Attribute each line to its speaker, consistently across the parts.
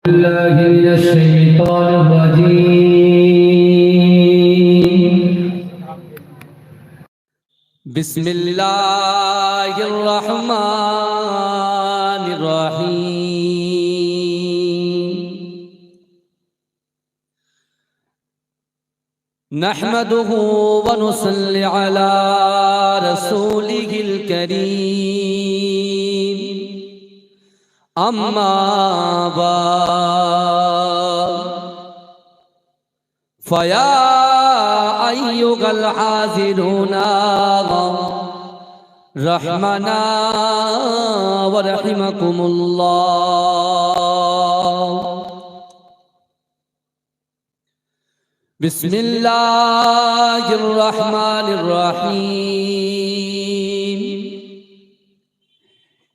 Speaker 1: بالله من الشيطان الرجيم بسم الله الرحمن الرحيم نحمده ونصلي على رسوله الكريم أما بعد فيا أيها الحاضرون رحمنا ورحمكم الله بسم الله الرحمن الرحيم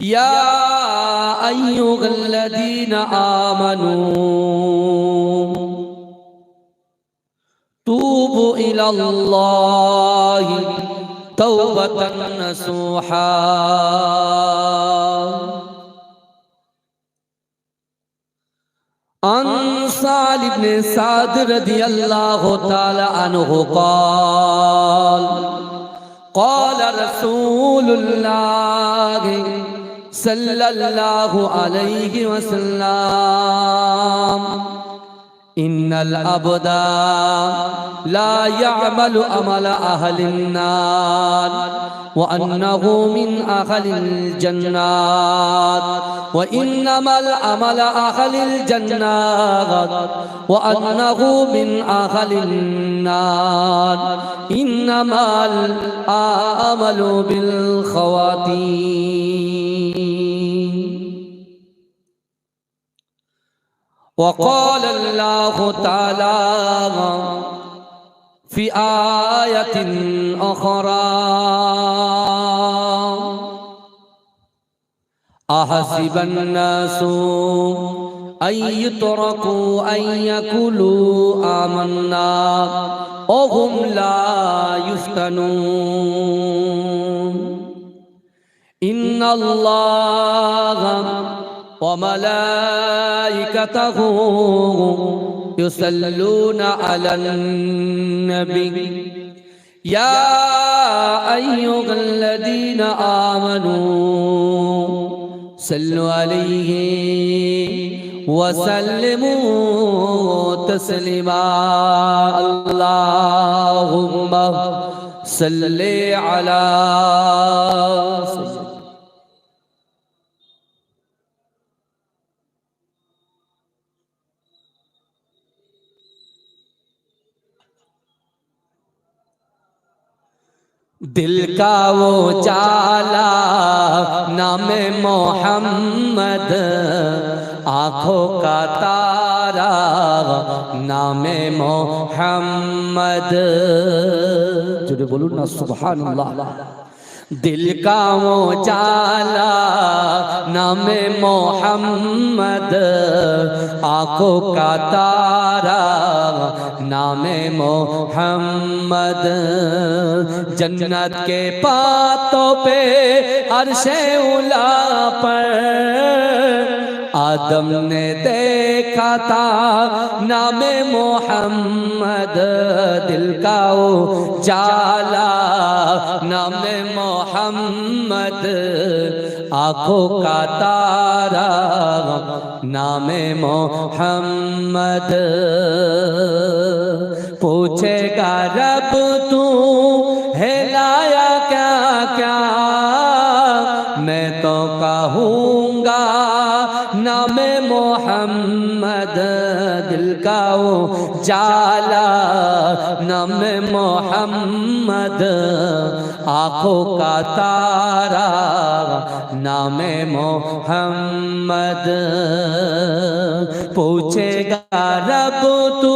Speaker 1: يا أيها الذين آمنوا توبوا إلى الله توبة نصوحا عن سعد بن سعد رضي الله تعالى عنه قال قال رسول الله صلى الله عليه وسلم إن العبد لا يعمل عمل أهل النار وأنه من أهل الجنات وإنما العمل أهل الجنات وأنه من أهل النار إنما الأعمال بالخواتيم وقال الله تعالى في آية أخرى أحسب الناس أن يتركوا أن يقولوا آمنا وهم لا يفتنون إن الله وملائكته يصلون على النبي يا أيها الذين آمنوا صلوا عليه وسلموا تسليما اللهم صل على سيدنا दिल का वो चाला नाम मोहम्मद आँखों का तारा नाम मोहम्मद जुड़े बोलूं ना सुभान अल्लाह दिल का वो चाला नाम मोहम्मद आँखों का तारा नाम मोहम्मद जन्नत के पातों पे अर्शे उला पर आदम ने देखा था नाम मोहम्मद दिल का वो जाला नाम मोहम्मद आँखों का तारा नाम मोहम्मद पूछेगा रब तू है लाया क्या क्या मैं तो कहूँगा नाम मोहम्मद दिल का वो जाला नाम मोहम्मद आँखों का तारा नाम मोहम्मद पूछेगा रब तू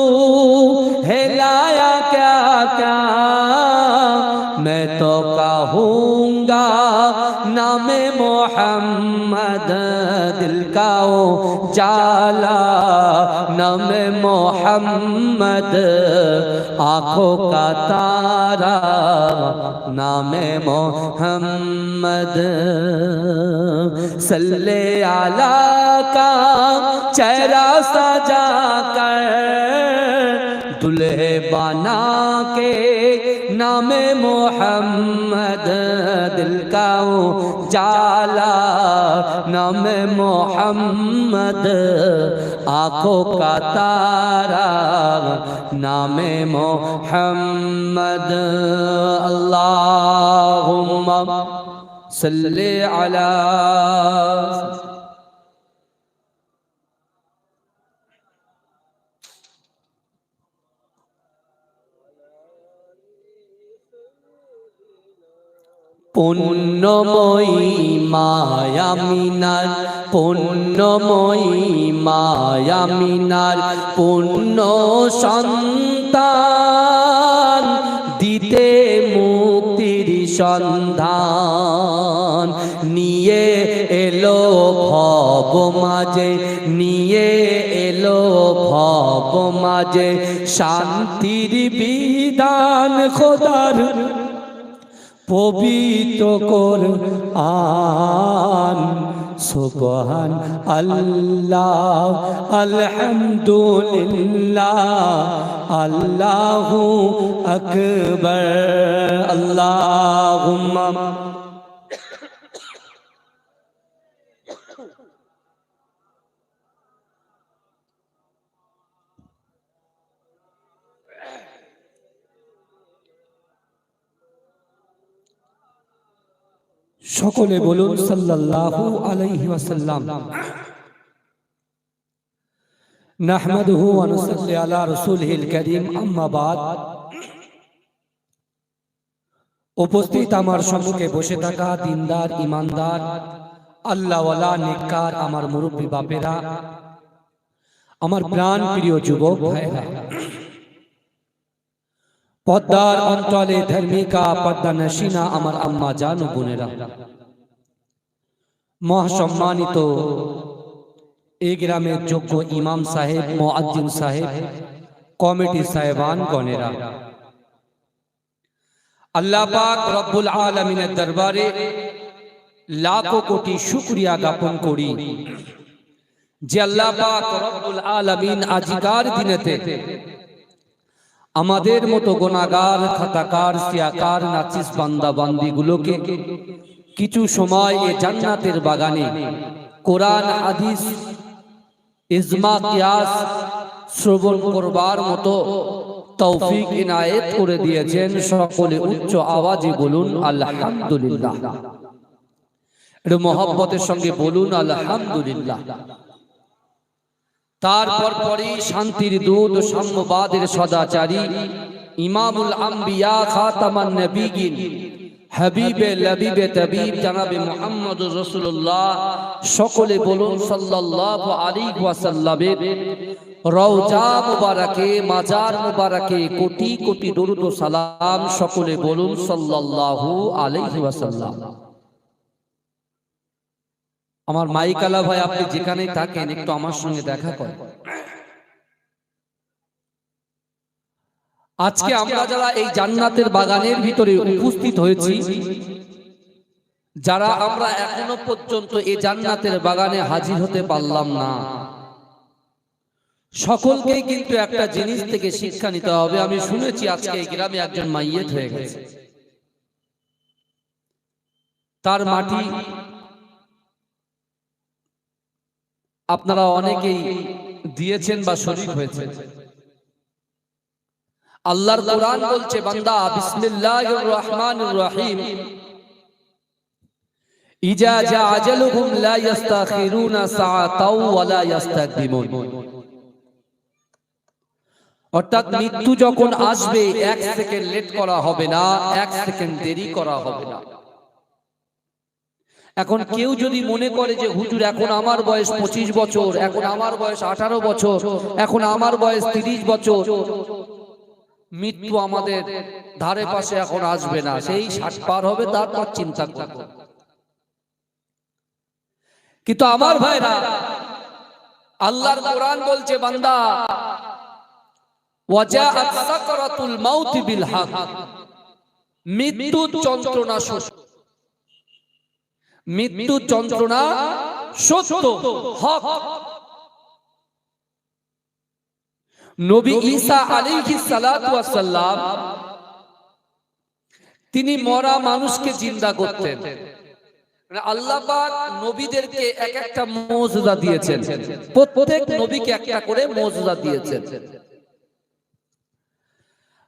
Speaker 1: है लाया क्या क्या मैं तो कहूँगा नाम मोहम्मद दिल का उजाला नाम मोहम्मद आँखों का तारा नाम मोहम्मद सल्ले आला का चेहरा सजा कर दुल्हे बना के नाम मोहम्मद दिल का उजाला नाम मोहम्मद आँखों का तारा नाम मोहम्मद अल्लाहुम्मा सल्ली अला পুণ্যময়ী মায়ামিনার পুণ্যময়ী মায়ামিনার পুণ্য সন্তান দিতে মুক্তির সন্ধান নিয়ে এলো ভব মাঝে নিয়ে এলো ভব মাঝে শান্তির বিধান খোদার পবিত্র কোরআন সুবহান আল্লাহ আলহামদুলিল্লাহ আল্লাহু আকবার আল্লাহুম্মা সকলে বলুন সাল্লাল্লাহু আলাইহি ওয়াসাল্লাম। নাহমাদুহু ওয়া নুসাল্লি আলা রাসূলিহিল কারীম, আম্মা বাদ। উপস্থিত আমার সম্মুখে বসে থাকা দিনদার ইমানদার আল্লাহওয়ালা নেককার আমার মুরব্বী বাপেরা, আমার প্রাণ প্রিয় যুবক ভাইরা, পদ্মার অঞ্চলে ধার্মিকা পদ্মা নসীনা আমার আম্মা জান ও বোনেরা, মহাসম্মানিত এই গ্রামের যোগ্য ইমাম সাহেব, মুয়াজ্জিন সাহেব, কমিটি সাহেবান গণেরা, আল্লাহ পাক রব্বুল আলামিনের দরবারে লাখো কোটি শুকরিয়া জ্ঞাপন করি যে আল্লাহ পাক রব্বুল আলামিন আজিকার দিনেতে আমাদের মতো গুনাহগার, খাতাকার, সিয়াকার, নাচিস বান্দা বান্দিগুলোকে কিছু সময় এই জান্নাতের বাগানে কোরআন, হাদিস, ইজমা, কিয়াস শ্রবণ করবার মতো তৌফিক ইনায়েত করে দিয়েছেন। সকলে উচ্চ আওয়াজে বলুন আলহামদুলিল্লাহ। একটু মহব্বতের সঙ্গে বলুন আলহামদুলিল্লাহ। তারপর পরে শান্তির দূত, সাম্যবাদের সদাচারী, ইমামুল আম্বিয়া, খাতামান নবিয়্যিন, হাবিবে লবিবে তবিব জনাবে মুহাম্মদুর রাসূলুল্লাহ, সকলে বলুন সাল্লাল্লাহু আলাইহি ওয়াসাল্লামের রওজা মুবারকে, মাজার মুবারকে কোটি কোটি দরুদ ও সালাম। সকলে বলুন সাল্লাল্লাহু আলাইহি ওয়াসাল্লাম। আমার মাইকালা ভাই, আপনি যেখানেই থাকেন একটু আমার সঙ্গে দেখা করেন। আজকে আমরা যারা এই জান্নাতের বাগানের ভিতরে উপস্থিত হয়েছি, যারা আমরা এখনো পর্যন্ত এই জান্নাতের বাগানে হাজির হতে পারলাম না, সকলকেই কিন্তু একটা জিনিস থেকে শিক্ষা নিতে হবে। আমি শুনেছি আজকে এই গ্রামে একজন মাইয়েত হয়ে গেছে, তার মাটি আপনারা অনেকেই দিয়েছেন বা শরীক হয়েছে। আল্লাহর কোরআন বলছে, বান্দা বিসমিল্লাহির রহমানির রহিম, ইজা জা আজালুহুম লা ইস্তাখিরুনা সাআতাও ওয়া লা ইস্তাকদিমুন। অর্থাৎ মৃত্যু যখন আসবে, এক সেকেন্ড লেট করা হবে না, এক সেকেন্ড দেরি করা হবে না। এখন কেউ যদি মনে করে যে হুজুর এখন আমার বয়স 25 বছর, এখন আমার বয়স 18 বছর, এখন আমার বয়স 30 বছর, মৃত্যু আমাদের ধারে পাশে এখন আসবে না, সেই 60 পার হবে তারপর চিন্তা করব। কিন্তু আমার ভাইরা, আল্লাহর কোরআন বলছে বান্দা ওয়াজাআত সাকরাতুল মাউত বিল হক, মৃত্যু যন্ত্রণা সত্য, মৃত্যু যন্ত্রণা সত্য, হক। নবী ঈসা আলাইহিস সালাতু ওয়াস সালাম তিনি মরা মানুষকে জিন্দা করতেন। আল্লাহ পাক নবীদেরকে এক একটা মুজিজা দিয়েছেন, প্রত্যেক নবীকে একটা করে মুজিজা দিয়েছেন।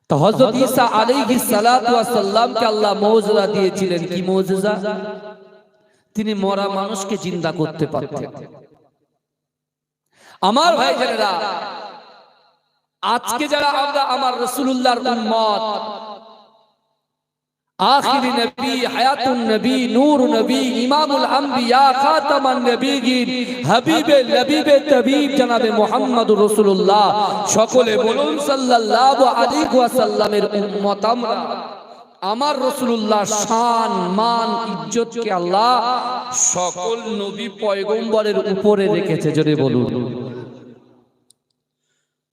Speaker 1: তো হযরত ঈসা আলাইহিস সালাতু ওয়াস সালামকে আল্লাহ মুজিজা দিয়েছিলেন। কি মুজিজা? তিনি মরা মানুষকে জিন্দা করতে পারতেন। আমার ভাইজানেরা, আজকে যারা আমরা আমার রাসূলুল্লাহর উম্মত, আখিরি নবী, হায়াতুন নবী, নূর নবী, ইমামুল আম্বিয়া, খাতামান নবিয়্যিন, হাবিবে লবিবে তবিব জনাবে মুহাম্মদুর রাসূলুল্লাহ, সকলে বলুন সাল্লাল্লাহু আলাইহি ওয়াসাল্লামের উম্মত আমরা। আমার রাসূলুল্লাহর শান, মান, ইজ্জতকে আল্লাহ সকল নবী পয়গম্বরের উপরে রেখেছে। জোরে বলুন।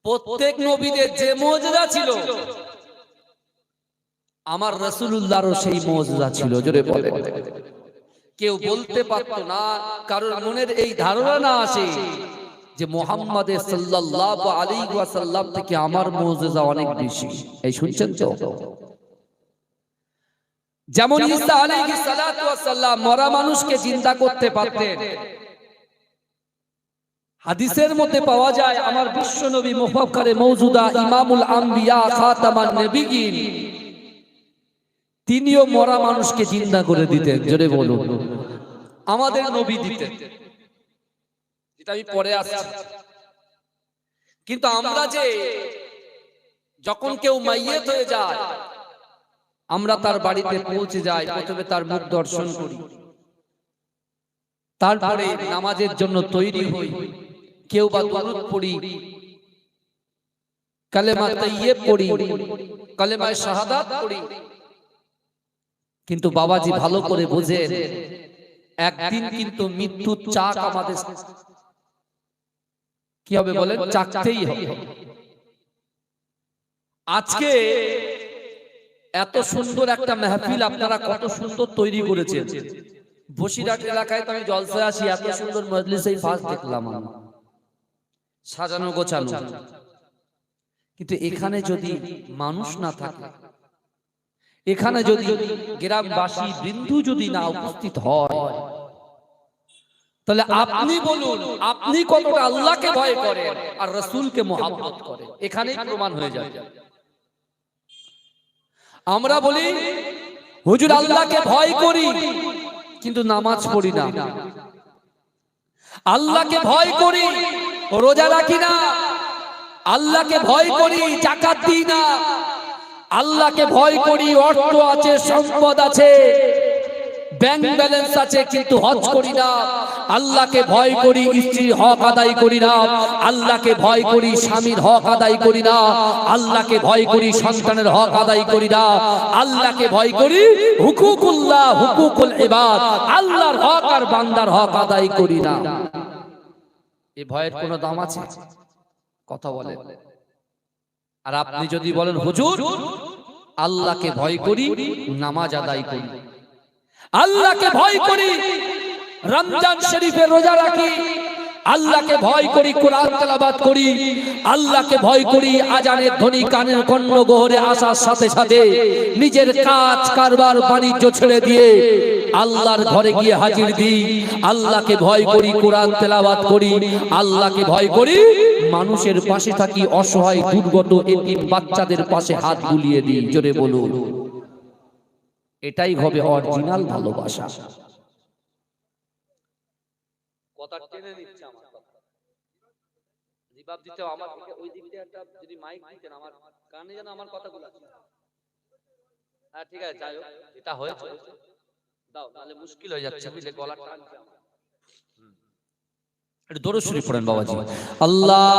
Speaker 1: প্রত্যেক নবীদের যে মুজিজা ছিল, আমার রাসূলুল্লাহরও সেই মুজিজা ছিল। জোরে বলেন। কেউ বলতে পারত না, কারণ মনের এই ধারণা না আসে যে মুহাম্মদ সাল্লাল্লাহু আলাইহি ওয়াসাল্লাম থেকে আমার মুজিজা অনেক বেশি। এই শুনছেন তো? যেমন ঈসা আলাইহিস সালাতু ওয়াস সালাম মরা মানুষকে জিন্দা করতে পারতেন। হাদিসের মধ্যে পাওয়া যায় আমার বিশ্ব নবী মুফাক্কারে মওজুদা ইমামুল আম্বিয়া খাতামান নবিয়্যিন তিনিও মরা মানুষকে জিন্দা করে দিতেন। জোরে বলুন। আমাদের নবী দিতেন, এটা আমি পরে আসছি। কিন্তু আমরা যে যখন কেউ মাইয়িত হয়ে যায়, আমরা তার বাড়িতে পৌঁছে যাই, প্রথমে তার মুখ দর্শন করি, তারপরে নামাজের জন্য তৈরি হই, কেউ বা দরুদ পড়ি, কালেমা তাইয়্যিব পড়ি, কালেমায়ে শাহাদাত পড়ি। কিন্তু বাবাজি ভালো করে বুঝেন, একদিন কিন্তু মৃত্যুর চাক আমাদের কি হবে বলেন? চাকতেই হবে। আজকে এত সুন্দর একটা মাহফিল আপনারা কত সুন্দর তৈরি করেছেন। বসিরহাট এলাকায় তো আমি জলসায় আসি, এত সুন্দর মজলিসেই ফার্স্ট দেখলাম, সাজানো গোছানো। কিন্তু এখানে যদি মানুষ না থাকে, এখানে যদি গ্রামবাসী বিন্দু যদি না উপস্থিত হয়, তাহলে আপনি বলুন আপনি কতটা আল্লাহকে ভয় করেন আর রাসূলকে মুহাব্বত করেন। এখানেই প্রমাণ হয়ে যায়। আমরা বলি হুজুর আল্লাহকে ভয় করি কিন্তু নামাজ পড়ি না, আল্লাহকে ভয় করি রোজা রাখি না, আল্লাহকে ভয় করি যাকাত দিই না, আল্লাহকে ভয় করি অর্থ আছে, সম্পদ আছে, ব্যাংক ব্যালেন্স আছে, কিন্তু হজ করি না। আল্লাহকে ভয় করি স্ত্রীর হক আদায় করি না, আল্লাহকে ভয় করি স্বামীর হক আদায় করি না, আল্লাহকে ভয় করি সন্তানের হক আদায় করি না, আল্লাহকে ভয় করি হুকুকুল্লাহ হুকুকুল ইবাদ, আল্লাহর হক আর বান্দার হক আদায় করি না। এই ভয়ের কোনো দাম আছে? কথা বলেন। আর আপনি যদি বলেন হুজুর আল্লাহকে ভয় করি, নামাজ আদায় করি, আল্লাহকে ভয় করি রমজান শরীফে রোজা রাখি, আল্লাহকে ভয় করি কোরআন তেলাওয়াত করি, আল্লাহকে ভয় করি আজানের ধ্বনি কানের কর্ণ গহরে আসার সাথে সাথে নিজের কাজ কারবার বাণিজ্য ছেড়ে দিয়ে আল্লাহর ঘরে গিয়ে হাজির দিই, আল্লাহকে ভয় করি কোরআন তেলাওয়াত করি, আল্লাহকে ভয় করি মানুষের পাশে থাকি, অসহায় দুর্গত এতিম বাচ্চাদের পাশে হাত বুলিয়ে দিই। জোরে বলুন। এটাই হবে অরিজিনাল ভালোবাসা। কথা টেনে নিচ্ছে আমার কথা, রিভাব দিতে আমার দিকে, ওই দিক দিয়ে একটা যদি মাইক দিতেন আমার কানে যেন আমার কথাগুলো আসে। হ্যাঁ ঠিক আছে, যাই হোক এটা হয়েছে দাও, তাহলে মুশকিল হয়ে যাচ্ছে, বুঝলে গলা টানছে আমার। একটু দরুদ শরীফ পড়েন বাবাজি। আল্লাহ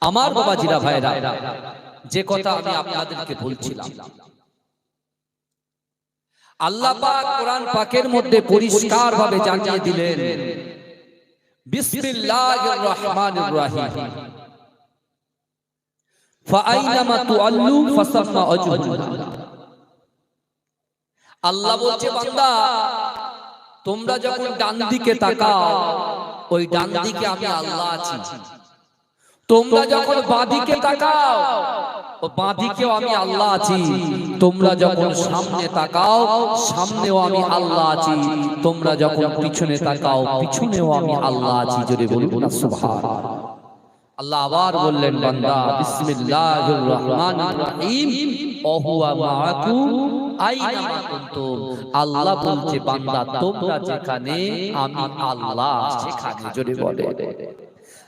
Speaker 1: আমার বাবাজিরা ভাইরা, যে কথা আমি আপনাদেরকে বলছিলাম, আল্লাহ পাক কোরআন পাকের মধ্যে পরিষ্কার ভাবে জানিয়ে দিলেন, বিসমিল্লাহির রহমানির রহিম, ফাআইনামা তুআল্লু ফাসাম্মা ওয়াজহুল্লাহ। আল্লাহ বলছে, বান্দা তোমরা যখন ডান দিকে তাকাও, ওই ডান দিকে আমি আল্লাহ আছি। তোমরা যখন বাঁ দিকে তাকাও, ও বাঁ দিকেও আমি আল্লাহ আছি। তোমরা যখন সামনে তাকাও, সামনেও আমি আল্লাহ আছি। তোমরা যখন পিছনে তাকাও, পিছনেও আমি আল্লাহ আছি। জোরে বলুন না সুবহানাল্লাহ। আল্লাহ আবার বললেন, বান্দা বিসমিল্লাহির রহমানির রহিম, ওয়া হুয়া মাআকুম আইনামা কুনতুম। আল্লাহ বলছে, বান্দা তোমরা যেখানে, আমি আল্লাহ সেখানে। জোরে বলে।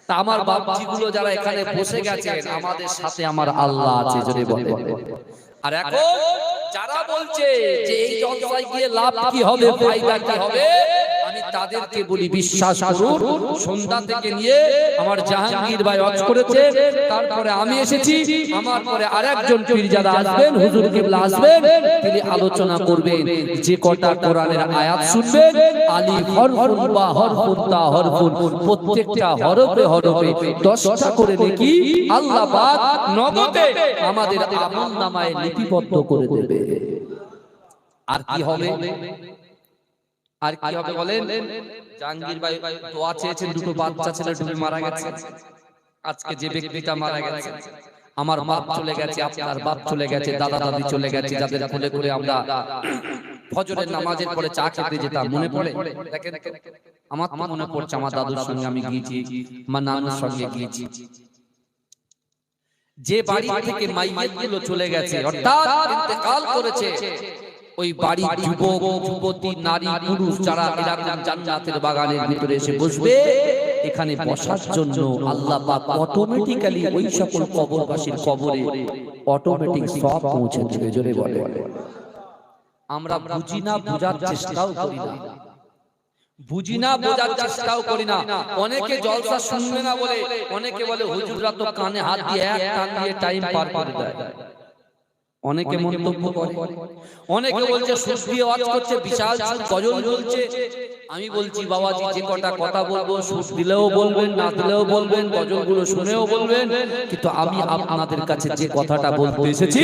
Speaker 1: তা আমার বাপজিগুলো যারা এখানে বসে গেছেন, আমাদের সাথে আমার আল্লাহ আছে। জোরে বলে। আর এখন যারা বলছে যে এই জলসায় গিয়ে লাভ কি হবে, ফায়দা কি হবে, আমি তাদেরকে বলি, বিশ্বাস করুন, সন্ধ্যা থেকে নিয়ে আমার জাহাঙ্গীর ভাই ওয়াজ করেছে, তারপরে আমি এসেছি, আমার পরে আরেকজন পীরজাদা আসবেন, হুজুর কিবলা আসবেন, তিনি আলোচনা করবেন। যে কটা কোরআনের আয়াত শুনবেন, আলিফ হরফুন, বা হরফুন, তা হরফুন, প্রত্যেকটা হরফে হরফে 10টা করে নেকি আল্লাহ পাক নগদে আমাদের আমলনামায় লিপিবদ্ধ করে দেবে। আর কি হবে? আর কি হবে বলেন? জাহাঙ্গীর ভাই দোয়া চেয়েছেন, দুটো বাচ্চা ছেলে ডুবে মারা গেছে। আজকে যে ব্যক্তিটা মারা গেছে, আমার বাপ চলে গেছে, আপনার বাপ চলে গেছে, দাদা দাদি চলে গেছে, যাদের কোলে করে আমরা ফজরের নামাজের পরে চা খেতে যেতাম, মনে পড়ে? দেখেন, আমার তো মনে পড়ছে, আমার দাদুর সঙ্গে আমি গিয়েছি, আমার নানুর সঙ্গে গিয়েছি। যে বাড়ি থেকে মাইয়াতগুলো চলে গেছে, অর্থাৎ ইন্তেকাল করেছে, ওই বাড়ির যুবক যুবতী, নারী পুরুষ যারা এরকম জান্নাতের বাগানের ভিতরে এসে বসবে, এখানে বসার জন্য আল্লাহ পাক অটোমেটিক্যালি ওই সকল কবরবাসীর কবরে অটোমেটিক সব পৌঁছে দেবে। জোরে বলে। আমরা বুঝি না, বোঝার চেষ্টাও করি না, বুঝি না, বোঝার চেষ্টাও করি না। অনেকে জলসা শুনবে না বলে অনেকে বলে হুজুররা তো কানে হাত দিয়ে এক টান দিয়ে টাইম পার করে দেয়। অনেকে মন্তব্য করে, অনেকে বলছে সুর দিয়ে ওয়াজ করছে, বিশাল গজল বলছে। আমি বলছি, বাবাজি যে কটা কথা বলবো, সুর দিলেও বলবেন, না দিলেও বলবেন, গজলগুলো শুনেও বলবেন, কিন্তু আমি আপনাদের কাছে যে কথাটা বলতে এসেছি,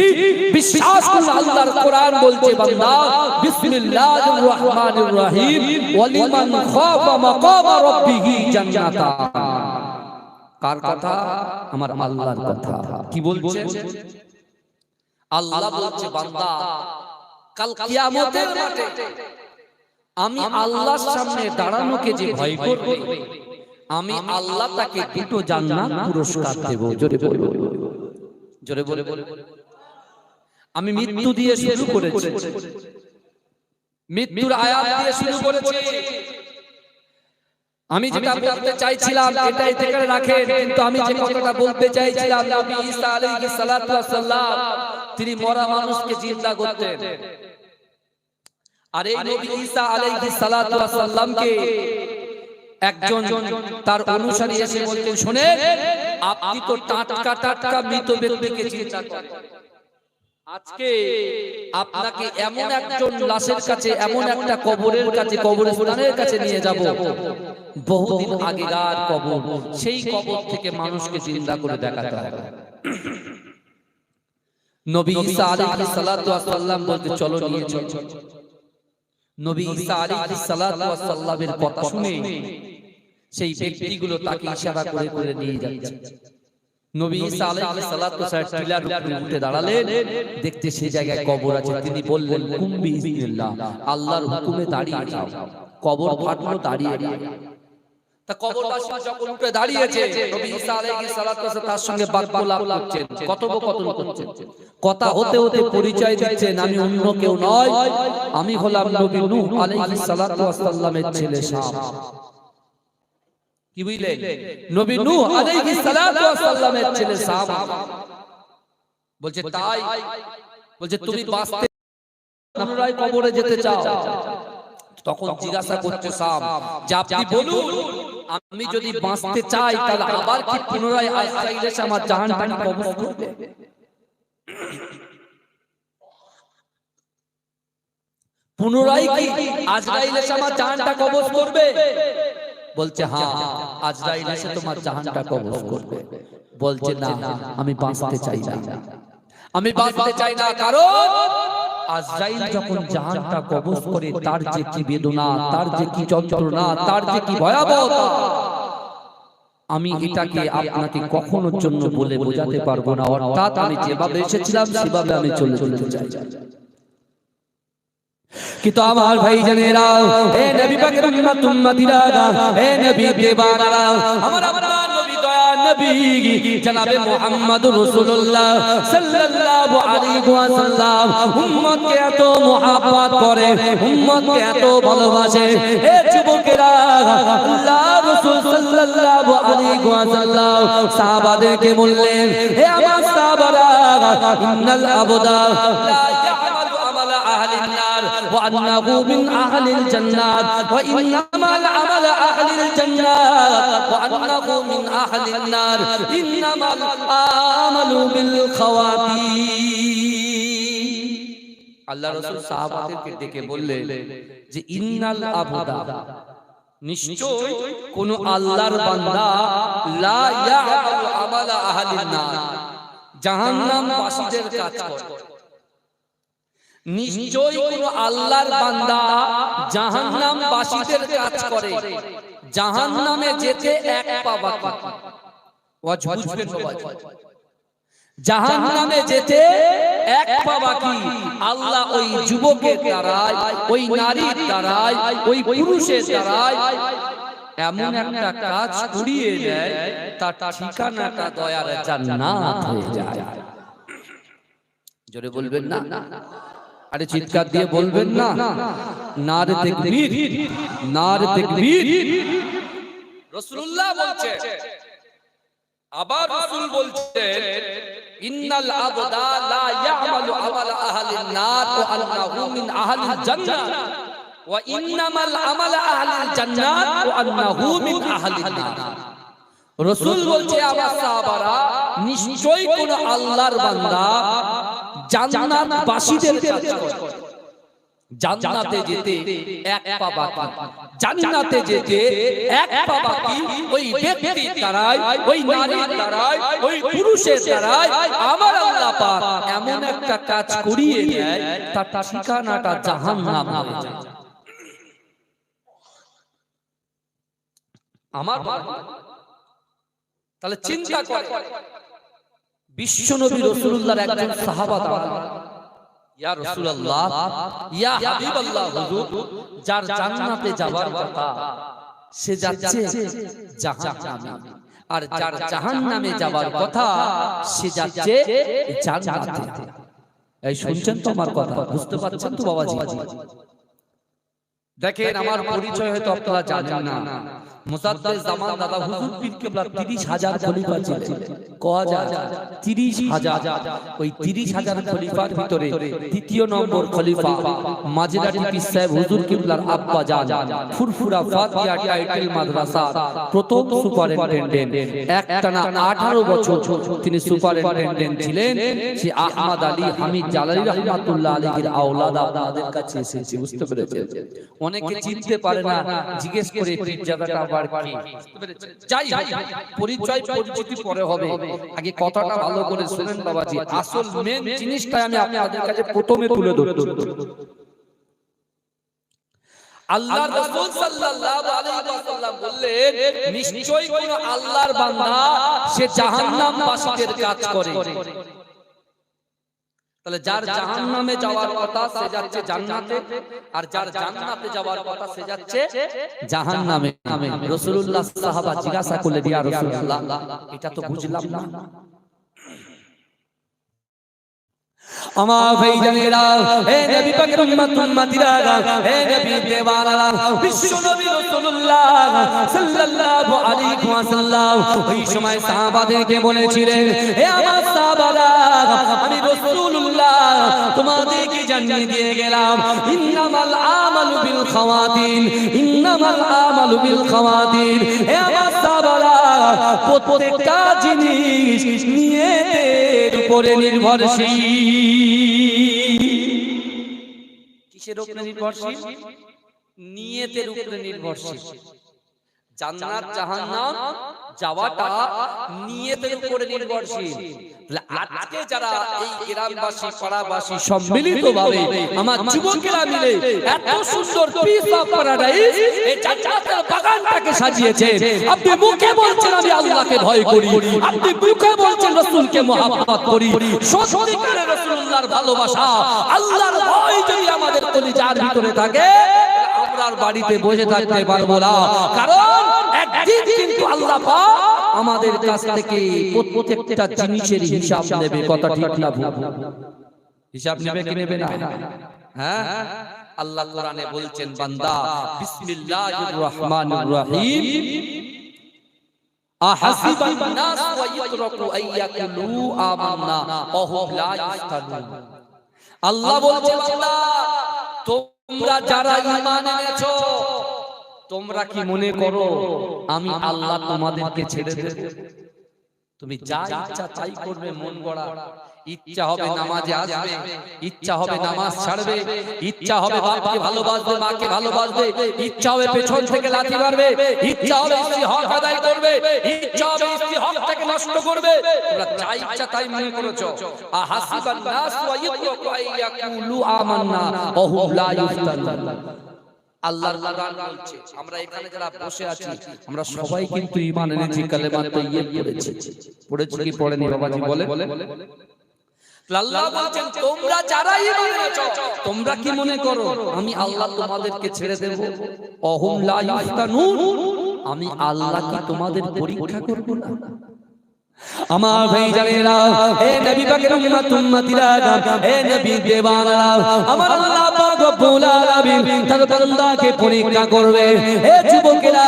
Speaker 1: বিশ্বাস করুন, আল্লাহর কোরআন বলছে, বান্দা বিসমিল্লাহির রহমানির রহিম, ওয়ালিমান খাফা মাকামা রাব্বিহি জান্নাতান। কার কথা? আমার আল্লাহর কথা। কি বলছে? আল্লাহ বলছে, বান্দা কাল কিয়ামতের মাঠে আমি আল্লাহর সামনে দাঁড়ানোকে যে ভয় করবে, আমি আল্লাহ তাকে দুটো জান্নাত পুরস্কার দেব। জোরে বলো, জোরে বলে। আমি মৃত্যু দিয়ে শুরু করেছি, মৃত্যুর আয়াত দিয়ে শুরু করেছি। আমি যেটা বলতে চাইছিলাম এটাই থেকে রাখেন, কিন্তু আমি যে কথাটা বলতে চাইছিলাম, নবী ঈসা আলাইহিস সালাতু ওয়াস সালাম তিনি মরা মানুষকে জিন্দা করতেন। আর এই নবী ঈসা আলাইহিস সালাতু ওয়াস সালামকে একজন তার অনুসারী এসে বলতেন, শুনেন, আপনি তো টাটকা টাটকা মৃত ব্যক্তিকে জিন্দা করেন, আজকে আপনাকে এমন একজন লাশের কাছে, এমন একটা কবরের কাছে, কবরস্থানের কাছে নিয়ে যাব, বহুদিন আগেকার কবর, সেই কবর থেকে মানুষকে জিন্দা করে দেখাতে হবে। নবী ঈসা আলাইহিস সালাতু ওয়াস সালাম বলতে, চলো নিয়ে চলো। নবী ঈসা আলাইহিস সালাতু ওয়াস সালামের কথা শুনে সেই ব্যক্তিগুলো তাকে ইশারা করে করে নিয়ে যাচ্ছে। নবী ঈসা আলাইহিস সালাতু ওয়াস সালাম টিলার উপরে উঠে দাঁড়ালেন, দেখতে সেই জায়গায় কবর আছে। তিনি বললেন, কুম বিইজনিল্লাহ, আল্লাহর হুকুমে দাঁড়িয়ে যাও। কবর ফাটলো, দাঁড়িয়ে যাও। তা কবরবাসী যখন উঠে দাঁড়িয়েছে, নবী ঈসা আলাইহিস সালাতু ওয়াস সালাম তার সঙ্গে বাক্যলাপ করছেন, কথোপকথন করছেন। কথা হতে হতে পরিচয় দিচ্ছেন, আমি অন্য কেউ নয়, আমি হলাম নবী নূহ আলাইহিস সালাতু ওয়াস সালামের ছেলে শাম। কি বুঝলেন? নবী নূহ আলাইহিস সালাতু ওয়াস সালামের ছেলে শাম। বলছে তাই? বলছে তুমি বাঁচতে পুনরায় কবরে যেতে চাও? তখন জিজ্ঞাসা করছে সাপ যে আপনি বলুন আমি যদি বাঁচতে চাই তাহলে আবার কি পুনরায় আজরাইল এসে আমার জাহান্নামে কবজ করবে? পুনরায় কি আজরাইল এসে আমার জাহান্নামটা কবজ করবে? বলছে হ্যাঁ, আজরাইল এসে তোমার জাহান্নামটা কবজ করবে। বলছে না, আমি বাঁচতে চাই না, আমি বাঁচতে চাই না, কারণ আজরাইল যখন জাহান্নামটা কবজ করে তার যে কি বেদনা, তার যে কি যন্ত্রণা, তার যে কি ভয়াবহতা, আমি এটাকে আপনাকে কখনোর জন্য বলে বোঝাতে পারবো না। অর্থাৎ আমি যেভাবে এসেছিলাম সেভাবে আমি চলে যেতে চাই। কিন্তু আমার ভাই জানেরা, হে নবী পাকের উম্মতিরা, হে নবী দেবানারা, আমার আপনার নবী দয়ার নবী জনাবে মুহাম্মদুর রাসূলুল্লাহ সাল্লাল্লাহু আলাইহি ওয়াসাল্লাম উম্মতকে এত মহব্বত করে, উম্মতকে এত ভালোবাসে। হে যুবকেরা, আল্লাহ রাসূল সাল্লাল্লাহু আলাইহি ওয়াসাল্লাম সাহাবাদেরকে বললেন, হে আমার সাহাবারা, ইন্নাল আবদা লা ইয়ামালু আমালা আহলিন নার ওয়া আন্নাহু মিন আহলিল জান্নাত ওয়া ইন্নামাল আমালা আহলিল জান্নাত ওয়া আন্নাহু মিন আহলিন নার ইন্নামাল আমালু বিল খাওয়াতিম। আল্লাহ রাসূল সাহাবাদেরকে ডেকে বললেন যে ইন্নাল আবদা, নিশ্চয় কোন আল্লাহর বান্দা, লা ইয়ামালু আমালা আহলিন নার, জাহান্নামবাসীদের কাজ করে। নিশ্চয় কোন আল্লাহর বান্দা জাহান্নামবাসীদের কাজ করে, জাহান্নামে যেতে এক পা বাকি। ওয়াজ বুঝবেন সবাই, জাহান্নামে যেতে এক পা বাকি। আল্লাহ ওই যুবকের দ্বারাই, ওই নারীর দ্বারাই, ওই পুরুষের দ্বারাই এমন একটা কাজ করিয়ে দেয়, তার ঠিকানাটা দয়ার জান্নাত হয়ে যায়। জোরে বলবেন না? আরে চিৎকার দিয়ে বলবেন না? নারে তাকবীর, নারে তাকবীর। রাসূলুল্লাহ বলছে, আবার রাসূল বলছেন, ইন্নাল আবদা লা ইয়ামালু আমালা আহলিন নার ওয়া আন্নাহু মিন আহলিল জান্নাহ ওয়া ইন্নামাল আমালা আহলিল জান্নাত ওয়া আন্নাহু মিন আহলিন নার। রাসূল বলছে, আমার সাহাবারা, নিশ্চয়ই কোন আল্লাহর বান্দা জান্নাতবাসীদের কাজ করে, জান্নাতে যেতে এক পা বাকি, জান্নাতে যেতে এক পা বাকি। ওই ব্যক্তির দ্বারাই, ওই নারীর দ্বারাই, ওই পুরুষের দ্বারাই আমার আল্লাহ পাক এমন একটা কাজ করিয়ে দেয়, তার ঠিকানাটা জাহান্নাম হয়ে যায়। আমার তাহলে চিন্তা করে, বিশ্বনবী রাসূলুল্লাহর একজন সাহাবা দাঁড়ান, ইয়া রাসূলুল্লাহ, ইয়া হাবিবাল্লাহ, হুজুর, যার জান্নাতে যাওয়ার কথা সে যাচ্ছে জাহান্নামে, আর যার জাহান্নামে যাওয়ার কথা সে যাচ্ছে জান্নাতে। এই শুনছেন তো আমার কথা? বুঝতে পারছেন তো বাবাজি? দেখেন, আমার পরিচয় হয়তো আপনারা জানেন না। মুসাদ্দেদ জামান দাদা হুজুর পীর কেবলা 30,000 খলিফা ছিলেন। কয়া যায় 30,000। ওই 30,000 খলিফার ভিতরে তৃতীয় নম্বর খলিফা মাজিরাটি পীর সাহেব হুজুর কেবলার আব্বা জান, ফুরফুরা ফাতিহা টাইটেল মাদ্রাসা প্রথম সুপারিনটেন্ডেন্ট। একটানা 18 বছর তিনি সুপারিনটেন্ডেন্ট ছিলেন। সে আহমদ আলী হামিদ জালালি রাহমাতুল্লাহ আলাইহির আওলাদ আপনাদের কাছে এসেছে। বুঝতে পেরেছেন? অনেকে চিনতে পারে না, জিজ্ঞেস করে পীরজাদাটা আবার কি। যাই হোক, পরিচয় পরিচিতি পরে হবে, আগে কথাটা ভালো করে শুনেন বাবাজি। আসল মেন জিনিসটা আমি আপনাদের কাছে প্রথমে তুলে ধরতে। আল্লাহর রাসূল সাল্লাল্লাহু আলাইহি ওয়াসাল্লাম বললেন, নিশ্চয়ই কোন আল্লাহর বান্দা সে জাহান্নামবাসীদের কাজ করে। তাহলে যার জাহান্নামে যাওয়ার কথা সে যাচ্ছে জান্নাতে, আর যার জান্নাতে যাওয়ার কথা সে যাচ্ছে জাহান্নামে। রাসূলুল্লাহ সাহাবা জিজ্ঞাসা করলেন, ইয়া রাসূলুল্লাহ, এটা তো বুঝলাম না। আমার ভাইজানেরা, হে নবী পাকের উম্মতিরা, হে নবী দেওয়ানারা, বিশ্ব নবী রাসূলুল্লাহ সাল্লাল্লাহু আলাইহি ওয়াসাল্লাম ওই সময় সাহাবাদেরকে বলেছিলেন, হে আমার সাহাবারা, আমি রাসূলুল্লাহ তোমাদেরকে জানিয়ে দিয়ে গেলাম, ইন্নামাল আমালু বিল খাওয়াতিন, ইন্নামাল আমালু বিল খাওয়াতিন। হে আমার সাহাবারা, প্রত্যেকটা জিনিস নিয়তের উপরে নির্ভরশীল। কিসের উপরে নির্ভরশীল? নিয়তের উপরে নির্ভরশীল। জান্নাত জাহান্নাম যাওয়াটা নিয়তের উপরে নির্ভরশীল। আজকে যারা এই গ্রামবাসী পাড়াবাসী সম্মিলিতভাবে আমার যুবকেরা মিলে এত সুন্দর পিস অফ প্যারাডাইস এই জান্নাতের বাগানটাকে সাজিয়েছে, আপনি মুখে বলছেন আমি আল্লাহকে ভয় করি, আপনি মুখে বলছেন রাসূলকে মহব্বত করি, সত্যিকারের রাসূলুল্লাহর ভালোবাসা আল্লাহর ভয় যদি আমাদের কলিজার ভিতরে থাকে, আমরা বাড়িতে বসে থাকতে পারবো না। কারণ একদিন কিন্তু আল্লাহ পাক আমাদের কাছ থেকে প্রত্যেকটা জিনিসের হিসাব নেবে। কথা ঠিক না ভুল? হিসাব নেবে কি নেবে না? হ্যাঁ, আল্লাহ কোরআনে বলছেন, বান্দা বিসমিল্লাহির রহমানির রহিম, আহাসিবান নাস ওয়া ইতরাকু আইয়াকুলু আমান্না ওয়া হুম লা ইফতানুন। আল্লাহ বলছেন, বান্দা তোমরা যারা ঈমান এনেছো, তোমরা কি মনে করো আমি আল্লাহ তোমাদেরকে ছেড়ে দেব? তুমি যা ইচ্ছা তাই করবে, মন গড়া ইচ্ছা হবে নামাজে আসবে, ইচ্ছা হবে নামাজ ছাড়বে, ইচ্ছা হবে বাপকে ভালোবাসবে, মাকে ভালোবাসবে, ইচ্ছা হবে পেছন থেকে লাথি মারবে, ইচ্ছা হবে স্ত্রী হক আদায় করবে, ইচ্ছা হবে স্ত্রী হক থেকে নষ্ট করবে। তোমরা যা ইচ্ছা তাই মনে করেছো। আহাসিবান নাস ওয়া ইতরাকু আইয়াকুলু আমান্না ওয়া হুম লা ইফতানুন। আল্লাহর কোরআন বলছে, আমরা এখানে যারা বসে আছি আমরা সবাই কিন্তু ঈমান এনেছি, কালেমা তাইয়্যিব পড়েছি। পড়েছি কি পড়েনি বাবাজি বলে? আল্লাহ বলছেন, তোমরা যারা ঈমান এনেছো, তোমরা কি মনে করো আমি আল্লাহ তোমাদেরকে ছেড়ে দেব? অহুম লা ইফতানুন, আমি আল্লাহ কি তোমাদের পরীক্ষা করব না? আমার ভাইজানেরা, হে নবী পাকের উম্মতিরা, হে নবী দেওয়ানারা, আমার আল্লাহ পাক রব্বুল আলামিন তার বান্দাকে পরীক্ষা করবে। হে যুবকেরা,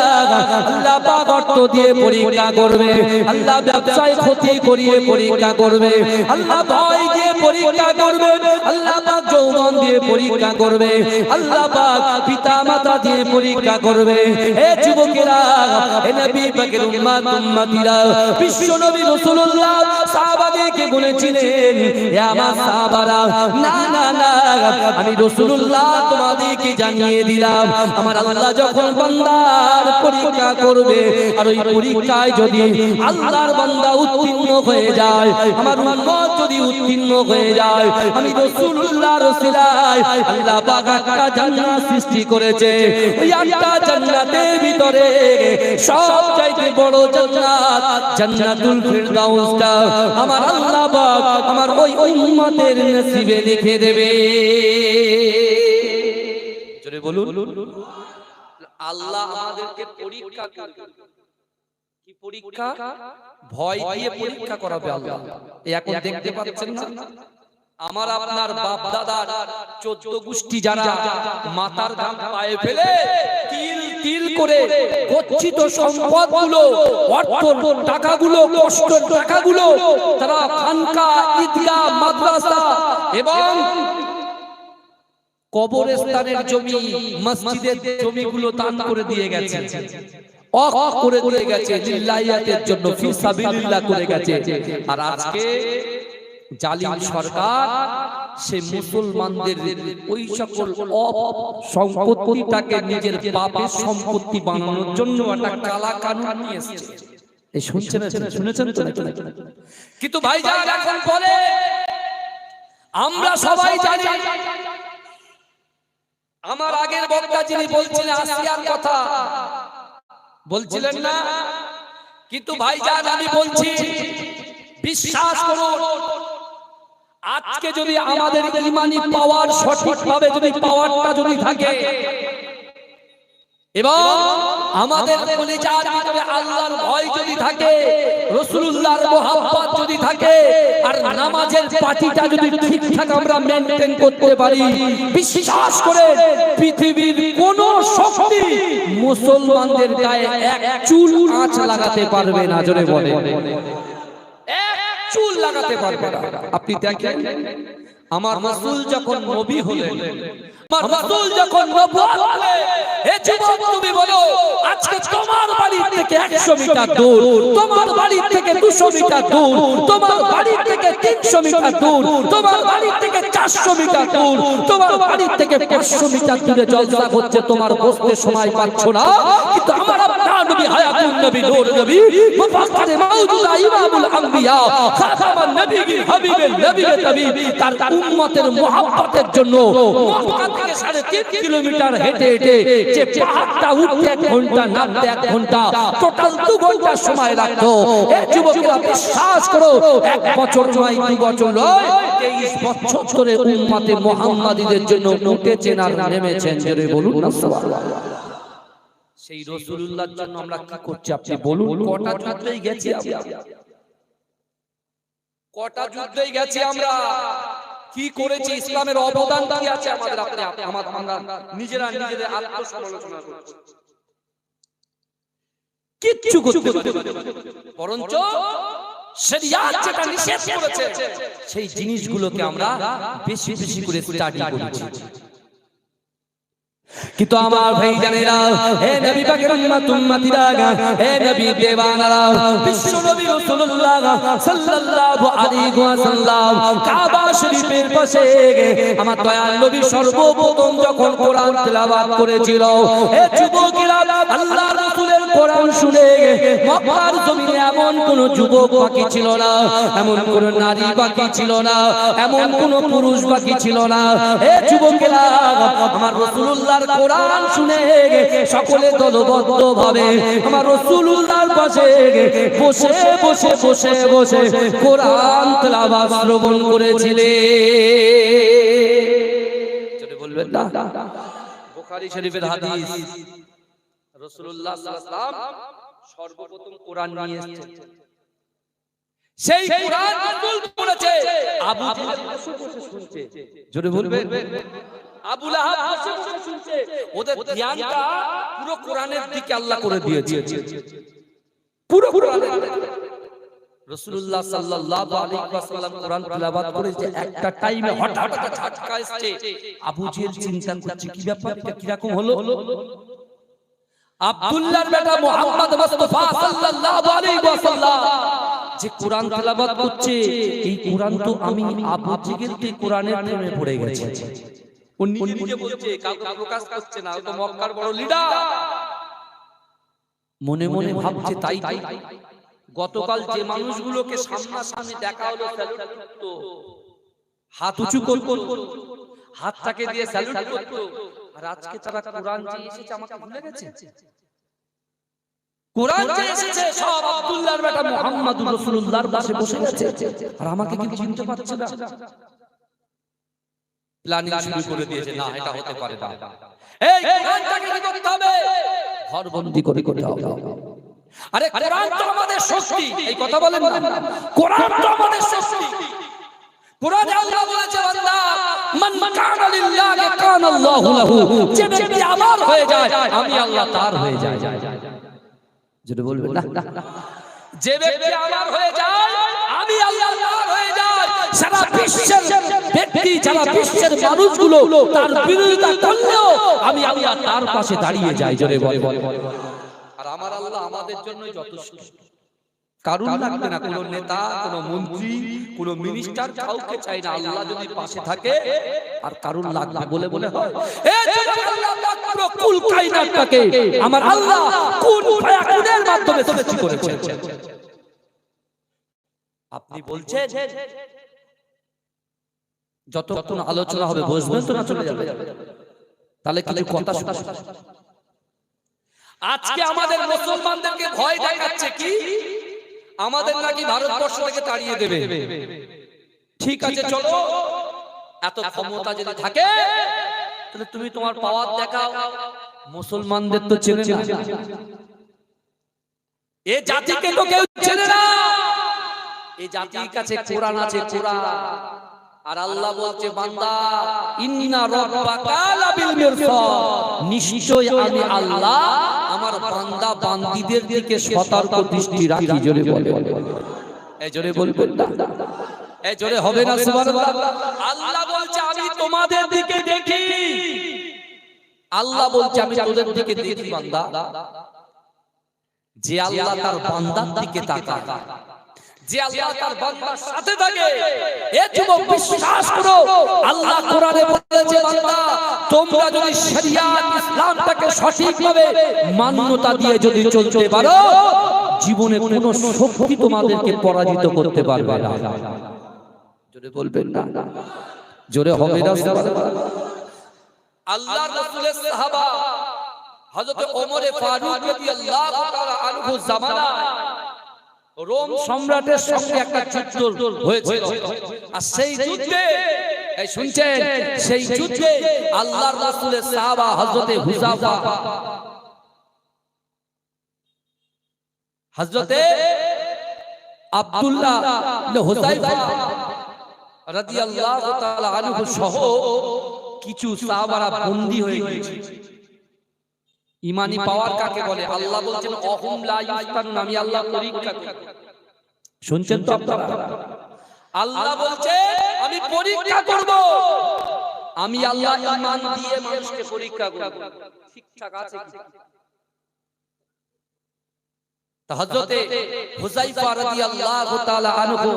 Speaker 1: আল্লাহ পাক অর্থ দিয়ে পরীক্ষা করবে, আল্লাহ ব্যবসায় ক্ষতি করিয়ে পরীক্ষা করবে, আল্লাহ ভয় দিয়ে পরীক্ষা করবে, আল্লাহ পাক যৌবন দিয়ে পরীক্ষা করবে, আল্লাহ পাক পিতা মাতা দিয়ে পরীক্ষা করবে। হে যুবকেরা, হে নবী পাকের উম্মতিরা, বিশ্ব নবী রাসূলুল্লাহ সাহাবাদেরকে বলেছিলেন, হে আমার সাহাবারা, না না না, আমি রাসূলুল্লাহ তোমাদেরকে জানিয়ে দিলাম, আমার আল্লাহ যখন বান্দার পরীক্ষা করবে, আর ওই পরীক্ষায় যদি আল্লাহর বান্দা উত্তীর্ণ হয়ে যায়, আমার উম্মত যদি উত্তীর্ণ হয়ে যায়, আমি রাসূলুল্লাহর ওসিলায় আল্লাহ পাক একটা জান্নাত সৃষ্টি করেছে। ওই একটা জান্নাতের ভিতরে সবচাইতে বড় জান্নাত জান্নাতুল ফিরদাউসটা আমার আল্লাহ পাক আমার ওই উম্মতের নসিবে লিখে দেবে। জোরে বলুন, আল্লাহ আমাদেরকে পরীক্ষা করবে। কি পরীক্ষা? ভয় দিয়ে পরীক্ষা করাবে আল্লাহ। এখন দেখতে পাচ্ছেন না, আমার আপনার বাপ দাদার 14 গোষ্ঠী যারা মাথার ঘাম পায়ে ফেলে তিল তিল করে গচ্ছিত সম্পদগুলো, অর্থ টাকাগুলো, কষ্ট টাকাগুলো তারা খানকা, ঈদগাহ, মাদ্রাসা এবং কবরস্থানের জমি, মসজিদের জমিগুলো দান করে দিয়ে গেছে, অক করে দিয়ে গেছে, লিল্লাহিয়াতের জন্য ফি সাবিলিল্লাহ করে গেছে। আর আজকে জালিম সরকার সে মুসলমানদের ওই সকল সম্পত্তিটাকে নিজের বাপের সম্পত্তি বানানোর জন্য একটা কালা কানুন নিয়ে এসেছে। এই শুনেছেন তো? কিন্তু ভাইজান এখন বলে, আমরা সবাই জানি, আমার আগের বক্তা যিনি বলছিলেন আসিয়ার কথা বলছিলেন না, কিন্তু ভাইজান আমি বলছি, বিশ্বাস করুন, আজকে যদি আমাদের ঈমানি পাওয়ার সঠিকভাবে যদি পাওয়ারটা যদি থাকে এবং আমাদের কলিজার ভিতরে আল্লাহর ভয় যদি থাকে, রাসূলুল্লাহর মুহাব্বত যদি থাকে, আর নামাজের পাটিটা যদি ঠিকঠাক আমরা মেইনটেইন করতে পারি, বিশ্বাস করে পৃথিবীর কোন শক্তি মুসলমানদের গায়ে এক চুল আঁচ লাগাতে পারবে না। জোরে বলে, এক চুল লাগাতে পারবে না। আপনি দেখেন, আমার রাসূল যখন নবী হলেন, আমার রাসূল যখন নবুয়ত হলেন, হে যুবক তুমি বলো, আজকে তোমার বাড়ি থেকে 100 মিটার দূর, তোমার বাড়ি থেকে 200 মিটার দূর, তোমার বাড়ি থেকে 300 মিটার দূর, তোমার বাড়ি থেকে 400 মিটার দূর, তোমার বাড়ি থেকে 500 মিটার দূরে জলসা হচ্ছে, তোমার বসতে সময় পাচ্ছ না, কিন্তু আমার আপনার নবী হায়াতুন নবী, নূর নবী, মুফাক্কিরে মাউজুদা, ইমামুল আম্বিয়া, খাতামান নবীগির হাবিবের নবীর তাবিব, তার উম্মতের মুহাব্বতের জন্য মক্কা থেকে 3.5 কিলোমিটার হেঁটে হেঁটে যে পাহাড়টা উঠতে 1 ঘন্টা, নামতে 1 ঘন্টা, টোটাল 2 ঘন্টা সময় লাগতো। এই যুবকেরা বিশ্বাস করো, 1 বছর নয়, 2 বছর নয়, 23 বছর ধরে উম্মতে মুহাম্মাদীদের জন্য উঠেছেন আর নেমেছেন। জোরে বলুন না সুবহানাল্লাহ। সেই রাসূলুল্লাহর জন্য আমরা কি করছি আপনি বলুন? কটা যুদ্ধেই গেছি আমরা, কটা যুদ্ধেই গেছি আমরা, কি করেছি, ইসলামের অবদান কি আছে আমাদের? আমরা নিজেরা নিজেদের আত্মসমালোচনা করছি, কিচ্ছু করতে পারি না, বরঞ্চ শরিয়াত যেটা নিষেধ করেছে সেই জিনিসগুলোকে আমরা বেশি বেশি করে স্টাডি করেছি। কিন্তু আমার ভাই জানেরা, হে নবী পাকের উম্মতিরা, হে নবী দেওয়ানারা, বিশ্ব নবী রাসূলুল্লাহ সাল্লাল্লাহু আলাইহি ওয়াসাল্লাম কাবা শরীফের পাশে আমার দয়াল নবী সর্বপ্রথম যখন কোরআন তেলাওয়াত করেছিল, হে যুবকেরা, আল্লাহর রাসূলের কোরআন শুনে মক্কার জমিনে এমন কোন যুবক বাকি ছিল না, এমন কোন নারী বাকি ছিল না, এমন কোন পুরুষ বাকি ছিল না। হে যুবকেরা, আমার রাসূলুল্লাহ কোরআন শুনে সকলে দলবদ্ধ ভাবে আমার রাসূলুল্লাহর পাশে বসে বসে বসে বসে কোরআন তেলাওয়াত শ্রবণ করেছিলেন। যদি বলবেন না, বুখারী শরীফের হাদিস, রাসূলুল্লাহ সাল্লাল্লাহু আলাইহি ওয়াসাল্লাম সর্বপ্রথম কোরআন নিয়ে এসেছেন, সেই কোরআন রাসূল পড়েছে, আবু জেহেল বসে বসে শুনছে। যদি বলবেন, আবু লাহাব বসে বসে শুনছে, ওদের ধ্যানটা পুরো কোরআনের দিকে আল্লাহ করে দিয়েছে, পুরো কোরআনের দিকে। রাসূলুল্লাহ সাল্লাল্লাহু আলাইহি ওয়াসাল্লাম কোরআন তেলাওয়াত করেছে, একটা টাইমে হঠাৎ একটা ঝটকা এসেছে, আবু জেহেল চিন্তা করছে কি ব্যাপার, এটা কি রকম হলো? আব্দুল্লাহর বেটা মুহাম্মদ মুস্তাফা সাল্লাল্লাহু আলাইহি ওয়াসাল্লাম যে কোরআন তেলাওয়াত করছে, এই কোরআন তো আমি আবু জেহেল কে কোরআনের প্রেমে পড়ে গেছে। ও নিজে বলছে, কাউকে প্রকাশ করছে না, ও তো মক্কার বড় লিডার। মনে মনে ভাবছে, তাই গতকাল যে মানুষগুলোকে সামনাসামনি দেখা হলো, স্যালুট করতো, হাত উঁচু করতো, হাতটাকে দিয়ে স্যালুট করতো, আর আজকে তারা কোরআন যে এসেছে আমাকে ভুলে গেছে। কোরআন যে এসেছে সব আব্দুল্লাহর বেটা মুহাম্মদুর রাসূলুল্লাহর পাশে বসে গেছে, আর আমাকে কি চিনতে পারছে না। প্ল্যানিং শুরু করে দিয়েছে, না এটা হতে পারে না, এই কোরআনটাকে কি করতে হবে? ঘরবন্দি করে করতে হবে। আরে কোরআন তো আমাদের শক্তি, এই কথা বলেন না, কোরআন তো আমাদের শক্তি। কোরআনে আল্লাহ বলেছে, বান্দা মান কানা লিল্লাহি কানা আল্লাহু লাহু, যে ব্যক্তি আমার হয়ে যায় আমি আল্লাহ তার হয়ে যাই। যদি বলবেন না, যে ব্যক্তি আমার হয়ে যায় আমি আল্লাহ তার হয়ে যাই। সারা বিশ্বের ব্যক্তি, সারা বিশ্বের মানুষগুলো তার বিরোধিতা করলেও আমি আল্লাহ তার পাশে দাঁড়িয়ে যাই। জোরে বল। আর আমার আল্লাহ আমাদের জন্যই যথেষ্ট, কারণ লাগবে না, কোন নেতা, কোন মন্ত্রী, কোন মিনিস্টার, কাউকে চাই না। আল্লাহ যদি পাশে থাকে আর কারণ লাগবে বলে বলে হয়। পুরো কুল কায়নাতটাকে আমার আল্লাহ কোন ফায়াকুনের মাধ্যমে সৃষ্টি করেছেন। আপনি বলছেন যতক্ষণ আলোচনা হবে বুঝবেন তো না, চলে যাবে, তাহলে কিছু কথা শোনা। আজকে আমাদের মুসলমানদেরকে ভয় দেখাচ্ছে কি, আমাদের নাকি ভারতবর্ষ থেকে তাড়িয়ে দেবে। ঠিক আছে, চলো, এত ক্ষমতা যদি থাকে তাহলে তুমি তোমার পাওয়ার দেখাও, মুসলমানদের তো চেনে না, এ জাতিকে তো কেউ চেনে না। এই জাতির কাছে কোরআন আছে, কোরআন। আর আল্লাহ বলছে বান্দা ইন্না রাব্বাকা লাবিল মিরসাদ, নিশ্চয় আমি আল্লাহ আমার বান্দা বান্দীদের দিকে সতর্ক দৃষ্টি রাখি। জোরে বলে, এই জোরে বলবেন না, এই জোরে হবে না সুবহানাল্লাহ। আল্লাহ বলছে আমি তোমাদের দিকে দেখি, আল্লাহ বলছে আমি তোদের দিকে দেখি বান্দা। যে আল্লাহ তার বান্দার দিকে তাকায়, যে আল্লাহ তার বান্দার সাথে থাকে, এ যুবক বিশ্বাস করো আল্লাহ কোরআনে বলেছে বান্দা তোমরা যদি শরিয়াত ইসলামটাকে সঠিকভাবে মান্যতা দিয়ে যদি চলতে পারো, জীবনে কোনো শক্তি তোমাদেরকে পরাজিত করতে পারবে না। জোরে বলবেন না, জোরে হবে না সুবহানাল্লাহ। আল্লাহর রাসূলের সাহাবা হযরত ওমর ফারুক রাদিয়াল্লাহু তাআলা আনহু জামানায় রোম সম্রাটের সঙ্গে একটা যুদ্ধ হয়েছিল। আর সেই যুদ্ধে, এই শুনছেন, সেই যুদ্ধে আল্লাহর রাসূলের সাহাবা হযরতে হুযাফা, হযরতে আব্দুল্লাহ ইবনে হুযাইফা রাদিয়াল্লাহু তাআলা আনহু সহ কিছু সাহাবারা বন্দী হয়ে গিয়েছে। ঈমানি পাওয়ার কাকে বলে? আল্লাহ বলছেন অহুম লা ইফতানুন, আমি আল্লাহ পরীক্ষা করি। শুনছেন তো আপনারা? আল্লাহ বলছে আমি পরীক্ষা করব, আমি আল্লাহ ঈমান দিয়ে মানুষকে পরীক্ষা করব ঠিকঠাক আছে কি। তা হযরতে হুযাইফা রাদিয়াল্লাহু তাআলা আনহু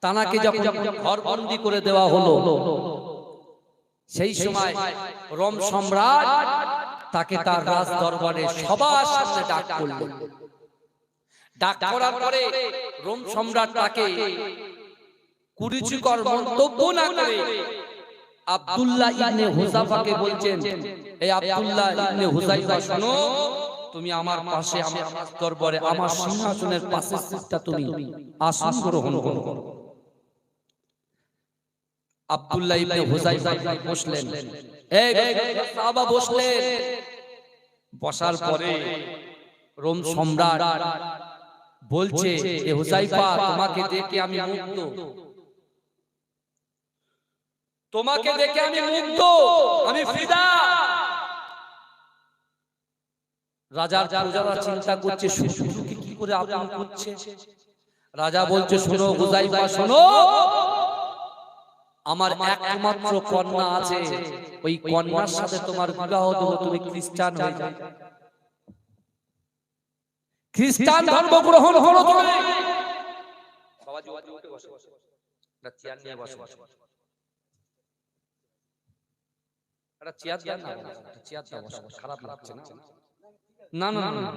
Speaker 1: তানাকে যখন ঘরবন্দি করে দেওয়া হলো, সেই সময় রোম সম্রাট তাকে তার রাজ দরবারে সবার সামনে ডাক করলেন। ডাক করার পরে রোম সম্রাট তাকে কুরুচিকর মন্তব্য না করে আব্দুল্লাহ ইবনে হুযাফাকে বলছেন, এই আব্দুল্লাহ ইবনে হুযাইফা শোনো, তুমি আমার পাশে, আমার দরবারে, আমার সিংহাসনের পাশে সিটটা তুমি আসন গ্রহণ করো। আব্দুল্লাহ ইবনে হুযাইফা বসলেন, এই সাহাবা বসলেন। বসার পরে রোম সম্রাট বলছে, এ হুযাইফা তোমাকে দেখে আমি মুগ্ধ, তোমাকে দেখে আমি মুগ্ধ, আমি ফিদা। রাজার প্রজারা চিন্তা করছে শত্রুকে কি করে আপন করছে। রাজা বলছে শোনো হুযাইফা শোনো, আমার একমাত্র কন্যা আছে, ওই কন্যার সাথে তোমার বিবাহ দেব, তুমি খ্রিস্টান হয়ে যাও, খ্রিস্টান ধর্ম গ্রহণ করো। তুমি বাবাজি উঠে বসো, একটা চেয়ার নিয়ে বসো, একটা চেয়ার দেন না, একটা চেয়ার দাও, বসো, খারাপ লাগছে না? না না না,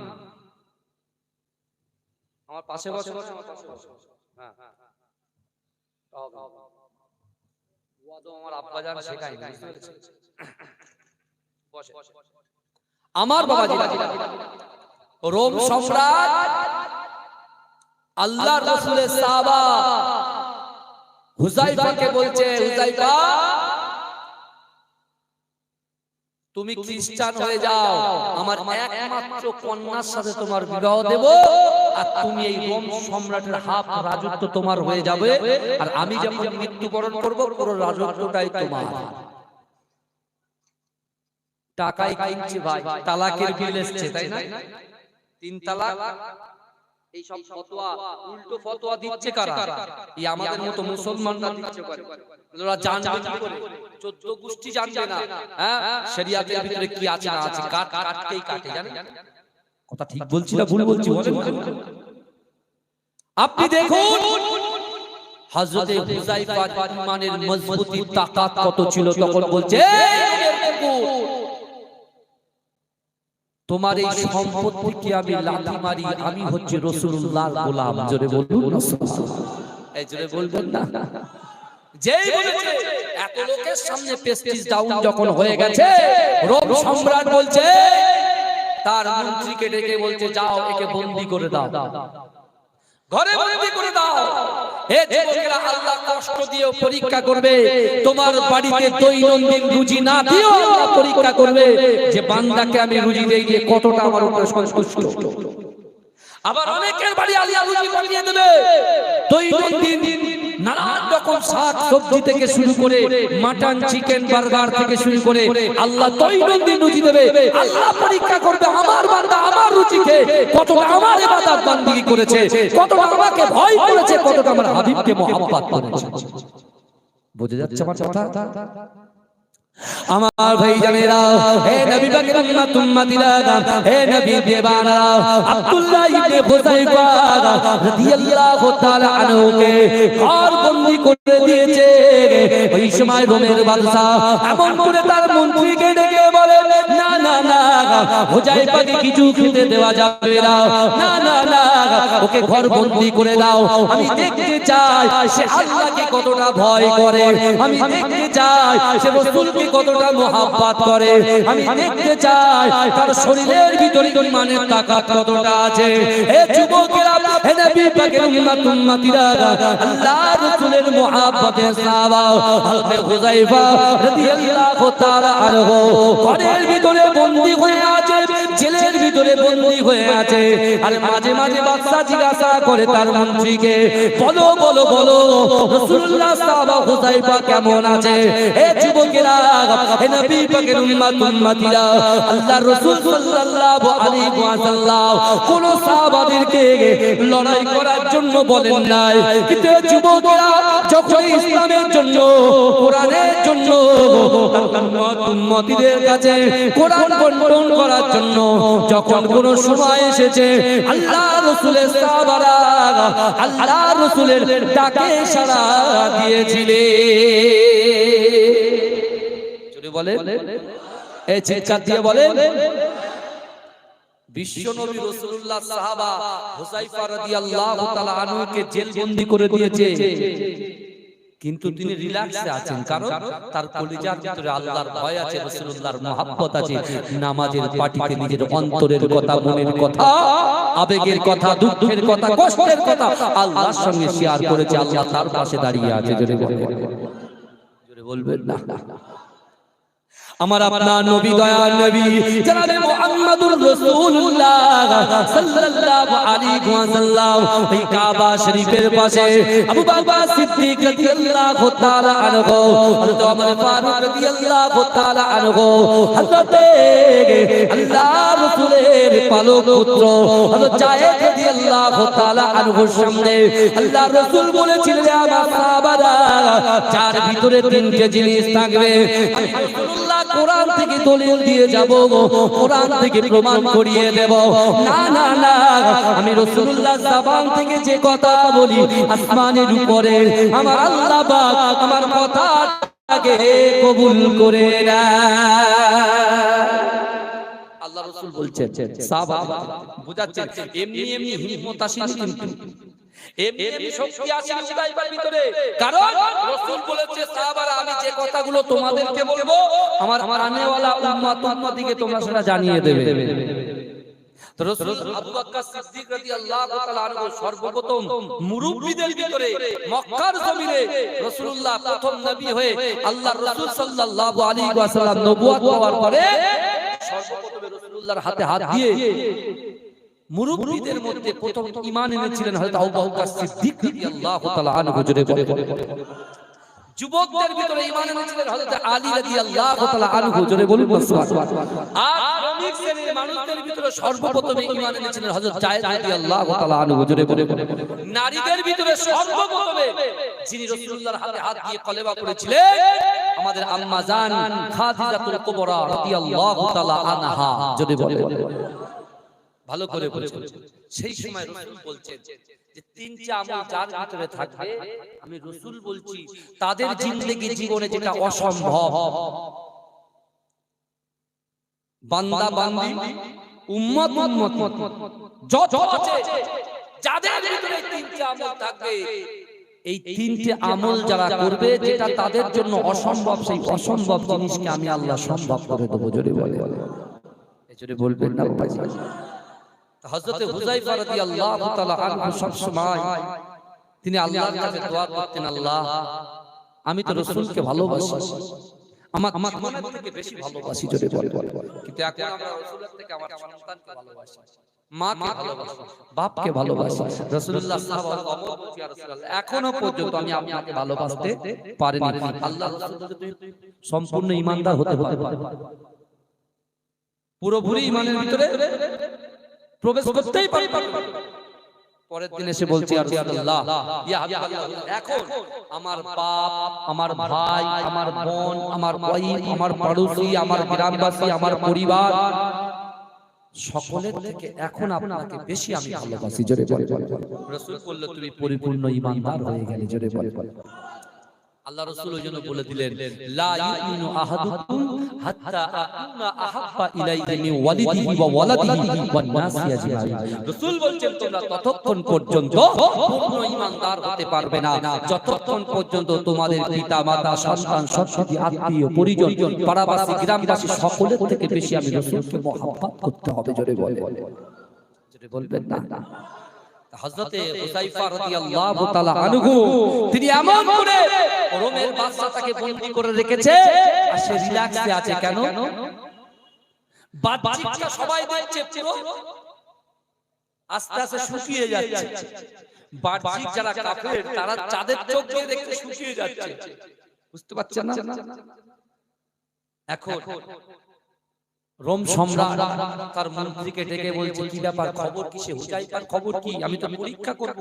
Speaker 1: আমার পাশে বসো, হ্যাঁ আমার আব্বাজান শেখায় না, আমার বাবাজি। রোম সম্রাট আল্লাহর রাসূলের সাহাবা হুযাইফাকে বলছে, হুযাইফা তুমি খ্রিস্টান হয়ে যাও, আমার একমাত্র কন্যার সাথে তোমার বিবাহ দেব, আর তুমি এই রোম সম্রাটের হাফ রাজত্ব তোমার হয়ে যাবে, আর আমি যখন মৃত্যুবরণ করব পুরো রাজত্বটাই তোমার। টাকাই কিনছে ভাই, তালাকের বিল এসেছে, তাই না? 3 তালাক। এই সব ফতোয়া, উল্টো ফতোয়া দিচ্ছে কারা? এই আমাদের মতো মুসলমানরা দিচ্ছে। ওরা জানবে কি করে? 14 গোষ্ঠী জানবে না, হ্যাঁ শরিয়াতের ভিতরে কি আছে না আছে, কাটতেই কাটে, জানেন? কথা ঠিক বলছি না ভুল বলছি বলেন? আপনি দেখুন হযরতে হুযাইফার ঈমানের মজবুতি তাকাত কত ছিল। তখন বলছে তোমার এই সম্পত্তিকে আমি লাথি মারি, আমি হচ্ছে রাসূলুল্লাহর গোলাম। জোরে বলুন না, এই জোরে বলবেন না। যেই বলেছে এত লোকের সামনে প্রেস্টিজ ডাউন যখন হয়ে গেছে, রোম সম্রাট বলছে তার মন্ত্রীকে ডেকে বলছে যাও একে বন্দী করে দাও। ঘরে বন্দি করে দাও। এ যুবকেরা, আল্লাহ কষ্ট দিয়ে পরীক্ষা করবে, তোমার বাড়িতে দৈনন্দিন রুজি না দিও, আল্লাহ পরীক্ষা করবে যে বান্দাকে আমি রুজি দেই যে কতটা আমার উপরে সন্তুষ্ট। আবার অনেকের বাড়ি আলিয়া রুজি পাঠিয়ে দেবে, দৈনন্দিন নানান রকম শাক সবজি থেকে শুরু করে মাটন চিকেন বার্গার থেকে শুরু করে আল্লাহ দৈনন্দিন রুজি দেবে। আল্লাহ পরীক্ষা করবে আমার বান্দা আমার রুজিকে কতটা আমার ইবাদত বান্দিগি করেছে, কতটা আমাকে ভয় করেছে, কতটা আমার হাবিবকে মহব্বত করেছে। বুঝে যাচ্ছে আমার কথা? আমার ভাই জানেরা, হে নবী পাকের উম্মত উম্মতিরা, হে নবী দেবানা, আব্দুল্লাহ ইবনে হুযাইফা রাদিয়াল্লাহু তাআলা আনহুকে ঘর বন্দী করে দিয়েছে। ওই সময় রোমের বাদশা এমন করে তার মন্ত্রীকে ডেকে বলে, না না না, হুযাইফাকে কিছু খেতে দেওয়া যাবে না, না না না, ওকে ঘর বন্দী করে দাও। আমি দেখতে চাই সে আল্লাহকে কতটা ভয় করে, আমি দেখতে চাই সে রাসূলকে কতটা মহব্বত করে, আমি দেখতে চাই তার শরীরের ভিতরে ঈমানের তাকাত কতটা আছে। হে যুবকেরা, হে নবী পাকের উম্মত উম্মতিরা, আল্লাহর রাসূলের মহব্বতের সাহাবা হযরত হুযাইফা রাদিয়াল্লাহু তাআলা আনহু ঘরের ভিতরে বন্দী হয়ে আছে, জেলের ভিতরে বন্দী হয়ে আছে। আর মাঝে মাঝে বাদশা জিজ্ঞাসা করে তার মন্ত্রীকে, বলো বলো বলো রাসূলুল্লাহ সাহাবা হুযাইফা কেমন আছে? হে যুবকেরা, হে নবী পাকের উম্মত উম্মতিরা, আল্লাহর রাসূল সাল্লাল্লাহু আলাইহি ওয়াসাল্লাম কোন সাহাবাদেরকে লড়াই করার জন্য বলেন নাই, কিন্তু যুবকেরা যখন ইসলামের জন্য, কোরআনের জন্য, উম্মত উম্মতিদের কাছে কোরআন বন্টন করার জন্য যখন কোন সময় এসেছে, আল্লাহর রাসূলের সাহাবারা আল্লাহর রাসূলের ডাকে সাড়া দিয়েছিলেন। বলে এই চিৎকার দিয়ে বলে, বিশ্ব নবী রাসূলুল্লাহ সাহাবা হুযাইফা রাদিয়াল্লাহু তাআলা আনহুকে জেলবন্দি করে দিয়েছে, কিন্তু তিনি রিল্যাক্সে আছেন, কারণ তার কলিজার ভিতরে আল্লাহর ভয় আছে, রাসূলুল্লাহর মহব্বত আছে। নামাজের পাটিতে নিজের অন্তরের কথা, মনের কথা, আবেগের কথা, দুঃখের কথা, কষ্টের কথা আল্লাহর সঙ্গে শেয়ার করেছে। আল্লাহ তার পাশে দাঁড়িয়ে আছে। জোরে বলবেন না? আমার আপনার নবী, দয়ার নবী জনাবে মুহাম্মদুর রাসূলুল্লাহ সাল্লাল্লাহু আলাইহি ওয়াসাল্লাম এই কাবা শরীফের পাশে আবু বকর সিদ্দিক রাদিয়াল্লাহু তাআলা আনহু, হযরত ওমর ফারুক রাদিয়াল্লাহু তাআলা আনহু, হযরত আল্লাহর রাসূলের পালক পুত্র হযরত যায়েদ রাদিয়াল্লাহু তাআলা আনহুর সামনে আল্লাহর রাসূল বলেছিলেন, আমার সাহাবারা, যার ভিতরে তিনটে জিনিস থাকবে আমি রাসূলুল্লাহ কোরআন থেকে দলিল দিয়ে যাব, কোরআন থেকে প্রমাণ করিয়ে দেব। না না না, আমি রাসূলুল্লাহ জবান থেকে যে কথা বলি আসমানের উপরে আমার আল্লাহ পাক আমার কথাটাকে কবুল করে না। আল্লাহ রাসূল বলছেন, সাহাবা বুঝাচ্ছেন, এমনি এমনি হিম্মত আসেনি, কিন্তু এমনি শক্তি আসেনি হুযাইফার ভিতরে, কারণ রাসূল বলেছে, সাহাবারা আমি যে কথাগুলো তোমাদেরকে বলবো আমার আনেওয়ালা উম্মত উম্মতিকে তোমরা সেটা জানিয়ে দেবে। তো রাসূল আবু বকর সিদ্দিক রাদিয়াল্লাহু তাআলা আনহু সর্বপ্রথম মুরব্বিদের ভিতরে মক্কার জমিনে রাসূলুল্লাহ প্রথম নবী হয়ে আল্লাহর রাসূল সাল্লাল্লাহু আলাইহি ওয়াসাল্লাম নবুয়ত পাওয়ার পরে সর্বপ্রথম রাসূলুল্লাহর হাতে হাত দিয়ে মুরব্বিদের মধ্যে প্রথম ঈমান এনেছিলেন হযরত আবু বকর সিদ্দিক রাদিয়াল্লাহু তাআলা আনহু। জোরে বলে, যুবকদের ভিতরে ঈমান এনেছিলেন হযরত আলী রাদিয়াল্লাহু তাআলা আনহু। জোরে বলুন সুবহানাল্লাহ। আর শ্রমিক শ্রেণীর মানুষদের ভিতরে সর্বপ্রথম ঈমান এনেছিলেন হযরত যায়েদ রাদিয়াল্লাহু তাআলা আনহু। জোরে বলে, নারীদের ভিতরে সর্বপ্রথম যিনি রাসূলুল্লাহর হাতে হাত দিয়ে কলেমা পড়েছিলেন আমাদের আম্মা জান খাদিজাতুল কুবরা রাদিয়াল্লাহু তাআলা আনহা। জোরে বলে, ভালো করে বলছেন। সেই সময় রাসূল বলছেন যে তিনটি আমল যার ভিতরে থাকবে, আমি রাসূল বলছি তাদের জিন্দেগি জীবনে যেটা অসম্ভব, বান্দা বান্দি উম্মত উম্মতি যত আছে যাদের ভিতরে তিনটি আমল থাকবে, এই তিনটি আমল যারা করবে যেটা তাদের জন্য অসম্ভব, সেই অসম্ভব জিনিসকে আমি আল্লাহ সম্ভব করে দেব। জোরে বলে, জোরে বলবেন না ভাই? হযরত হুযায়ফা রাদিয়াল্লাহু তাআলা আনহু সব সময় তিনি আল্লাহর কাছে দোয়া করতেন, আল্লাহ আমি তো রাসূলকে ভালোবাসি, আমার জীবনের থেকে বেশি ভালোবাসি, জোরে বল। কিন্তু এখন আমরা রাসূলের থেকে আমার সন্তানকে ভালোবাসি, মাকে ভালোবাসি, বাপকে ভালোবাসি। রাসূলুল্লাহ সাল্লাল্লাহু আলাইহি ওয়াসাল্লাম ইয়া রাসূলুল্লাহ এখনো পর্যন্ত আমি আপনাকে ভালোবাসতে পারিনি। আল্লাহ রাসূল যদি সম্পূর্ণ ঈমানদার হতে পারে, পুরোপুরি ঈমানের ভিতরে প্রবেশ করতেই পারে, পরের দিন এসে বলছি ইয়া রাসূলুল্লাহ, ইয়া হাবিবাল্লাহ, এখন আমার বাপ, আমার ভাই, আমার বোন, আমার ওয়াইফ, আমার পড়োশি, আমার গ্রামবাসী, আমার পরিবার সকলের থেকে এখন আপনাকে বেশি আমি ভালোবাসি, জোরে বল। রাসূল বলল তুমি পরিপূর্ণ ঈমানদার হয়ে গেলে, জোরে বল। আল্লাহ রাসূল ওইজন্য বলে দিলেন, লা ইউমিনু আহাদুকুম হাত্তা আকুনা আহাব্বা ইলাইহি মিন ওয়ালিদিহি ওয়া ওয়ালাদিহি ওয়ান নাসি আজমাইন। রাসূল বলছেন তোমরা ততক্ষণ পর্যন্ত পূর্ণ ঈমানদার হতে পারবে না যতক্ষণ পর্যন্ত তোমাদের পিতা মাতা, সন্তান, সন্ততি, আত্মীয় পরিজন, পাড়াবাসী, গ্রামবাসী সকলের থেকে বেশি আমি রাসূলকে মহব্বত করতে হবে, জোরে বলে। জোরে বলবেন না? হযরতে হুযায়ফা রাদিয়াল্লাহু তাআলা আনহু তিনি এমন করে রোমের বাদশা তাকে বন্দী করে রেখেছে, আর সে রিল্যাক্সে আছে। কেন? বাহ্যিকটা সবাই দেখছে, পুরো আস্তে আস্তে শুকিয়ে যাচ্ছে। বাহ্যিক যারা কাফের তারা চাঁদের চোখ দিয়ে দেখতে শুকিয়ে যাচ্ছে, বুঝতে পারছেন না? এখন রোম সম্রাট তার মন্ত্রীকে ডেকে বলছে, কি ব্যাপার, খবর কি? সে হুযায়ফার খবর কি? আমি তো পরীক্ষা করব।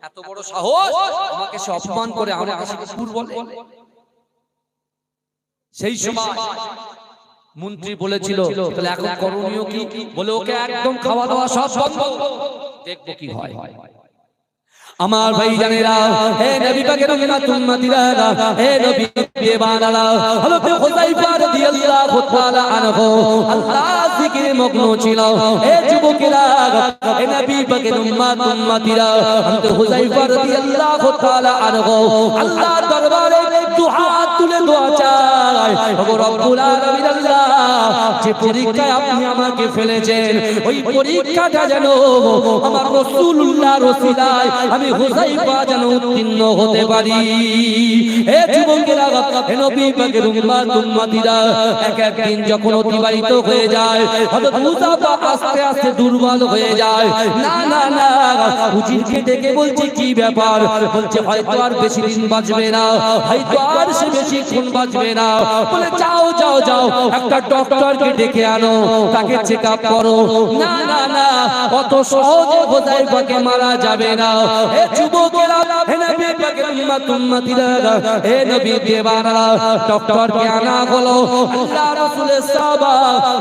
Speaker 1: এত বড় সাহস, আমাকে সে অপমান করে, আমাকে সে কুকুর বলে। সেই সময় মন্ত্রী বলেছিল, তাহলে এখন করণীয় কি? বলে ওকে একদম খাওয়া দাওয়া সব বন্ধ, দেখবো কি হয়। আমার ভাই জানেরা, হে নবী পাকের উম্মতিরা, হে নবী দিওয়ানারা, হযরত হুযায়ফা রাদিয়াল্লাহু তাআলা আনহু আল্লাহ জিকিরে মগ্ন ছিল। হে যুবকেরা, হে নবী পাকের উম্মতিরা, হযরত হুযায়ফা রাদিয়াল্লাহু তাআলা আনহু আল্লাহর দরবারে দুহাত তুলে দোয়া চায়, ওগো রব্বুল আলামিন, আল্লাহ যে পরীক্ষায় আপনি আমাকে ফেলেছেন, ওই পরীক্ষাটা যেন আমার রাসূলুল্লাহর ওসিলায় আমি হুযায়ফা যেন উত্তীর্ণ হতে পারি। হে যুবকেরা, হে নবী পাকের উম্মতিরা, একদিন যখন অতিবাহিত হয়ে যায়, হযরত হুযায়ফা আস্তে আস্তে দুর্বল হয়ে যায়। না না না, হুজুরকে ডেকে বলছে, কি ব্যাপার? বলছে হয়তো আর বেশি দিন বাঁচবে না, হয়তো আর সে বেশিক্ষণ বাঁচবে না। বলে যাও যাও যাও, একটা ডক্টরকে ডেকে আনো, তাকে চেক আপ করো। না না না, অত সহজে হুযায়ফাকে মারা যাবে না। হে যুবকেরা, হে নবী পাকের উম্মতিরা, হে নবী দিওয়ানারা, ডক্টরকে আনা হলো। আল্লাহ রাসূলের সাহাবা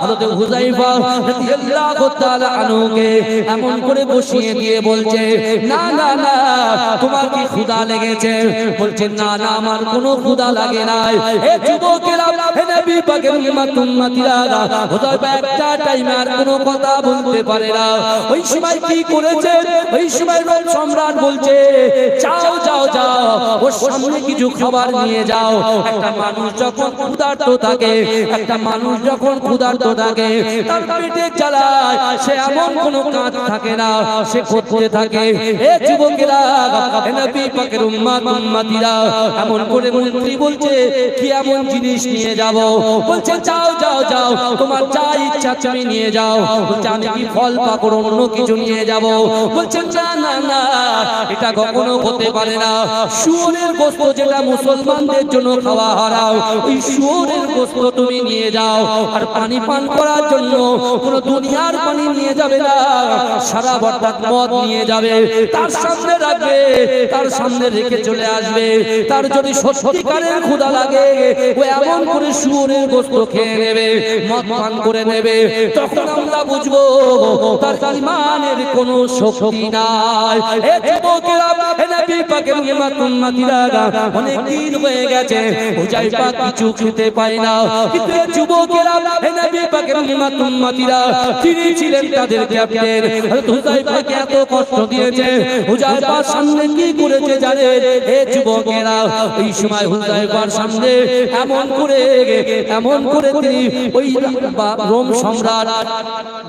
Speaker 1: হযরত হুযায়ফা রাদিয়াল্লাহু তাআলা আনহুকে এমন করে বসিয়ে দিয়ে বলছে, না না না, তোমার কি ক্ষুধা লেগেছে? বলছে না না, আমার কোনো ক্ষুধা লাগে নাই। হে যুবকেরা, হে নবী পাকের উম্মতিরা, হুযায়ফা একটা টাইমে আর কোনো কথা বলতে পারে না। ওই সময় কি করেছে? ওই সময় রোম সম্রাট বলছে, যাও যাও যাও, ওর সামনে কিছু খাবার নিয়ে যাও। একটা মানুষ যখন ক্ষুধার্ত থাকে, একটা মানুষ যখন ক্ষুধার্ত থাকে, তার পেটে জ্বালায়, সে এমন কোনো কাজ থাকে না, সে করতে থাকে। এ যুবকেরা, হে নবী পাকের উম্মতিরা, এমন করে মন্ত্রী বলছে, কি এমন জিনিস নিয়ে যাব? বলছে যাও যাও যাও, তোমার যা ইচ্ছা তুমি নিয়ে যাও। বলছে আমি কি ফল পাকড় অন্য কিছু নিয়ে যাব? বলছে না না না, এটা কখনো হতে পারে না। শুয়োরের গোশত যেটা মুসলমানদের জন্য খাওয়া হারাম, ওই শুয়োরের গোশত তুমি নিয়ে যাও। আর পানি পান করার জন্য কোন দুনিয়ার পানি নিয়ে যাবে না, সারা বর্তাত মদ নিয়ে যাবে, তার সামনে রাখবে, তার সামনে রেখে চলে আসবে। তার যদি সত্যিকারের ক্ষুধা লাগে, ও এমন করে শুয়োরের গোশত খেয়ে নেবে, মদ পান করে নেবে। তখন আমরা বুঝবো তার ঈমানের কোনো শক্তি নাই। এ যুবকেরা, নবী পাকের উম্মতিরা অনেক দিন হয়ে গেছে হুযায়ফা কিছু খেতে পায় না কিন্তু যুবকেরা নবী পাকের উম্মতিরা তিনি ছিলেন তাদের ক্যাপ্টেন হযরত হুযায়ফাকে এত কষ্ট দিয়েছে হুযায়ফার সামনে কি করেছে জানেন হে যুবকেরা এই সময় হুযায়ফার সামনে এমন করে তিনি ওই রোম সম্রাট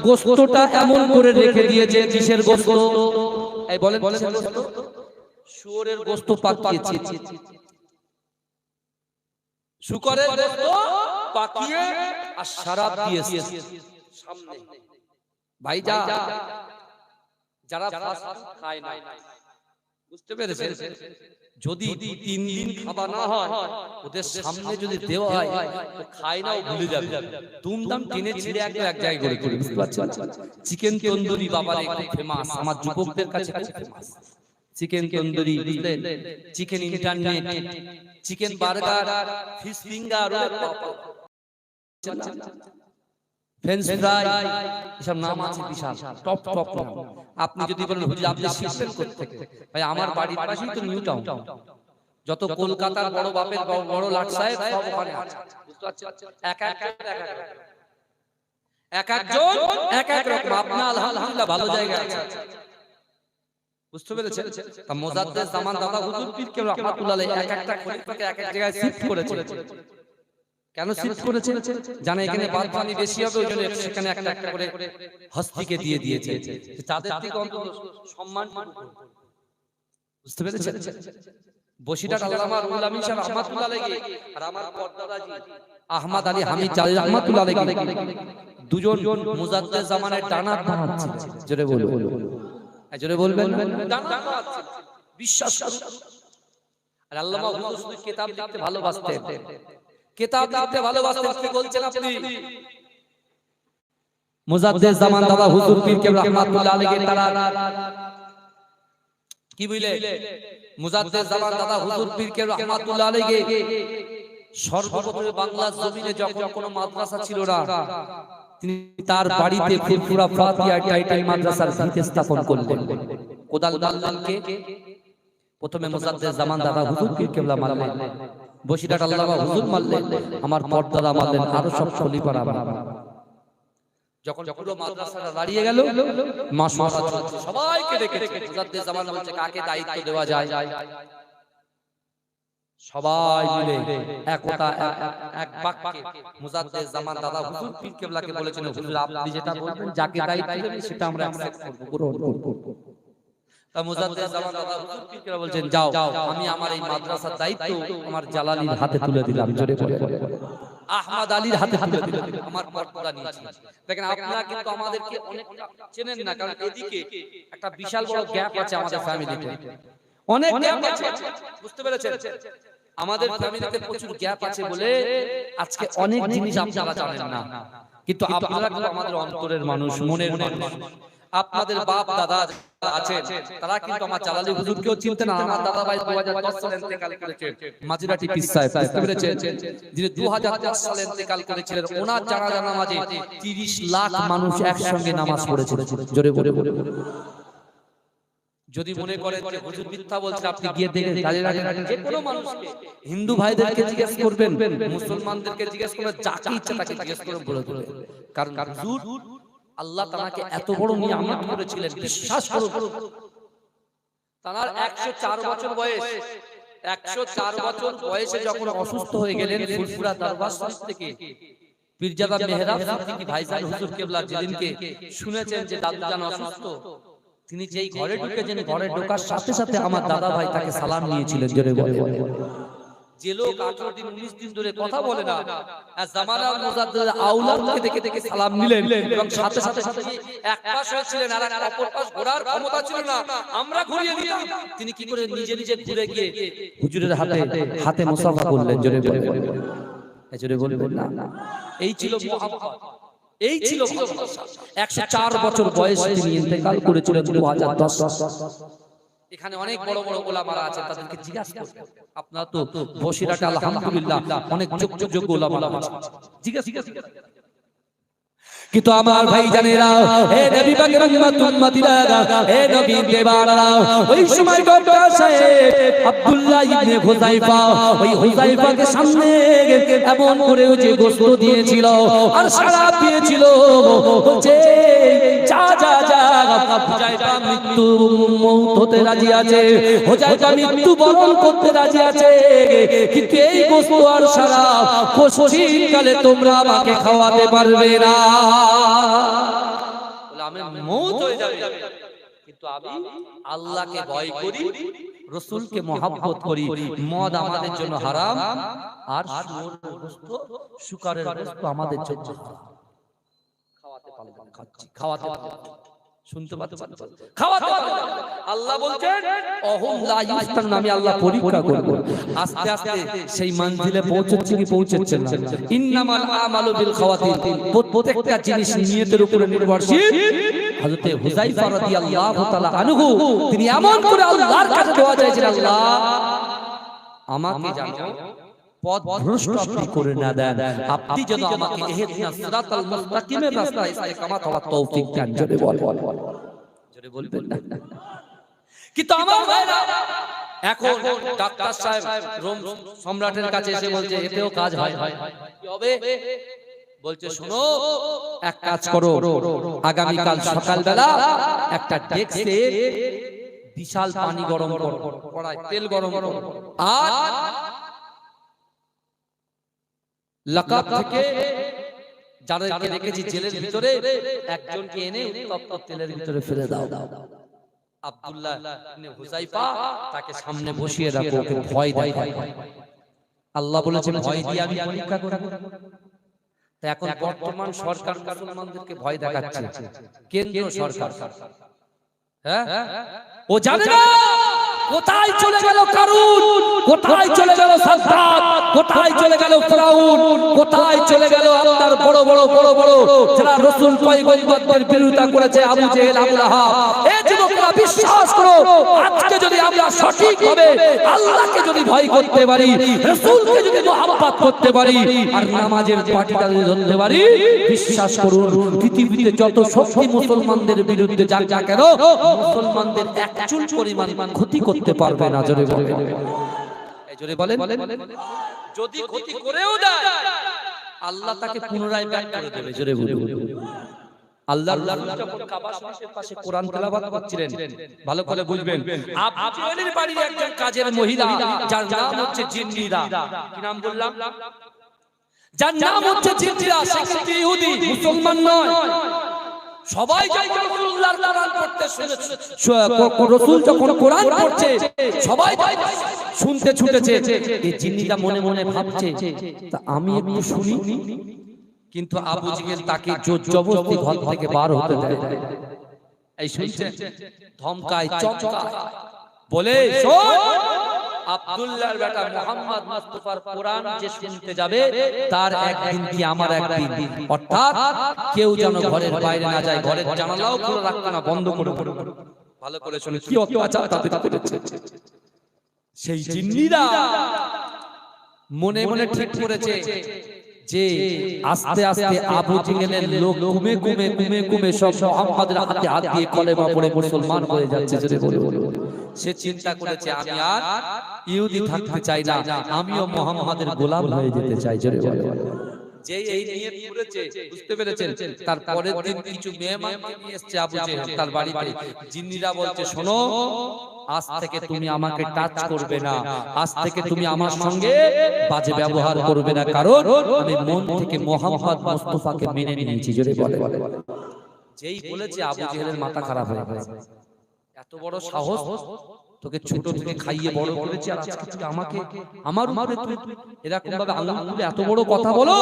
Speaker 1: গোশতটা এমন করে রেখে দিয়েছে কিসের গোশত এই বলেন শুয়োরের গোশত পাকিয়েছে শুকরের গোশত পাকিয়ে আর শরাব দিয়েছে সামনে ভাইজান যারা খায় না বুঝতে পেরেছেন যদি 3 দিন খাবার না হয় ওদের সামনে যদি দেওয়া হয় তো খায় না ও ভুলে যাবে দুমদাম টেনে ছিঁড়ে এক জায়গায় করে করে বুঝতে পারছেন চিকেন তন্দুরি বাবারে খুব ফেমাস আমার যুবকদের কাছে খুব ফেমাস চিকেন তন্দুরি বুঝলেন chicken internet chicken burger fish finger French fry এসব নাম আছে বিশাল টপ নাম আপনি যদি বলেন হুজুর আপনি শিখবেন করতে ভাই আমার বাড়ির পাশেই তো নিউ টাউন যত কলকাতার বড় বাপের বড় লাট সাহেব সব ওখানে আছে বুঝতে পারছেন এক একজন এক এক রকম আপনি আলহামদুলিল্লাহ ভালো জায়গায় আছে বুঝতে পেরেছেন তা মুজাদ্দেদ জামান দাদা হুজুর পীর কেবলা রাহমাতুল্লাহ আলাইহি এক একটা খলিফাকে এক এক জায়গায় শিফট করেছে কেন শিফট করেছে জানে এখানে বাদ পানি বেশি হবে ওইজন্য সেখানে একটা একটা করে হস্তিকে দিয়ে দিয়েছে তাদের থেকে অন্তত সম্মান বুঝতে পেরেছেন বসিরহাট আল্লামা রুহুল আমিন সাহেব রাহমাতুল্লাহ আলাইহি আর আমার পর্দাদাজি আহমদ আলী হামিদ জালি রাহমাতুল্লাহ আলাইহি দুজন মুজাদ্দেদ জামানের ডানা ছিল জোরে বলুন জোরে বলবেন ডানা ছিল বিশ্বাস করুন আর আল্লামা হুজুর শুধু কিতাব লিখতে ভালোবাসতেন কিতাব লিখতে ভালোবাসতেন কি বলছেন আপনি মুজাদ্দেদ জামান দাদা হুজুর পীর কেবলা রাহমাতুল্লাহ আলাইহি তারা কি বলে মুজাদ্দেদ জামান দাদা হুজুর পীর কেবলা রাহমাতুল্লাহ আলাইহি সর্বপ্রথম বাংলার জমিনে যখন কোনো মাদ্রাসা ছিল না তিনি তার বাড়িতে ফুরফুরা ফাতিহা টাইটেল মাদ্রাসার ভিত স্থাপন করলেন কোদাল মাল্লানকে প্রথমে মুজাদ্দেদ জামান দাদা হুজুর পীর কেবলা মারলেন বসিরহাট আল্লামা হুজুর মারলেন আমার পর্দাদা মারলেন আরো সব খলিফারা যখন পুরো মাদ্রাসাটা দাঁড়িয়ে গেল মাশাআল্লাহ সবাইকে ডেকেছে মুজাদ্দেদ জামান বলছে কাকে দায়িত্ব দেওয়া যায় সবাই মিলে একতা এক বাক্যে মুজাদ্দেদ জামান দাদা হুজুর পীর কেবলাকে বলেছেন হুজুর আপনি যেটা বলবেন যাকে দায়িত্ব দেবেন সেটা আমরা অ্যাকসেপ্ট করব গ্রহণ করব তা মুজাদ্দেদ জামান দাদা হুজুর পীর কেবলা বলেছেন যাও আমি আমার এই মাদ্রাসার দায়িত্ব আমার জালালির হাতে তুলে দিলাম জোরে বলে আহমদ আলীর হাতে তুলে দিলাম আমার পর্দা নিয়েছি দেখেন আপনারা কিন্তু আমাদেরকে অনেক চেনেন না কারণ এদিকে একটা বিশাল বড় গ্যাপ আছে আমাদের ফ্যামিলিতে অনেক গ্যাপ আছে বুঝতে পেরেছেন আমাদের ফ্যামিলিতে প্রচুর গ্যাপ আছে বলে আজকে অনেক জিনিস আপনারা জানেন না কিন্তু আপনারা কিন্তু আমাদের অন্তরের মানুষ মনের মানুষ আপনাদের বাপ দাদা আছে তারা কিন্তু আমার জালালি হুজুরকেও চিনতেন না আমার দাদা ভাই 2010 সালে ইন্তেকাল করেছেন মাজিরাটি পীর সাহেব বুঝতে পেরেছেন যিনি 2010 সালে ইন্তেকাল করেছিলেন ওনার জানাজা নামাজে 30 লাখ মানুষ একসঙ্গে নামাজ পড়েছিল জোরে বলে যদি মনে করেন যে হুজুর মিথ্যা বলছে আপনি গিয়ে দেখে দাঁড়িয়ে রাখেন যে কোনো মানুষকে হিন্দু ভাইদেরকে জিজ্ঞেস করবেন মুসলমানদেরকে জিজ্ঞেস করবেন যাকে ইচ্ছা তাকে জিজ্ঞেস করুন বলে দেবে কারণ হুজুর আল্লাহ তাআলাকে এত বড় নিয়ামত করেছিলেন বিশ্বাস করুন তার 104 বছর বয়স 104 বছর বয়সে যখন অসুস্থ হয়ে গেলেন ফুরফুরা দরবার শরীফ থেকে পীরজাদা মেহরাব সিদ্দিকী ভাইজান হুজুর কেবলা যেদিনকে শুনেছেন যে দাদুজান অসুস্থ তিনি যেই ঘরে ঢুকেছেন ঘরে ঢোকার সাথে সাথে আমার দাদা ভাই তাকে সালাম নিয়েছিলেন জোরে বলে যে লোক 18 দিন 19 দিন ধরে কথা বলে না আর জামানা মুজাদ্দেদ আওলাদকে দেখে দেখে সালাম নিলেন এবং সাথে সাথে এক পাশ হয়েছিলেন আর অপর পাশ ঘোরার ক্ষমতা ছিল না আমরা ঘুরিয়ে দিতাম তিনি কি করে নিজে নিজে ঘুরে গিয়ে হুজুরের হাতে মুসাফা করলেন জোরে বলবেন না এই ছিল মুহাব্বত এই ছিল 104 বছর বয়সে তিনি ইন্তেকাল করেছিলেন 2010 এখানে অনেক বড় বড় ওলামারা আছেন তাদেরকে জিজ্ঞাসা করবেন আপনারা তো বসিরহাটে আলহামদুলিল্লাহ অনেক যোগ্য ওলামারা আছেন জিজ্ঞাসা কিন্তু আমার ভাই জানেরা, হে নবী পাকের উম্মতিরা, হে নবী দেবারা, ওই সময় গদ্দার সাহেব আব্দুল্লাহ ইবনে হুযায়ফা, ওই হুযায়ফাকে সামনে এমন করে যে গোশত দিয়েছিল আর শরাব দিয়েছিল, বলছে যা যা যা, হুযায়ফা মৃত্যু মৌত হতে রাজি আছে, হুযায়ফা মৃত্যু বরণ করতে রাজি আছে, কিন্তু এই গোশত আর শরাব পশ্চিমকালে তোমরা আমাকে খাওয়াতে পারবে না। আমি মৌত হয়ে যাবে, কিন্তু আমি আল্লাহকে ভয় করি, রাসূলকে মহব্বত করি। মদ আমাদের জন্য হারাম, আর শুয়োরের গোশত, শুকরের গোশত আমাদের জন্য হারাম। খাওয়াতে পারলাম, খাচ্ছি, খাওয়াতে পারলাম, শুনতে পাচ্ছেন, খাওয়াতে পারলাম। আল্লাহ বলছেন অহুম লা ইউস্তান, আমি আল্লাহ পরীক্ষা করব, আস্তে আস্তে সেই মঞ্জিলে পৌঁছচ্ছে কি পৌঁছচ্ছে না। ইন্নামাল আমালু বিল খাওয়াতিন, প্রত্যেকটা জিনিস নিয়তের উপরে নির্ভরশীল। হযরত হুযায়ফা রাদিয়াল্লাহু তাআলা আনহু তিনি এমন করে আল্লাহর কাছে দোয়া চাইছেন, আল্লাহ আমাকে জানো পথ ভ্রষ্ট আপনি করে না দেন, আপনি যেন আমাকে ইহদিনাস সিরাতাল মুস্তাকিমের রাস্তায় ইস্তেকামাত হওয়ার তৌফিক দেন। জোরে বলবেন না? কিন্তু আমার ভাইরা, এখন ডাক্তার সাহেব রোম সম্রাটের কাছে এসে বলছে এতেও কাজ হয়, কি হবে? বলছে শোনো, এক কাজ করো, আগামী কাল সকালবেলা একটা ডেক্সে বিশাল পানি গরম করো, কড়াই তেল গরম করো, আর লাকাব থেকে যাদেরকে রেখেছি জেলের ভিতরে একজনকে এনে উত্তপ্ত তেলের ভিতরে ফেলে দাও। আব্দুল্লাহ ইবনে হুযায়ফা তাকে সামনে বসিয়ে রাখো, ওকে ভয় দেখাও। আল্লাহ বলেছেন ভয় দিয়ে আমি পরীক্ষা করব। এখন বর্তমান সরকার মুসলমানদেরকে ভয় দেখাচ্ছে, কেন্দ্রীয় সরকার। হ্যাঁ, ও জানে না কোথায় চলে গেল কারুন, কোথায় চলে গেল সাদ্দাত, কোথায় চলে গেল ফিরাউন, কোথায় চলে গেল আপনার বড় বড় বড় বড় যারা রাসূল পয়গম্বরদের বিরোধিতা করেছে, আবু জেহেল, আবু লাহাব। এই যুবকরা বিশ্বাস করো, আজকে যদি আমরা সঠিকভাবে আল্লাহকে যদি ভয় করতে পারি, রাসূলকে যদি মহব্বত করতে পারি, আর নামাজের পাটিটা যদি ধরতে পারি, বিশ্বাস করুন পৃথিবীতে যত শক্তি মুসলমানদের বিরুদ্ধে যাক না কেন, মুসলমানদের এক চুল পরিমাণ ক্ষতি করতে পারবে না। জোরে বলেন, জোরে বলেন। যদি ক্ষতি করেও দেয়, আল্লাহ তাকে পুনরায় ব্যাক করে দেবে। জোরে বলেন। আল্লাহর রাসূল যখন কাবা শরীফের পাশে কোরআন তেলাওয়াত করছিলেন, ভালো করে বুঝবেন, আবু জেহেলের বাড়ির একজন কাজের মহিলা, যার নাম হচ্ছে জিন্নিরা। কি নাম বললাম? যার নাম হচ্ছে জিন্নিরা। সে কিন্তু ইহুদি, মুসলমান নয়। সবাই যখন রাসূলুল্লাহর কোরআন পড়তে শুনেছে, রাসূল যখন কোরআন পড়ছে, সবাই শুনতে ছুটেছে। এই জিন্নিটা মনে মনে ভাবছে, তা আমি একটু শুনি। কিন্তু আবু জেহেল তাকে জোর জবরদস্তি ঘর থেকে বার হতে দেয়। এই শুনছে, ধমকায়, চমকায়, বলে শোন, আব্দুল্লাহর বেটা মুহাম্মদ মুস্তাফার কোরআন যে শুনতে যাবে, তার একদিন কি আমার একদিন, অর্থাৎ কেউ যেন ঘরের বাইরে না যায়, ঘরের জানালাও খোলা রাখবে না, বন্ধ করে। ভালো করে শুনে কি অত্যাচার তাদের করেছে। সেই জিন্নিরা মনে মনে ঠিক করেছে যে আস্তে আস্তে আবু জেহেলের লোক ঘুমে ঘুমে ঘুমে ঘুমে সব মুহাম্মাদের হাতে হাত দিয়ে কলেমা পড়ে মুসলমান হয়ে যাচ্ছে। সে চিন্তা করেছে আমি আর ইহুদি থাকতে চাই না, আমিও মুহাম্মাদের গোলাম হয়ে যেতে চাই। জোরে বলে। যে এই নিয়ত করেছে, বুঝতে পেরেছেন, তার পরের দিন কিছু মেহমানকে নিয়ে এসেছে আবু জেহেল তার বাড়িতে। জিন্নিরা বলছে শোনো, আজ থেকে তুমি আমাকে টাচ করবে না, আজ থেকে তুমি আমার সঙ্গে বাজে ব্যবহার করবে না, কারণ আমি মন থেকে মুহাম্মদ মুস্তাফাকে মেনে নিয়েছি। জোরে বলে। যেই বলেছে আবু জেহেলের মাথা খারাপ হয়ে গেছে। এত বড় সাহস, তোকে ছোট থেকে খাইয়ে বড় করেছি, আর আজকে তুই আমাকে আমার উপরে তুই এরকম ভাবে আঙুল তুলে এত বড় কথা বলো।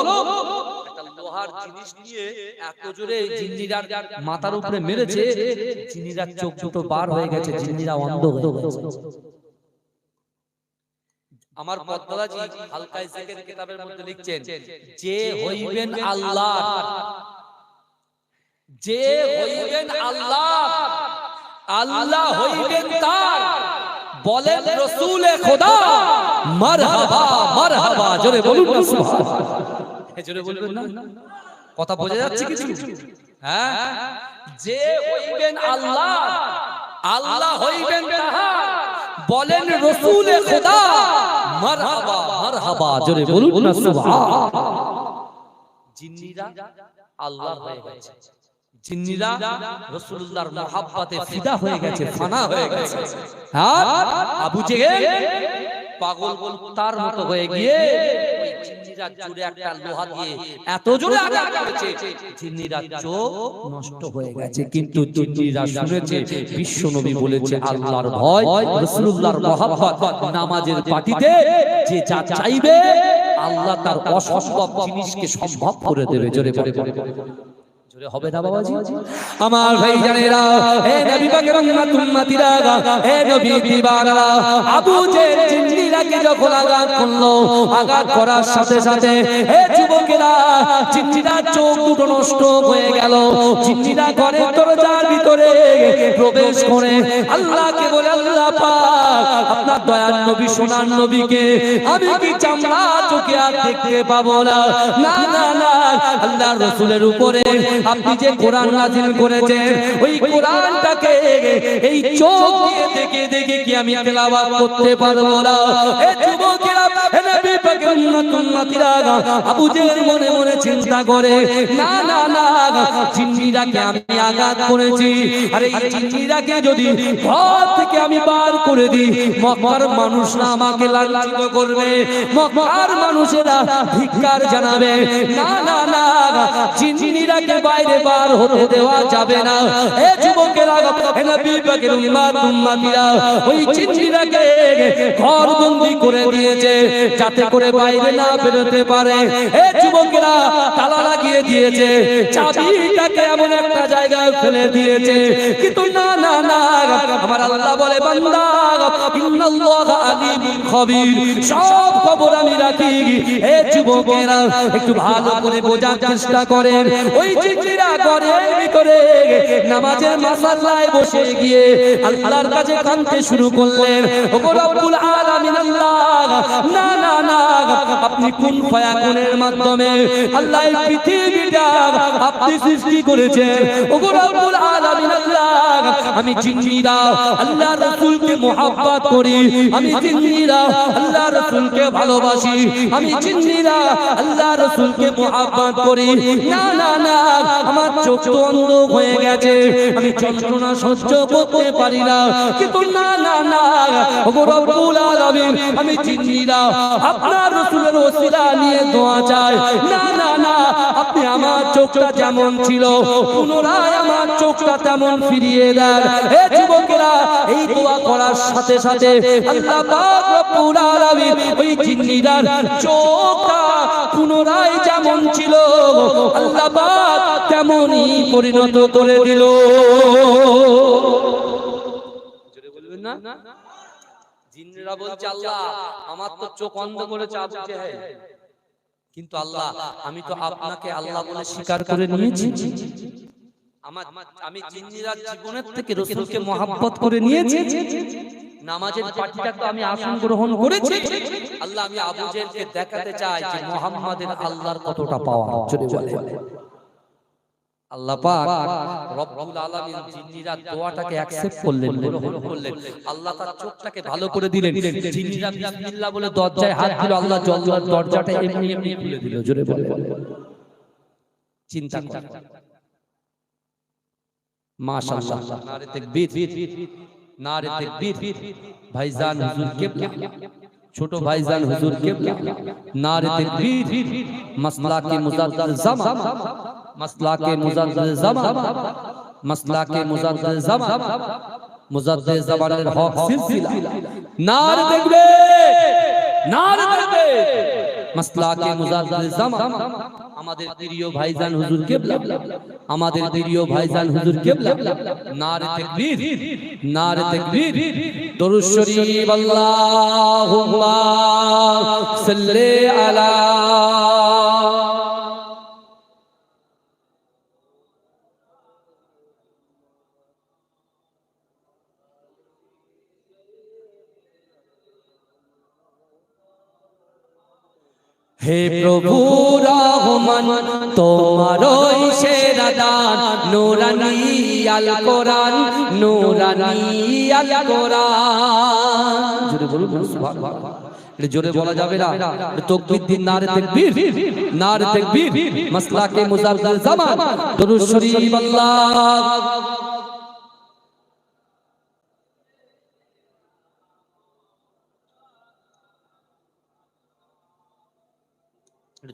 Speaker 1: একটা লোহার জিনিস নিয়ে এত জোরে জিন্নিরার মাথার উপরে মেরেছে, জিন্নিরার চোখ দুটো বার হয়ে গেছে, জিন্নিরা অন্ধ হয়ে গেছে। আমার পদ্মালাজি হালকা জিকির কিতাবের মধ্যে লিখছেন, যে হইবেন আল্লাহ, যে হইবেন আল্লাহ, আল্লাহ হইবেন তার, বলেন রাসূলে খোদা মারহাবা মারহাবা। জোরে বলুন না সুবহানাল্লাহ, জোরে বলবেন না। কথা বোঝা যাচ্ছে কিছু? হ্যাঁ, যে হইবেন আল্লাহ, আল্লাহ হইবেন তাহার, বলেন রাসূলে খোদা মারহাবা মারহাবা, জোরে বলুন না সুবহান। জিন্নিরা আল্লাহ হয়ে গেছে, জিন্নিরা রাসূলুল্লাহর মহব্বতে ফিদা হয়ে গেছে, ফানা হয়ে গেছে। আর আবু জেহেল পাগল কুত্তার মতো হয়ে গিয়ে ওই জিন্নিরা জোরে একটা লোহা দিয়ে এত জোরে আঘাত করেছে, জিন্নিরা চোখ নষ্ট হয়ে গেছে। কিন্তু জিন্নিরা শুনেছে বিশ্ব নবী বলেছে আল্লাহর ভয়, রাসূলুল্লাহর মহব্বত, নামাজের পাটিতে যে যা চাইবে আল্লাহ তার অসম্ভব জিনিসকে সম্ভব করে দেবে। জোরে বলে জোরে হবে না বাবাজি? আমার ভাই জানেরা, হে নবী পাকের উম্মতিরা, হে নবী দিবানারা, আবু জেহেল জিন্নিরাকে যখন আঘাত করলো, আঘাত করার সাথে সাথে হে যুবকেরা, জিন্নিরা চোখ দুটো নষ্ট হয়ে গেল। জিন্নিরা ঘরের দরজার ভিতরে প্রবেশ করে আল্লাহকে বলে, আল্লাহ পাক, আপনার দয়ার নবী সোনার নবীকে আমি কি চামড়া চোখে আর দেখতে পাবো না? না না না, আল্লাহর রাসূলের উপরে আপনি যে কোরআন নাযিল করেছেন, ওই কোরআনটাকে এই চোখ দিয়ে দেখে দেখে কি আমি তেলাওয়াত করতে পারবো না? এ যুবকেরা, হে নবী পাকের উম্মতিরা, আবু জেহেল মনে মনে চিন্তা করে, না না না, জিন্নিরাকে আমি আঘাত করেছি, আর এই জিন্নিরাকে যদি ঘর থেকে আমি বার করে দিই, মক্কার মানুষরা আমাকে লাঞ্ছিত করবে, মক্কার মানুষেরা ধিক্কার জানাবে। না না না, জিন্নিরাকে বাইরে বার হতে দেওয়া যাবে না। এ যুবকেরা, হে নবী পাকের উম্মতিরা, ওই জিন্নিরাকে ঘরবন্দি করে দিয়েছে যাতে করে বাইরে না বেরোতে পারে। এ যুবকেরা, তালা লাগিয়ে দিয়েছে, চাবিটাকে এমন একটা জায়গায় ফেলে দিয়েছে। কিন্তু না না না, আমার আল্লাহ বলে, বান্দা, ইন্নাল্লাহা আলিমুল খবীর, সব খবর আমি রাখি। এ যুবকেরা, একটু ভালো করে বোঝার চেষ্টা করেন। ওই জিন্নিরা ঘরের ভিতরে নামাজের মাসাল্লায় বসে গিয়ে আল্লাহর কাছে কাঁদতে শুরু করলেন, ওগো রব্বুল আলামিন আল্লাহ, না না না, আপনি কুন ফায়াকুনের মাধ্যমে আল্লাহ এই পৃথিবীটা আপনি সৃষ্টি করেছেন। ওগো রব্বুল আলামিন আল্লাহ, আমি জিন্নিরা আল্লাহর রাসূলকে মুহাব্বত করি, আমি জিন্নিরা আল্লাহর রাসূলকে ভালোবাসি, আমি জিন্নিরা আল্লাহর রাসূলকে মুহাব্বত করি। না না না, আমার চোখ তো অন্ধ হয়ে গেছে, আমি যন্ত্রণা সহ্য করতে পারি না। কিন্তু না না না, ওগো রব্বুল আলামিন, আমি জিন্নিরা আপনার রাসূলের ওসিলা নিয়ে দোয়া চাই। না না না, আপনি আমার চোখটা যেমন ছিল পুনরায় আমার চোখটা তেমন ফিরিয়ে দেন। হে যুবকেরা, এই দোয়া করার সাথে সাথে আল্লাহ পাক রব্বুল আলামিন ওই জিন্নিরার চোখটা পুনরায় যেমন ছিল আল্লাহ পাক তেমনই পরিণত করে দিল। জোরে বলবেন না? জিন্নিরা বলছে, আল্লাহ আমার তো চোখ অন্ধ করেছে আবু জেহেল, কিন্তু আল্লাহ আমি তো আপনাকে আল্লাহ বলে স্বীকার করে নিয়েছি। আমি জিন্নিরা জীবনের থেকে রাসূলকে মহব্বত করে নিয়েছি, নামাজের পাটিটা তো আমি আসন গ্রহণ করেছি। আল্লাহ, আমি আবু জেহেলকে দেখাতে চাই যে মুহাম্মাদের আল্লাহর কতটা পাওয়ার। জোরে বলে আল্লাহ পাক রব্বুল আলামিন জিন্নিরা দোয়াটাকে অ্যাকসেপ্ট করলেন, গ্রহণ করলেন। আল্লাহ তার চোখটাকে ভালো করে দিলেন। জিন্নিরা বিসমিল্লাহ বলে দরজায় হাত দিল, আল্লাহ জল্লার দরজাটা এমনি এমনি খুলে দিল। জোরে বলে চিন্তা কর, মাশাআল্লাহ, নারে তাকবীর, নারে তাকবীর। ভাইজান হুজুর কিবলা, ছোট ভাইজান হুজুর কিবলা, নারে তাকবীর। মাসলাকে মুজাদ্দিদ জামান, মাসলাকে মুজাদ্দিদ জামান, মাসলাকে মুজাদ্দিদ জামান, মুজাদ্দিদ জামানের হক সিলসিলা, নারে তাকবীর, নারে তাকবীর। মাসলাকে মুজাদ্দিদ জামান, আমাদের প্রিয় ভাইজান হুজুর কিবলা, আমাদের প্রিয় ভাইজান হুজুর কিবলা, নারে তাকবীর, নারে তাকবীর। দরুদ শরীফ, আল্লাহুম্মা সাল্লি আলা। হে প্রভু রহমান তোমারই সেরা দান নূরানী আল কোরআন নূরানী আল কোরআন জোরে বলুন সুবহানাল্লাহ এটা জোরে বলা যাবে না তাকবীর দিন নারে তাকবীর মাসলাকে মুজাদ্দিদ জামান দুরূদ শরীফ আল্লাহ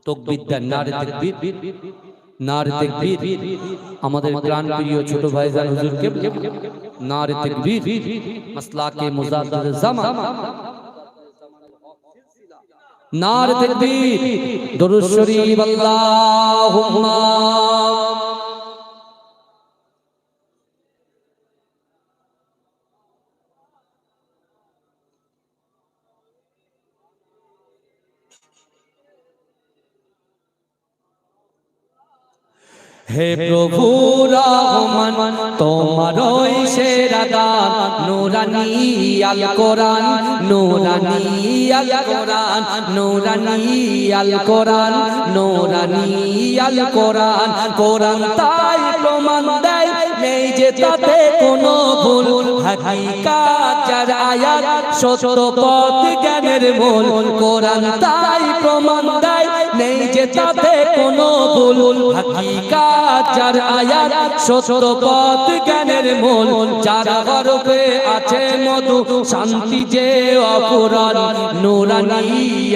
Speaker 1: তাকবীর দেন নারে তাকবীর আমাদের প্রাণ প্রিয় ছোট ভাইজান হুজুরকে নারে তাকবীর মাসলাকে মুজাদ্দিদ জামান নারে তাকবীর দুরূদ শরীফ আল্লাহুম্মা হে প্রভু রহমান তোমারই সেরা দান নূরানী আল কোরআন নূরানী আল কোরআন নূরানী আল কোরআন নূরানী আল কোরআন কোরআন তাই প্রমাণ দেয় নেই যে তাতে কোনো ভুল হাকিকাত যার আয়াত সত্য পথ জ্ঞানের মূল কোরআন তাই প্রমাণ দেয় নেই যে তাতে কোনো ভুল হাকিকাত যার আয়াত সত্য পথ জ্ঞানের মূল যার গর্ভে আছে মধু শান্তি যে অপুরাণ নূরানী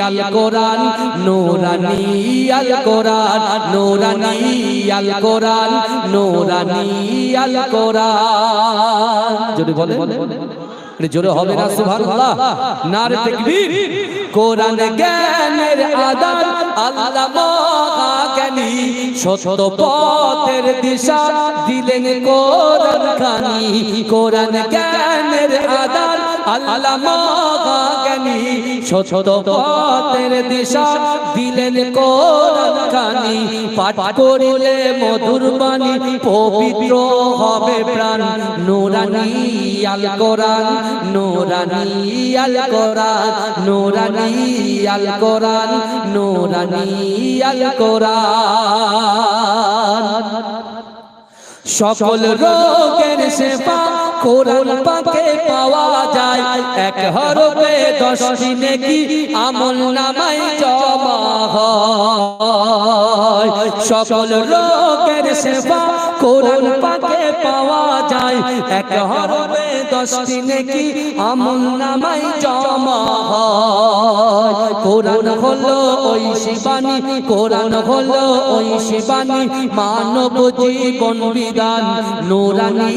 Speaker 1: আল কোরআন নূরানী আল কোরআন নূরানী আল কোরআন নূরানী আল কোরআন জোরে বলে জোরে হবে না সুবহানাল্লাহ নারে তাকবীর কোরআন জ্ঞানের আদান আল্লামা জ্ঞানী সত্য পথের দিশা দিলেন কোরআন খানি কোরআন জ্ঞানের আদান আল্লামা জ্ঞানী সত্য পথের দিশা দিলেন কোরআন খানি পাঠ করিলে মধুর বাণী পবিত্র হবে প্রাণ নূরানী আল কোরআন নূরানী আল কোরআন নূরানী আল কোরআন নূরানী আল কোরআন সকল রোগের শিফা কোরআন পাকে পাওয়া যায় এক হরফে 10টি নেকি আমল নামায় জমা হয় সকল রোগের শিফা কোরআন পাকে পাওয়া যায় এক হরফে 10টি নেকি আমল নামায় জমা হয় কোরআন হলো ওই শিবানী কোরআন হলো ওই শিবানী মানব জীবন বিধান নূরানী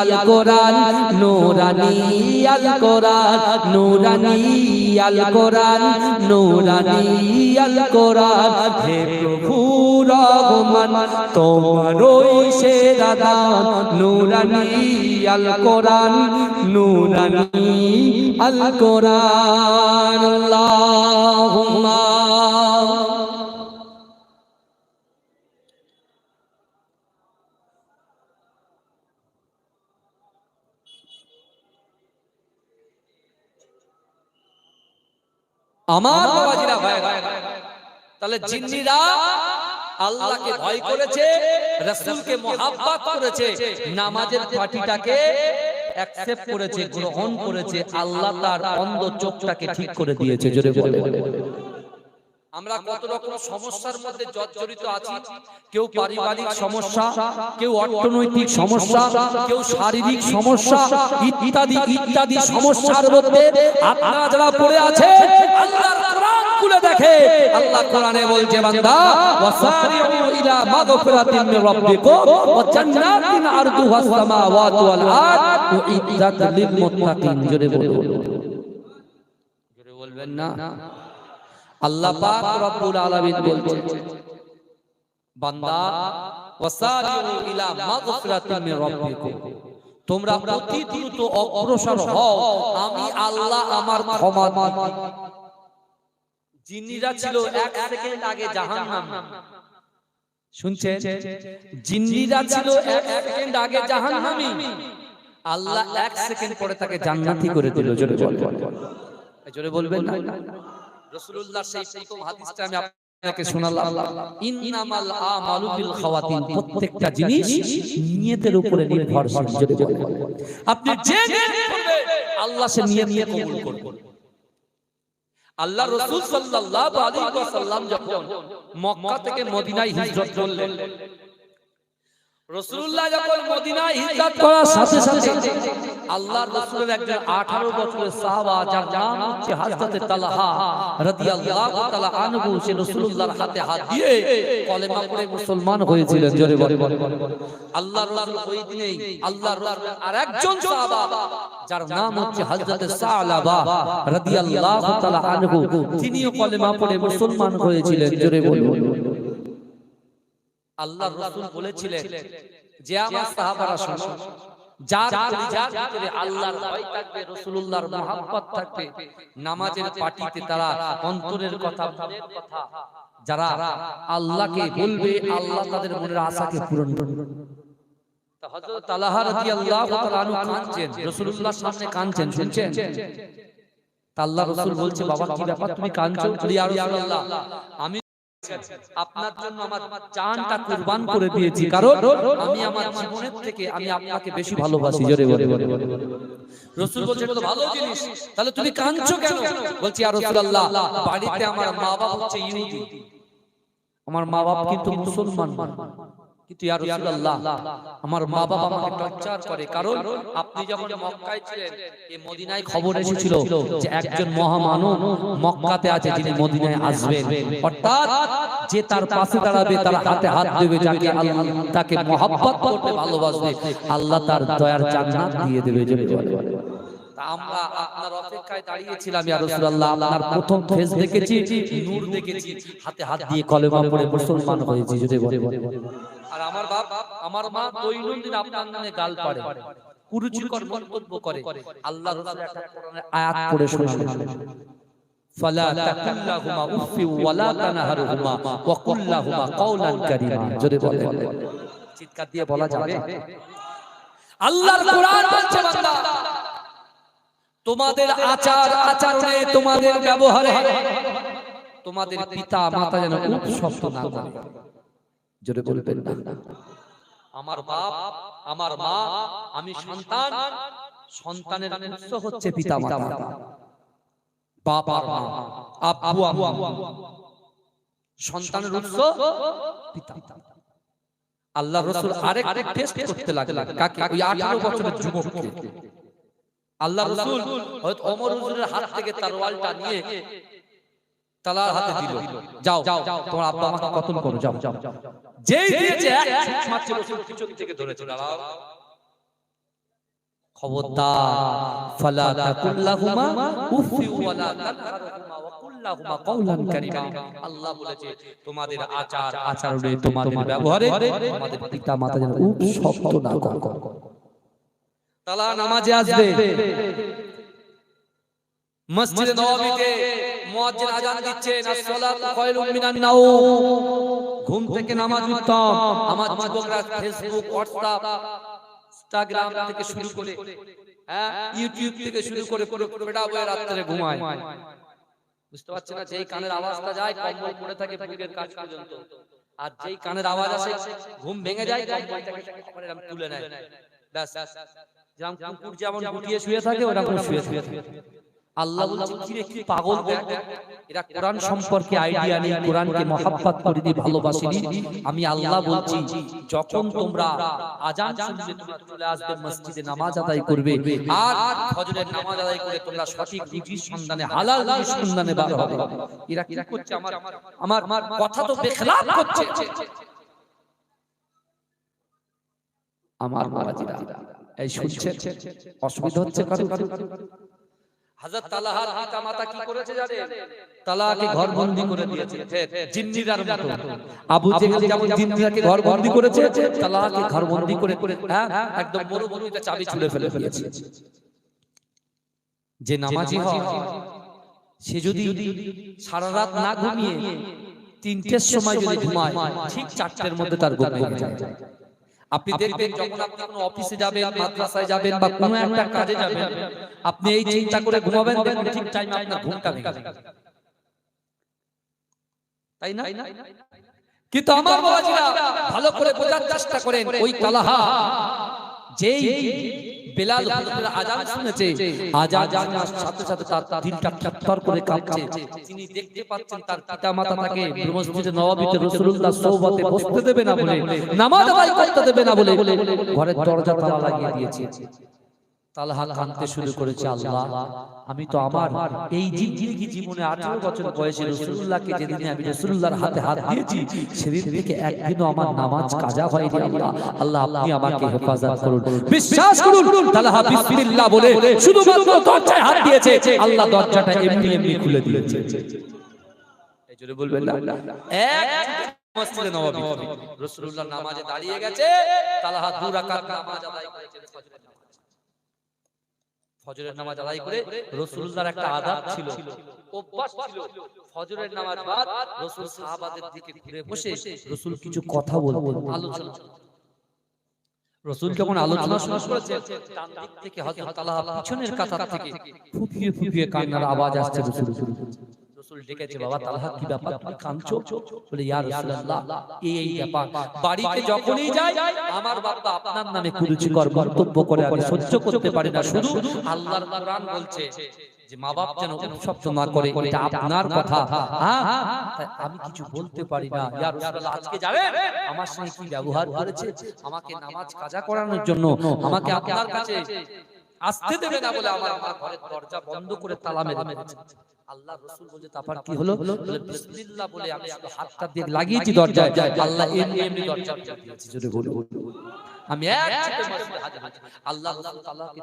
Speaker 1: আল কোরআন নূরানী আল কোরআন নূরানী আল কোরআন নূরানী আল কোরআন হে প্রভু রহমান তোমারই সেরা দান নূরানী আল কোরআন নূরানী আল কোরআন আল্লাহুম্মা আমার বাবাজিরা ভাই তাহলে জিন্নিরা আল্লাহকে ভয় করেছে রাসূলকে মহব্বত করেছে নামাজের পাটিটাকে অ্যাকসেপ্ট করেছে গ্রহণ করেছে আল্লাহ তার অন্ধ চোখটাকে ঠিক করে দিয়েছে জোরে বলে আমরা কত রকম সমস্যার মধ্যে জর্জরিত আছি কেউ পারিবারিক সমস্যা কেউ অর্থনৈতিক সমস্যা কেউ শারীরিক সমস্যা ইত্যাদি ইত্যাদি সমস্যার মধ্যে আপনারা যারা পড়ে আছে আল্লাহর কোরআন খুলে দেখে আল্লাহ কোরআনে বলছে বান্দা ওয়াসারিউ ইলা মাগফিরাতিন মির রাব্বিকুম ওয়া জান্নাতিন আরদুহাস সামাওয়াতু ওয়াল আরদ উইদ্দাত লিল মুত্তাকিন জোরে বলুন জোরে বলবেন না আল্লাহ পাক রব্বুল আলামিন বলছেন বান্দা ওয়াসারিউ ইলা মাগফিরাতিন মির রাব্বিকুম তোমরা অতি দ্রুত অগ্রসর হও আমি আল্লাহ আমার ক্ষমা দিই জিন্নিরা ছিল 1 সেকেন্ড আগে জাহান্নাম শুনছেন জিন্নিরা ছিল 1 সেকেন্ড আগে জাহান্নামী আল্লাহ 1 সেকেন্ড পরে তাকে জান্নাতি করে দিল জোরে বলবেন না রাসূলুল্লাহ সেই প্রথম হাদিসটা আমি আপনাকে শোনালাম, ইন্নামাল আমালু বিল খাওয়াতিন, প্রত্যেকটা জিনিস নিয়তের উপরে নির্ভরশীল। যদি বলেন আপনি যে নিয়ত করবেন আল্লাহ সে নিয়ত কবুল করবেন। আল্লাহ রাসূল সাল্লাল্লাহু আলাইহি ওয়াসাল্লাম যখন মক্কা থেকে মদিনায় হিজরত করলেন, রাসূলুল্লাহ যখন মদিনায় হিজরত করার সাথে সাথে আল্লাহর রাসূলের একজন 18 বছরের সাহাবা যার নাম হচ্ছে হযরত তালহা রাদিয়াল্লাহু তাআলা আনহু, সে রাসূলুল্লাহর হাতে হাত দিয়ে কলেমা পড়ে মুসলমান হয়েছিলেন। জোরে বলেন। আল্লাহর রাসূল ওই দিনেই আল্লাহর রাসূলের আরেকজন সাহাবা যার নাম হচ্ছে হযরত সালাবা রাদিয়াল্লাহু তাআলা আনহু, তিনিও কলেমা পড়ে মুসলমান হয়েছিলেন। জোরে বলুন। আল্লাহর রাসূল বলেছিলেন যে আমার সাহাবারা শোনো, যার কলিজার ভিতরে আল্লাহর ভয় থাকবে, রাসূলুল্লাহর মহব্বত থাকবে, নামাজের পাটিতে তারা অন্তরের কথা, মনের কথা যারা আল্লাহকে বলবে, আল্লাহ তাদের মনের আশাকে পূরণ করবে। তা হযরত তালহা রাদিয়াল্লাহু তাআলা আনহু কাঁদছেন, রাসূলুল্লাহর সামনে কাঁদছেন, শুনছেন? তা আল্লাহর রাসূল বলছে, বাবা কি ব্যাপার তুমি কাঁদছো? ইয়া রাসূলুল্লাহ, আমি আপনার জন্য আমার জানটা কুরবান করে দিয়েছি, কারণ আমি আমার জীবনের থেকে আমি আপনাকে বেশি ভালোবাসি। জোরে বলে। রাসূল বলছে এটা তো ভালো জিনিস, তাহলে তুমি কাঁদছো কেন? বলছি ইয়া রাসূলুল্লাহ, বাড়িতে আমার মা বাবা হচ্ছে ইহুদি, আমার মা বাবা কিন্তু মুসলমান না, কিন্তু ইয়া রাসূলুল্লাহ আমার মা বাবা আমাকে টর্চার করে, কারণ আপনি যখন মক্কায় ছিলেন এই মদিনায় খবর এসেছিল যে একজন মহামানব মক্কাতে আছে যিনি মদিনায় আসবেন, অর্থাৎ যে তার পাশে দাঁড়াবে, তার হাতে হাত দেবে, যাকে আল্লাহ তাকে মহব্বত করবে, ভালোবাসবে, আল্লাহ তার দয়ার জান্নাত দিয়ে দেবে। জোরে বলে। আমরা আপনার অপেক্ষায় দাঁড়িয়েছিলাম ইয়া রাসূলুল্লাহ, আপনার প্রথম ফেস দেখেছি, নূর দেখেছি, হাতে হাত দিয়ে কলেমা পড়ে মুসলমান হয়েছি। জোরে বলে। আর আমার বাপ আমার মা দৈনন্দিন আপনার নামে গাল পাড়ে, কুরুচিকর মন্তব্য করে। আল্লাহর রাসূল একটা কোরআনের আয়াত পড়ে শোনালেন, ফালা তাকুল্লাহুমা উফি ওয়ালা তানহারহুমা ওয়া কুল্লাহুমা কাওলান কারীমা। জোরে বলে। চিৎকার দিয়ে বলা যাবে? আল্লাহর কোরআন বলছে, বান্দা তোমাদের আচার আচরণে, তোমাদের ব্যবহারে তোমাদের পিতা মাতা যেন উপ শব্দ না করে। জোরে বলবেন না। আমার বাপ আমার মা, আমি সন্তান, সন্তানের উৎস হচ্ছে পিতা মাতা, বাপ আর মা, আব্বু আম্মু, সন্তানের উৎস পিতা। আল্লাহর রাসূল আরেক টেস্ট করতে লাগলেন, কাকে? ওই 18 বছরের যুবককে। আল্লাহর রাসূল হযরত ওমর হুজুরের হাত থেকে তরোয়ালটা নিয়ে তালার হাতে দিল, যাও তোমার আব্বা আমাকে কতল করো, যাও। যেই দিয়েছে এক মাত্র রাসূল পিছন থেকে ধরেছে, দাঁড়াও, খবরদার, ফালা তাকুল্লাহুমা উফি ওয়ালা তানহারহুমা ওয়া কুল্লাহুমা কাওলান কারীমা। আল্লাহ বলেছে তোমাদের আচার আচরণে, তোমাদের ব্যবহারে তোমাদের পিতা মাতা যেন উপ শব্দ না করে। তালা নামাজে আসবে, মসজিদে নববীতে মুয়াজ্জিন আযান দিচ্ছেন, আসসালাতু খায়রুম মিনান নাওম, ঘুম থেকে নামাজ উত্তম। আমার যুবকরা ফেসবুক, হোয়াটসঅ্যাপ, ইনস্টাগ্রাম থেকে শুরু করে ইউটিউব থেকে শুরু করে পুরো পেটা বয়ে রাতে ঘুমায়। বুঝতে পারছেন না? যেই কানের আওয়াজটা যায় কম্বল পড়ে থাকে বুকের কাছ পর্যন্ত, আর যেই কানের আওয়াজ আসে ঘুম ভেঙে যায়, কম্বলটাকে এরকম তুলে নেয়, ব্যাস। যেমন কুকুর যেমন গুটিয়ে শুয়ে থাকে ওরকম শুয়ে থাকে। আল্লাহ বলছে কি রে, কি পাগল দেখ, এরা কোরআন সম্পর্কে আইডিয়া নেই, কোরআনকে মহব্বত করে দি, ভালোবাসেনি। আমি আল্লাহ বলছি যখন তোমরা আযান শুনবে তোমরা চলে আসবে মসজিদে, নামাজ আদায় করবে, আর ফজরের নামাজ আদায় করে তোমরা সঠিক রুজির সন্ধানে, হালাল রুজির সন্ধানে বার হবে। এরা কি করছে? আমার কথা তো বেখলাফ করছে। আমার বাবাজিরা এই শুনছেন, অসুবিধা হচ্ছে কারো? হযরত তালহার পিতা মাতা কি করেছে জানেন? তালহাকে ঘরবন্দি করে দিয়েছে জিন্নিদার মতো। আবু জেহেল যেমন জিন্নিদাকে ঘরবন্দি করেছে, তালহাকে ঘরবন্দি করে একদম মরুভূমিতে চাবি ছুঁড়ে ফেলে দিয়েছে। যে নামাজি হয় সে যদি সারা রাত না ঘুমিয়ে 3টের সময় যদি ঘুমায়, ঠিক 4টের মধ্যে তার ঘুম ভেঙে যায়। আপনি দেখবেন যখন আপনি কোনো অফিসে যাবেন, মাদ্রাসায় যাবেন বা কোনো একটা কাজে যাবেন, আপনি এই চিন্তা করে ঘুমাবেন, দেখবেন ঠিক টাইমে আপনার ঘুমটা ভেঙে যাবে। তাই না? কিন্তু আমার বাবাজিরা ভালো করে বোঝার চেষ্টা করেন, ওই তালহা যেই বেলাল আজান শুনেছে, আজানের সাথে সাথে তার দিলটা থরথর করে কাঁপছে। তিনি দেখতে পাচ্ছেন তার পিতামাতা তাকে মসজিদে নববীতে রাসূলুল্লাহ সোহবতে বসতে দেবে না বলে, নামাজ আদায় করতে দেবে না বলে ঘরের দরজা তালা লাগিয়ে দিয়েছে। তালহা কাঁদতে শুরু করেছে, আল্লাহ আমি তো আমার এই জিন্দেগি জীবনে 18 বছর বয়সে রাসূলুল্লাহকে যেদিন আমি রাসূলুল্লাহর হাতে হাত দিয়েছি সেদিন থেকে একদিনও আমার নামাজ কাজা হয়নি। আল্লাহ আল্লাহ আপনি আমাকে হেফাজত করুন। বিশ্বাস করুন, তালহা বিসমিল্লাহ বলে শুধুমাত্র দরজায় হাত দিয়েছে, আল্লাহ দরজাটা এমনি এমনি খুলে দিয়েছে। এই জোরে বলবেন না? এক মসজিদে নববী রাসূলুল্লাহ নামাজে দাঁড়িয়ে গেছে, তালহা 2 রাকাত নামাজ আদায় করেছে। ফজরের নামাজ আদায় করে রাসূলুল্লাহর একটা আদব ছিল, অভ্যাস ছিল, ফজরের নামাজ বাদ রাসূল সাহাবাদের দিকে ঘুরে বসে রাসূল কিছু কথা বলতেন, আলোচনা। রাসূল যখন আলোচনা শুরু করেছে, ডান দিক থেকে হযরত তালহা পিছনের কাতার থেকে ফুঁপিয়ে ফুঁপিয়ে কান্নার আওয়াজ আসছে। রাসূল ডেকেছে, বাবা তালহা কি ব্যাপার, তুমি কাঁদছো? বলে ইয়া রাসূলুল্লাহ এই ব্যাপার, বাড়িতে যখনই যাই আমার বাবা আপনার নামে কুরুচিকর মন্তব্য করে, আমি সহ্য করতে পারি না। শুধু আল্লাহর কোরআন বলছে যে মা বাপ যেন উপশব্দ না করে, এটা আপনার কথা, আমি কিছু বলতে পারি না। ইয়া রাসূলুল্লাহ আজকে যাবেন আমার সঙ্গে কি ব্যবহার করেছে, আমাকে নামাজ কাজা করানোর জন্য আমাকে আপনার কাছে আসতে দেবে না বলে আমার মা ঘরের দরজা বন্ধ করে তালা মেরে দিয়েছে। আল্লাহ রাসূল বলে তারপর কি হলো? বলে বিসমিল্লাহ বলে আমি শুধু হাতটা দিয়ে লাগিয়েছি দরজায়, আল্লাহ এমনি এমনি দরজা দিয়েছে। জোরে বলো, আমি এক ছোটে মসজিদে হাজির হয়েছি। আল্লাহ রাসূল তালহাকে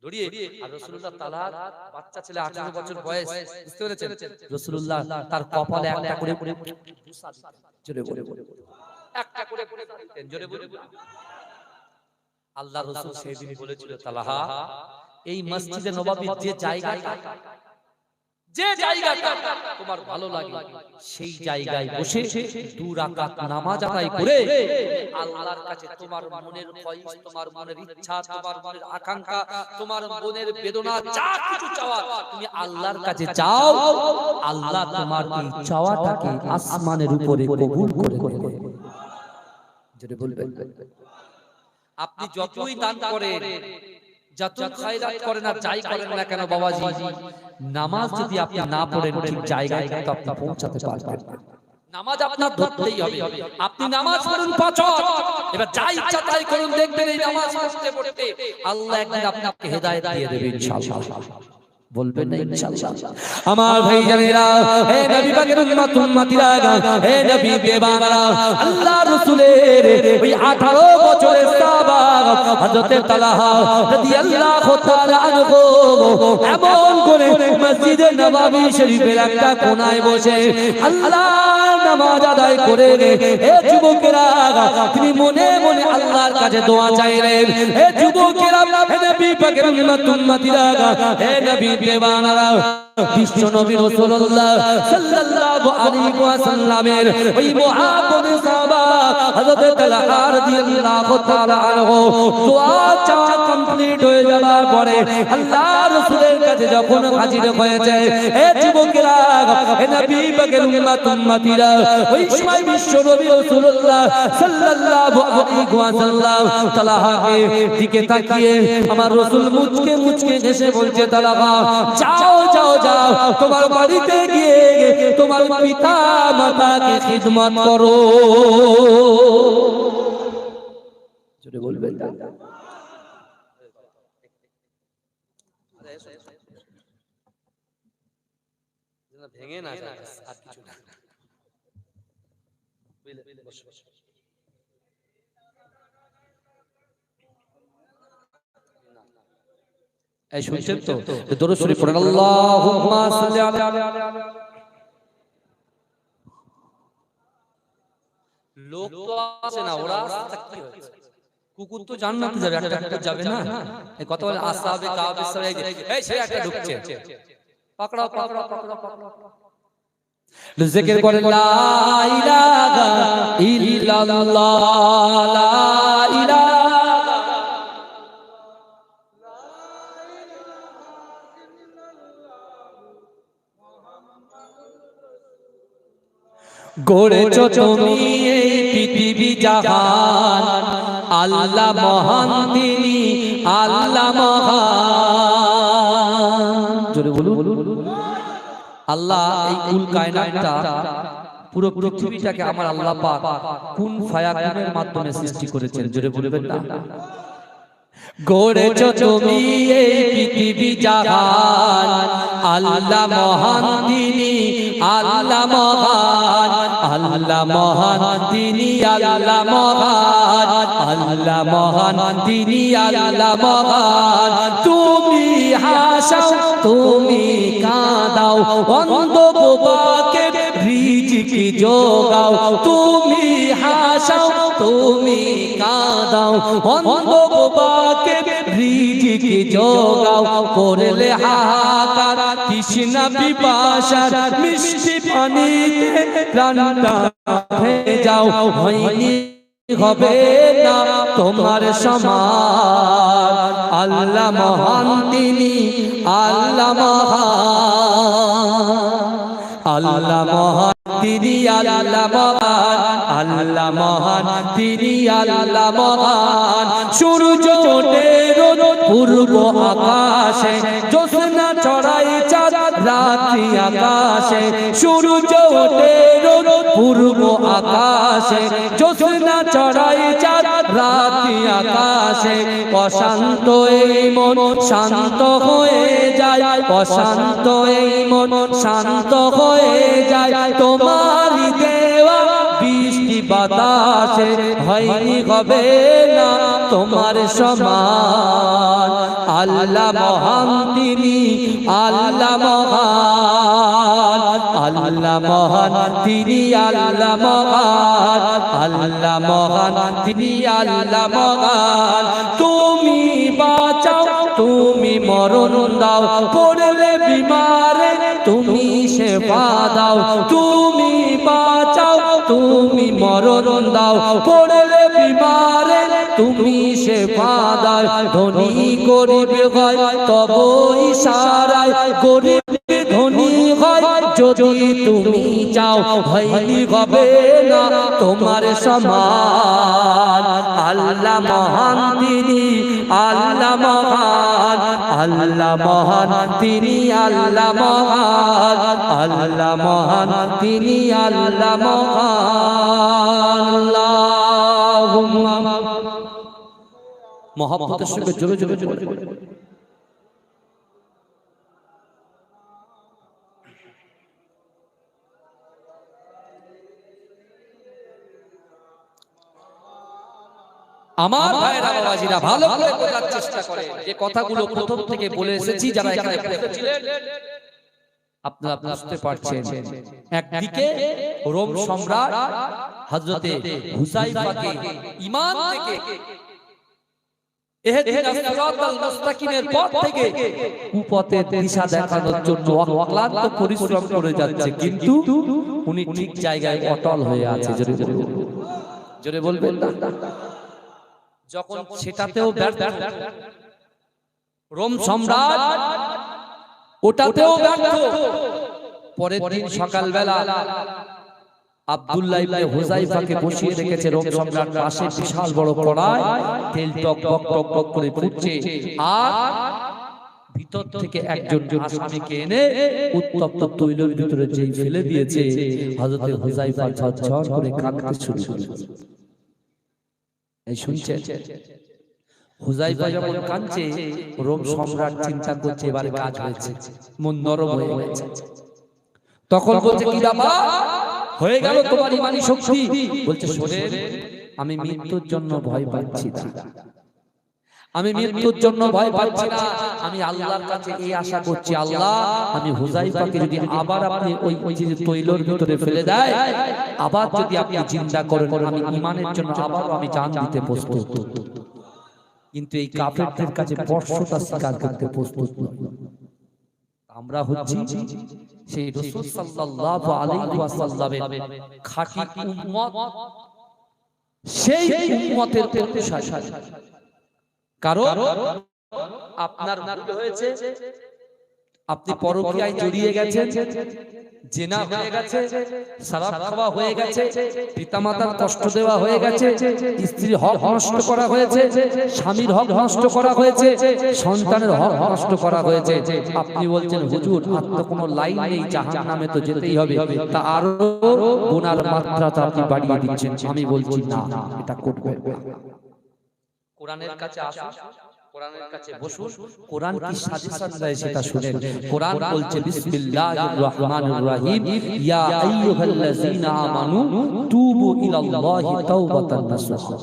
Speaker 1: ধরিয়ে আর রাসূলুল্লাহ তালহার বাচ্চা ছেলে 18 বছর বয়স, বুঝতে পেরেছেন? রাসূলুল্লাহ তার কপালে একটা করে বুসা দিতেন। জোরে বলো, একটা করে দিতেন। জোরে বলো। আল্লাহ রাসূল সেদিন বলেছিল, তালহা এই মসজিদে নববীর যে জায়গাটা তোমার ভালো লাগে সেই জায়গায় বসে 2 রাকাত নামাজ আদায় করে আল্লাহর কাছে তোমার মনের খয়েশ, তোমার মনের ইচ্ছা, তোমার মনের আকাঙ্ক্ষা, তোমার মনের বেদনা, যা কিছু চাওয়া তুমি আল্লাহর কাছে চাও, আল্লাহ তোমার এই চাওয়াটাকে আসমানের উপরে কবুল করে নেবে। যদি বলবেন আপনি যতই দান করেন, যত খায়রাত করেন আর যাই করেন না কেন বাবাজি, নামাজ যদি আপনি না পড়েন ঠিক জায়গায় কিন্তু আপনি পৌঁছাতে পারবেন না। নামাজ আপনার ধরতেই হবে। আপনি নামাজ পড়ুন 5 ওয়াক্ত, এবার যা ইচ্ছা তাই করুন, দেখবেন এই নামাজ পড়তে পড়তে আল্লাহ একদিন আপনাকে হেদায়েত দিয়ে দেবে ইনশাআল্লাহ। বলবেন না ইনশাআল্লাহ? আমার ভাই জানেরা, হে নবী পাকের উম্মতিরা, হে নবী বেবারা, আল্লাহ রাসূলের ওই 18 বছরের সাহাবা হযরত তালহা রাদিয়াল্লাহু তাআলা আনহু এমন করে মসজিদে নববী শরীফের একটা কোণায় বসে আল্লাহর নামাজ আদায় করে, হে যুবকেরা তিনি মনে মনে আল্লাহর কাছে দোয়া চাইলেন। হে যুবকেরা, হে নবী পাকের উম্মতিরা, হে নবী দেওয়ানারা, বিশ্ব নবী রাসূলুল্লাহ সাল্লাল্লাহু আলাইহি ওয়াসাল্লামের ওই মুহাব্বত সাহাবা হযরত তালহা রাদিয়াল্লাহু তাআলা আনহু দোয়া চাওয়া কমপ্লিট হয়ে যাবার পরে আল্লাহ রাসূলের কাছে যখন হাজির হয়েছে, হে যুবকেরা, হে নবী পাকের উম্মতিরা, ওই সময় বিশ্ব নবী রাসূলুল্লাহ সাল্লাল্লাহু আলাইহি ওয়াসাল্লাম তালহাকে দিকে তাকিয়ে আমার রাসূল মুচকে মুচকে হেসে বলছে, তালহা যাও যাও যাও, তোমার বাড়িতে গিয়ে তোমার পিতা মাতাকে খিদমত করো। জোরে বলবেন না? ভেঙে না যায় আর কিছু না। এই শুনছেন তো? দরুদ শরীফ পড়েন, আল্লাহুম্মা সাল্লি আলা। লোক তো আছে না, ওরা কি হয়েছে? কুকুর তো জান্নাতে যাবে, একটা কুকুর যাবে না? এই কথা বলে আসহাবে কাফ সবাই, এই সে একটা ঢুকছে, পাকড়াও পাকড়াও পাকড়াও পাকড়াও, জিকির করে লা ইলাহা ইল্লাল্লাহ, লা ইলাহা গড়েছ তুমি এই পৃথিবী জাহান, আল্লাহ মহান তিনি, আল্লাহ মহান। জোরে বলুন। আল্লাহ এই কুল কায়নাতটা, পুরো পৃথিবীটাকে আমার আল্লাহ পাক কুন ফায়াকুনের মাধ্যমে সৃষ্টি করেছেন। জোরে বলবেন না? গড়েছ তুমি এই পৃথিবী জাহান, আল্লাহ মহান তিনি, আল্লাহ মহান, আল্লাহ মহান তিনি, আল্লাহ মহান, আল্লাহ মহান তিনি, আল্লাহ মহান। তুমি হাসাও, তুমি কাঁদাও, অন্ধ বোবাকে রিজিকি যোগাও। তুমি হাসাও, তুমি কাঁদাও, অন্ধ বোবাকে রিজিকি যোগাও। করলে হাহাকার তৃষ্ণা পিপাসার, মিষ্টি পানিতে প্রাণটা ভেজাও। হয়নি হবে না তোমার সমান, আল্লাহ মহান তিনি, আল্লাহ মহান, আল্লাহ মহান তিনি, আল্লাহ মহান, আল্লাহ মহান তিনি, আল্লাহ মহান। সূর্য ওঠে রোজ পূর্ব আকাশে, জ্যোৎস্না ছড়ায় চাঁদ রাত্রি আকাশে। সূর্য ওঠে রোজ পূর্ব আকাশে, জ্যোৎস্না ছড়ায় চাঁদ রাত্রি আকাশে। অশান্ত এই মন শান্ত হয়ে যায়, অশান্ত এই মন শান্ত হয়ে যায়। তোমারই দেওয়া বৃষ্টি বাতাসে, হয়নি হবে না তোমার সমান, আল্লাহ মহান তিনি, আল্লাহ মহান, আল্লাহ মহান তিনি, আল্লাহ মহান, আল্লাহ মহান তিনি, আল্লাহ মহান। তুমি বাঁচাও, তুমি মরণ দাও, পড়লে বিমারে তুমি সেবা দাও। তুমি বাঁচাও, তুমি মরণ দাও, পড়লে বিমারে তুমি সেবা দাও। ধনী গরিব হয় তব ইশারায়, গরিব ধনী হয় যদি তুমি চাও। হয়নি হবে না তোমার সমান, আল্লাহ মহান তিনি, আল্লাহ মহান, আল্লাহ মহান তিনি, আল্লাহ মহান, আল্লাহ মহান তিনি, আল্লাহ মহান। আল্লাহুম্মা মহব্বতের সঙ্গে জোরে জোরে জোরে। আমার ভাইরা বাবাজিরা ভালো করে বোঝার চেষ্টা করে, যে কথাগুলো প্রথম থেকে বলে এসেছি, যারা এখানে ছিলেন আপনারা বুঝতে পারছেন। একদিকে রোম সম্রাট হযরতে হুযায়ফাকে ঈমান থেকে ইহদিনাস সিরাতাল মুস্তাকিমের পথ থেকে কুপথের দিশা দেখানোর জন্য অক্লান্ত পরিশ্রম করে যাচ্ছে, কিন্তু উনি ঠিক জায়গায় অটল হয়ে আছে। জোরে বলবেন না? যখন সেটাতেও ব্যর্থ, রোম সম্রাট ওটাতেও ব্যর্থ, পরের দিন সকালবেলা আব্দুল্লাহ ইবনে হুযায়ফাকে বসিয়ে রেখেছে রোম সম্রাট পাশে, বিশাল বড় কড়াই, তেল টক টক টক টক করে ফুটছে, আর ভিতর থেকে একজন আসামিকে এনে উত্তপ্ত তৈলের ভিতরে যেই ফেলে দিয়েছে, হযরত হুযায়ফা ঝরঝর করে কাঁদতে শুরু করেছে। এই শুনছেন? হুযায়ফা যখন কাঁদছে, রোম সম্রাট চিন্তা করছে এবারে কাজ হয়েছে, মন নরম হয়ে গেছে। তখন বলছে, কি বাবা হয়ে গেল তোমার ঈমানি শক্তি? বলছে, শোনেন, আমি মৃত্যুর জন্য ভয় পাচ্ছি না, আমি মৃত্যুর জন্য ভয় পাচ্ছি না, আমি আল্লাহর কাছে এই আশা করছি, আল্লাহ আমি হুযায়ফাকে যদি আবার আপনি ওই যে তৈলের ভিতরে ফেলে দেয়, আবার যদি আপনি জিন্দা করেন, আমি ঈমানের জন্য আবার আমি জান দিতে প্রস্তুত। কিন্তু এই কাফেরদের কাছে বর্ষতা স্বীকার করতে প্রস্তুত নয়। আমরা হচ্ছি সেই রাসূল সাল্লাল্লাহু আলাইহি ওয়াসাল্লামের খাঁটি উম্মত, সেই উম্মতের অনুসারী। কারণ আপনার ভুল হয়েছে, আপনি পরকীয়ায় জড়িয়ে গেছেন, জেনা হয়ে গেছে, শরাব খাওয়া হয়ে গেছে, পিতামাতার কষ্ট দেওয়া হয়ে গেছে, স্ত্রীর হক নষ্ট করা হয়েছে, স্বামীর হক নষ্ট করা হয়েছে, সন্তানের হক নষ্ট করা হয়েছে। আপনি বলছেন হুজুর আর তো কোনো লাইন নেই, জাহান্নামে তো যেতেই হবে, তা আরো গুনার মাত্রাটা আপনি বাড়িয়ে দিচ্ছেন। আমি বলছি না, এটা করবেন না। কোরআনের কাছে আসুন, কোরআনের কাছে বসুন, কোরআন কি সাজেশন দেয় সেটা শুনেন। কোরআন বলছে বিসমিল্লাহির রহমানির রহিম, ইয়া আইয়ুহাল্লাযীনা আমানু তুবু ইলাল্লাহি তাওবাতান নাসুহা।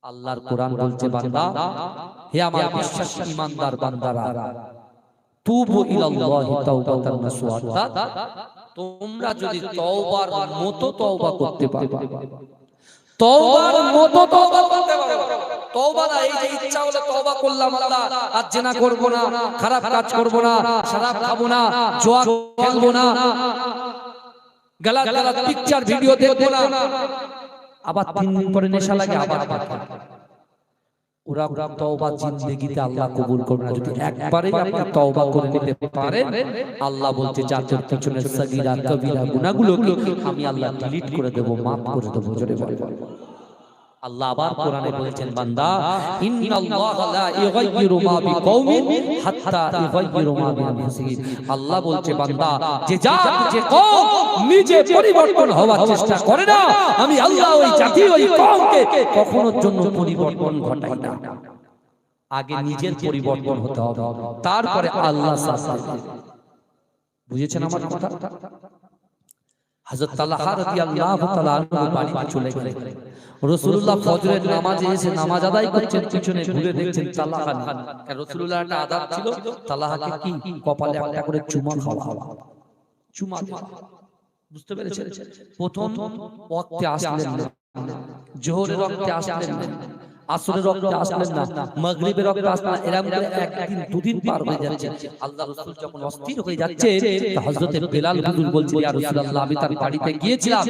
Speaker 1: আল্লাহর কোরআন বলছে বান্দা, হে আমার বিশ্বাসী ঈমানদার বান্দারা, তুবু ইলাল্লাহি তাওবাতান নাসুহা, তোমরা যদি তওবার মতো তওবা করতে পারো, তওবার মতো তওবা করতে পারো। তওবা না এই যে ইচ্ছা হলো তওবা করলাম, আল্লাহ আজ জিনা করব না, খারাপ কাজ করব না, শরাব খাবো না, জুয়া খেলবো না, গালাত গালাত পিকচার ভিডিও দেখবো না, আবার 3 দিন পরে নেশা লাগে আবার ওরা তওবা জিন্দেগিতে আল্লাহ কবুল করবে না। যদি একবারেই আপনি তওবা করে নিতে পারেন, আল্লাহ বলছে জাতের পিছনের সাগীরা কবিরা গুনাহগুলোকে আমি আল্লাহ ডিলিট করে দেব, maaf করে দেব। জোরে বলেন। আল্লাহ আবার কোরআনে বলেছেন বান্দা, ইন্নাল্লাহা লা ইউগাইয়িরু মা বিকওমিন হাত্তা ইউগাইয়িরু মা বিআনফুসিহিম। আল্লাহ বলছে বান্দা, যে জাত যে কওম নিজে পরিবর্তন হওয়ার চেষ্টা করে না, আমি আল্লাহ ওই জাতি ওই কওমকে কখনোর জন্য পরিবর্তন ঘটাই না। আগে নিজের পরিবর্তন হতে হবে, তারপরে আল্লাহ শাসন। বুঝেছেন আমার কথা? হযরত তালহা রাদিয়াল্লাহু তাআলা আনহু বাড়িতে চলে গেলেন। রাসূলুল্লাহ ফজরের নামাজে এসে নামাজ আদায় করছেন, পিছনে ঘুরে দেখছেন তালহা নেই। কারণ রাসূলুল্লাহ একটা আদব ছিল, তালহাকে কি কপালে একটা করে চুমা খাওয়া, চুমা দেওয়া। বুঝতে পেরেছেন? প্রথম ওয়াক্তে আসলেন না, জোহরের ওয়াক্তে আসলেন না, আসরের ওয়াক্তে আসলেন না, মাগরিবের ওয়াক্তে আসলেন না, এরকম করে একদিন দুদিন পার হয়ে যাচ্ছে। আল্লাহ রাসূল যখন অস্থির হয়ে যাচ্ছে, হযরত বেলাল হুজুর বলছে, ইয়া রাসূলুল্লাহ, আমি তার বাড়িতে গিয়েছিলাম,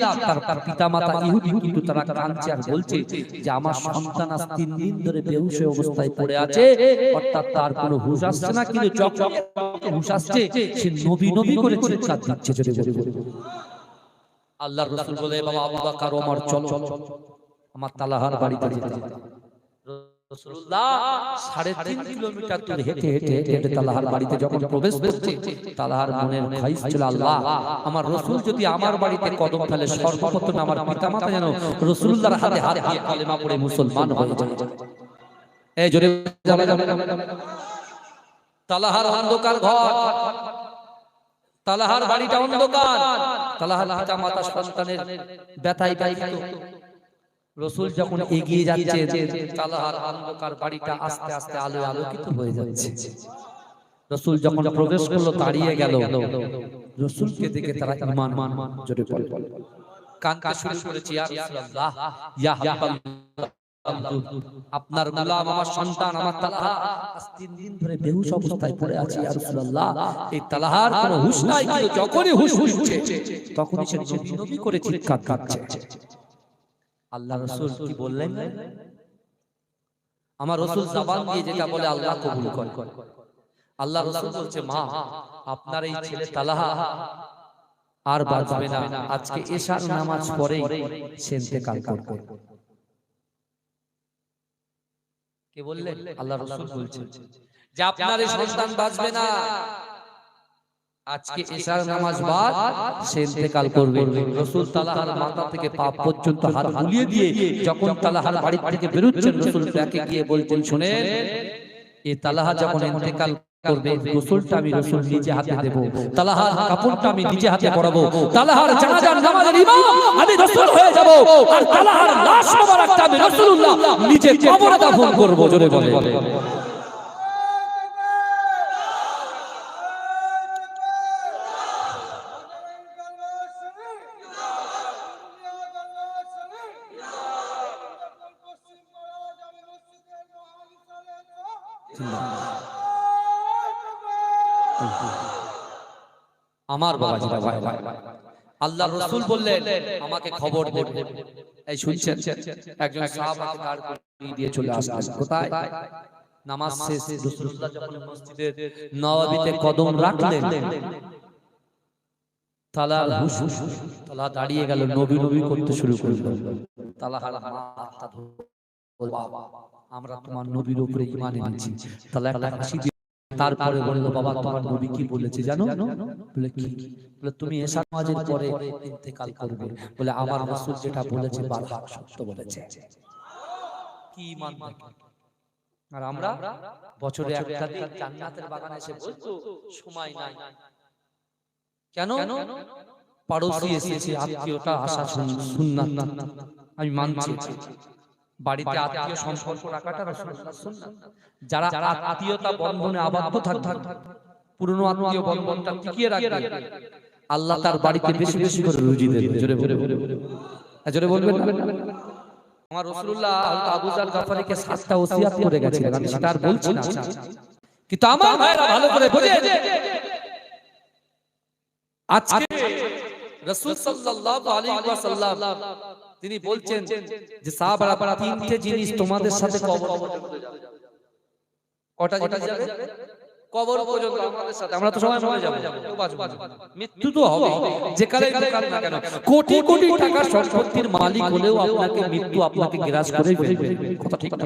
Speaker 1: তার পিতামাতা ইহুদি, কিন্তু তারা কাঁদছে আর বলছে যে আমার সন্তান আজ 3 দিন ধরে বেহুশ অবস্থায় পড়ে আছে, অর্থাৎ তার কোনো হুঁশ আসছে না, কিন্তু যখন হুঁশ আসছে সে নবী নবী করে চিৎকার দিচ্ছে। জোরে বলে আল্লাহর রাসূল বলে, বাবা আবু বকর ওমর চলো, আমার তালহার বাড়িতে যেতে হবে। রাসূলুল্লাহ 3.5 কিলোমিটার দূর হেঁটে হেঁটে হেঁটে তালহার বাড়িতে যখন প্রবেশ করছে, তালহার মনের খাইশ ছিল, আল্লাহ আমার রাসূল যদি আমার বাড়িতে কদম ফেলে, সর্বপ্রথম আমার পিতামাতা যেন রাসূলুল্লাহর হাতে হাত দিয়ে কালেমা পড়ে মুসলমান হয়ে যায়। এই জোরে যাবে যাবে। তালহার অন্ধকার ঘর, তালহার বাড়িটা অন্ধকার, তালহার পিতামাতা সন্তানের ব্যথায় ব্যথিত। রাসূল যখন এগিয়ে যাচ্ছে, তালহার অন্ধকার বাড়িটা আস্তে আস্তে আলোয় আলোকিত হয়ে যাচ্ছে। রাসূল যখন প্রবেশ করলো, দাঁড়িয়ে গেল, রাসূলকে দেখে তারা ঈমান জোরে বলে কাঁদতে শুরু করেছে, ইয়া রাসূলুল্লাহ, ইয়া হাবিবাল্লাহ, আপনার গোলাম আমার সন্তান আমার তালহা আজ 3 দিন ধরে বেহুশ অবস্থায় পড়ে আছে, ইয়া রাসূলুল্লাহ। এই তালহার কোনো হুঁশ নাই, কিন্তু যখনই হুঁশ হচ্ছে তখনই সে নবী নবী করে চিৎকার কাটছে। আল্লাহ রাসূল কি বললেন? আমার রাসূল জবান দিয়ে যেটা বলে আল্লাহ কবুল করে। আল্লাহ রাসূল বলছে, মা আপনার এই ছেলে তালহা আর বাঁচবে না, আজকে এশার নামাজ পড়েই সে ইন্তেকাল করবে। কে বললেন? আল্লাহ রাসূল বলছেন যে আপনার এই সন্তান বাঁচবে না, আজকে এশার নামাজ বাদ সে ইন্তেকাল করবে। রাসূল তালহার মাথা থেকে পা পর্যন্ত হাত বুলিয়ে দিয়ে যখন তালহার বাড়ি থেকে বেরোচ্ছেন, রাসূল তাকে গিয়ে বলছেন, শুনেন, এই তালহা যখন ইন্তেকাল করবে, গোসলটা আমি রাসূল নিজে হাতে দেব, তালহার কাপড়টা আমি নিজে হাতে পরাবো, তালহার জানাজার নামাজের ইমাম আমি রাসূল হয়ে যাব, আর তালহার লাশ মোবারকটা আমি রাসূলুল্লাহ নিজে কবরে দাফন করব। জোরে বলে আমার বাবাজিরা, ভাই ভাই, আল্লাহর রাসূল বললেন আমাকে খবর দেবে। এই শুনছেন, একজন সাহাবাকে কার করে দিয়ে চলে আসলেন। কোথায়? নামাজ শেষ, রাসূলুল্লাহ যখন মসজিদের নববীতে কদম রাখলেন, তালার তালা দাঁড়িয়ে গেল, নবী নবী করতে শুরু করলো। তালা মাথা ধরে, বাবা আমরা তোমার নবীর উপরে ঈমান এনেছি। তালা একটা হাসি দিয়ে তারপরে বলল, বাবা তোমার নবী কি বলেছে জানো? বলে কি? বলে তুমি এশার নামাজের পরে ইন্তেকাল করবে। বলে আমার রাসূল যেটা বলেছে বারহাক সত্য বলেছে। কি ঈমান দেখেন। আর আমরা বছরে একটা দিন জান্নাতের বাগানে এসে বলতো সময় নাই। কেন? পাড়োশি এসেছে, আত্মীয়তা আসা সুন্নাত, আমি মানছি। বাড়িতে আত্মীয় সম্পর্ক রাখাটা রাসূলুল্লাহর সুন্নাত। যারা আত্মীয়তা বন্ধনে আবদ্ধ থাকবে, পুরনো আত্মীয় বন্ধনটা টিকিয়ে রাখবে, আল্লাহ তার বাড়িতে বেশি বেশি করে রুজি দেবে। জোরে জোরে বলবেন না? আমার রাসূলুল্লাহ আবু যার গাফারিকে 7টা ওসিয়াত করে গেছিলেন, আমি সেটা আর বলছি না। কিন্তু আমার ভাইরা ভালো করে বুঝে, আজকে রাসূল সাল্লাল্লাহু আলাইহি ওয়াসাল্লাম তিনি বলছেন যে সাহাবারা তিনটে জিনিস তোমাদের সাথে কবর পর্যন্ত যাবে। কটা জিনিস যাবে? কবর পর্যন্ত আমাদের সাথে। আমরা তো সবাই মরে যাব, কেউ বাঁচবে না, মৃত্যু তো হবে যেখানেই ঢোকান না কেন। কোটি কোটি টাকার সম্পত্তির মালিক হলেও আপনাকে মৃত্যু আপনাকে গ্রাস করেই ফেলবে। কথা ঠিক না?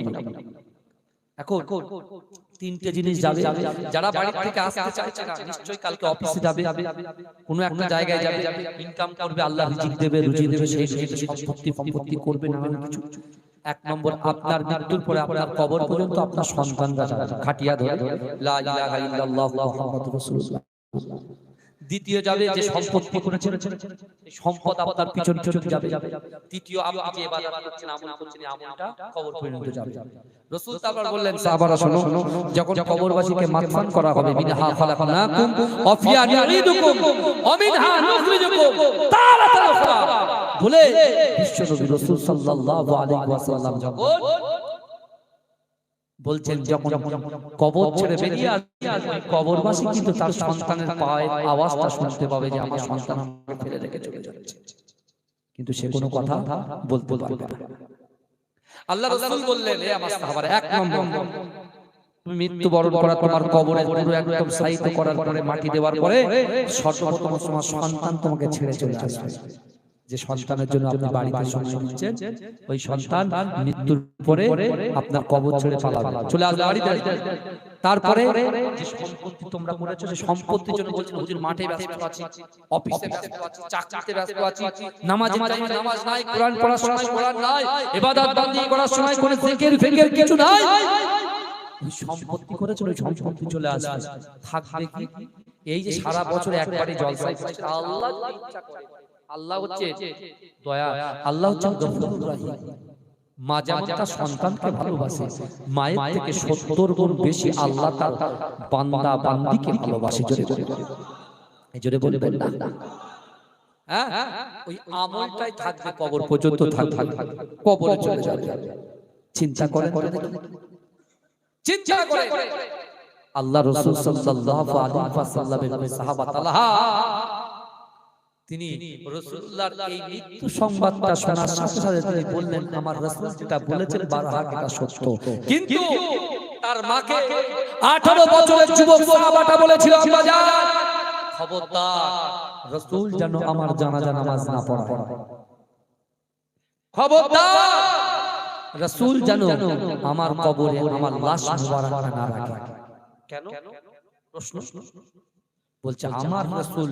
Speaker 1: এখন তিনটে জিনিস যাবে। যারা বাড়ি থেকে আসতে চাইছে না, নিশ্চয়ই কালকে অফিসে যাবে, কোনো একটা জায়গায় যাবে, ইনকাম করবে, আল্লাহ রিজিক দেবে, রুজি দেবে, সেই সম্পত্তি করবে না কিছু। এক নম্বর, আপনার মৃত্যুর পরে আপনার কবর পর্যন্ত আপনার সন্তানরা যাবে খাটিয়া ধরে লা ইলাহা ইল্লাল্লাহু মুহাম্মাদুর রাসূলুল্লাহ। দ্বিতীয় যাবে যে সম্পত্তি করেছেন, সম্পদ আপনার পিছন পিছন যাবে। তৃতীয়, আপনি যে ইবাদত করছেন, আমল করছেন, আমলটা কবর পর্যন্ত যাবে। রাসূল তারপর বললেন, সাহাবারা শোনো, যখন কবরবাসীকে মাদফান করা হবে, মিনহা খালাকনাকুম ওয়া ফিহা নুঈদুকুম ওয়া মিনহা নুখরিজুকুম তারাতান উখরা বলে বিশ্বনবী রাসূল সাল্লাল্লাহু আলাইহি ওয়াসাল্লাম যখন বলছেন, যখন কবর ছেড়ে বেরিয়ে আসবে, কবরবাসী কিন্তু তার সন্তানের পায়ের আওয়াজটা শুনতে পাবে যে আমার সন্তান আমাকে ফেলে রেখে চলে যাচ্ছে, কিন্তু সে কোনো কথা বলতে পারবে না। আল্লাহ রাসূল বললেন, হে আমার সাহাবারা, এক নম্বর, তুমি মৃত্যুবরণ করার তোমার কবরের পুরো একদম সাইতে করার পরে, মাটি দেওয়ার পরে সর্বপ্রথম তোমার সন্তান তোমাকে ছেড়ে চলে আসবে। যে সন্তানের জন্য আপনি বাড়িতে সময় দিচ্ছেন, ওই সন্তান মৃত্যুর পরে আপনার কবর ছেড়ে পালাবে, চলে আসবে বাড়িতে। তারপরে যে সম্পত্তি তোমরা করেছো, সেই সম্পত্তির জন্য বলছেন, হুজুর মাঠে ব্যস্ত আছি, অফিসে ব্যস্ত আছি, চাকরিতে ব্যস্ত আছি, নামাজে নামাজ নাই, কোরআন পড়ার সময় কোরআন নাই, ইবাদত বন্দেগী করার সময় কোনো জিকির ফিকির কিছু নাই। ওই সম্পত্তি করেছো, ওই সম্পত্তি চলে আসবে, থাকবে কি? এই যে সারা বছর একবারই জলসা করছে, আল্লাহ ইচ্ছা করে। আল্লাহ হচ্ছে দয়া, আল্লাহ হচ্ছে গফুরুর রহিম। মা যেমন তার সন্তানকে ভালোবাসে, মায়ের থেকে 70 গুণ বেশি আল্লাহ তার বান্দা বান্দীকে ভালোবাসে। জোরে বলবেন না? হ্যাঁ, ওই আমলটাই থাকবে, কবর পর্যন্ত থাকবে, কবরে চলে যাবে। চিন্তা করেন, চিন্তা করে আল্লাহ রাসূল সাল্লাল্লাহু আলাইহি ওয়াসাল্লামের সাহাবা তালহা, তিনি রাসূলুল্লাহর এই মৃত্যু সংবাদটা শোনার সাথে সাথে তিনি বললেন, আমার রাসূল যেটা বলেছেন বারহাক এটা সত্য। কিন্তু তার মাকে 18 বছরের যুবক সাহাবাটা বলেছিল, আম্মা জান খবরদার রাসূল যেন আমার জানাজা নামাজ না পড়ায়, খবরদার রাসূল যেন আমার কবরে আমার লাশ মুবারক না রাখে। কেন? প্রশ্ন। বলছে, আমার রাসূল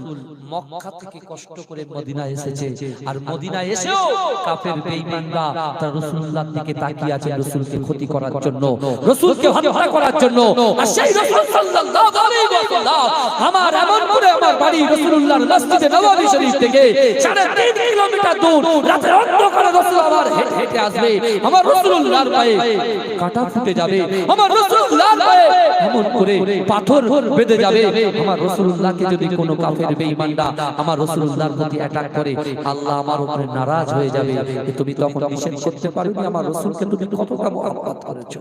Speaker 1: মক্কা থেকে কষ্ট করে মদিনা এসেছে, আর মদিনা এসেও কাফের বেঈমানরা তার রাসূলুল্লাহর দিকে তাকিয়ে আছে রাসূলকে ক্ষতি করার জন্য, রাসূলকে হত্যা করার জন্য। আর সেই রাসূল সাল্লাল্লাহু আলাইহি ওয়াসাল্লাম আমার এমন করে আমার বাড়ি রাসূলুল্লাহর মসজিদে নববী শরীফ থেকে 3.5 কিলোমিটার দূর রাতে অন্ধকারে রাসূল আমার হেঁটে হেঁটে আসবে, আমার রাসূলুল্লাহর পায়ে কাঁটা ফুটে যাবে, আমার রাসূলুল্লাহর পায়ে এমন করে পাথর বেঁধে যাবে। আমার রাসূলুল্লাহকে যদি কোনো কাফের বেঈমানরা আমার রাসূলুল্লাহর প্রতি অ্যাটাক করে, আল্লাহ আমার উপরে নারাজ হয়ে যাবে। তুমি তখন নিষেধ করতে পারবে আমার রাসূলকে তুমি কতটা মহব্বত করেছো।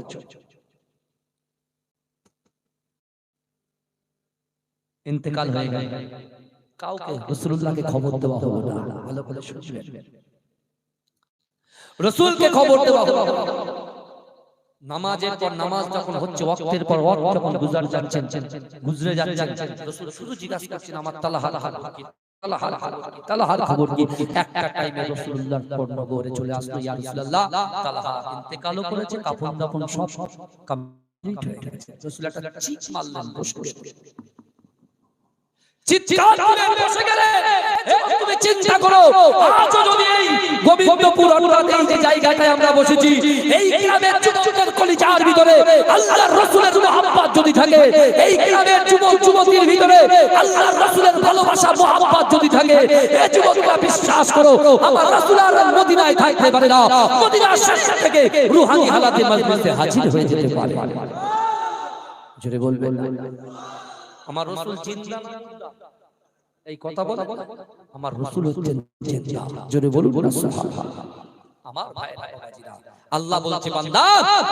Speaker 1: ইন্তেকাল হয়ে গেল, কাউকে রাসূলুল্লাহকে খবর দেওয়া হলো না। ভালো করে শুনবেন, রাসূলকে খবর দেওয়া হলো। নামাজের পর নামাজ যখন হচ্ছে, ওয়াক্তের পর ওয়াক্ত যখন গুজরে যাচ্ছেন, রাসূল শুধু জিজ্ঞাসা করছেন আমার তালাহার খবর কি। একটা টাইমে রাসূলুল্লাহর পর্ণগরে চলে আসলো, ইয়া রাসূলুল্লাহ তালহা ইন্তেকালও করেছে, কাফন দাফন সব কমপ্লিট হয়ে গেছে। রাসূল একটা চিৎ মারলেন, বসে চিৎকার করে বসে গেলেন। তুমি চিন্তা করো, আজ যদি এই গোবিন্দপুর অর্থাৎ এই যে জায়গাটায় আমরা বসেছি, এই গ্রামের যুবকদের কলিজার ভিতরে আল্লাহর রাসূলের মুহাব্বত যদি থাকে, এই গ্রামের যুবক যুবতীর ভিতরে আল্লাহর রাসূলের ভালোবাসা মুহাব্বত যদি থাকে, এই যুবকরা বিশ্বাস করো আমার রাসূল আর মদিনায় থাকতে পারে না, মদিনার শেষ থেকে রূহানি হালাতে মজলিসে হাজির হয়ে যেতে পারে। জোরে বলবেন আমার রাসূল জিন্দা, এই কথা বলে আমার রাসূল হচ্ছেন জিন্দা। জোরে বলুন না সুবহানাল্লাহ। আমার ভাইরা বাবাজিরা, আল্লাহ বলছে বান্দা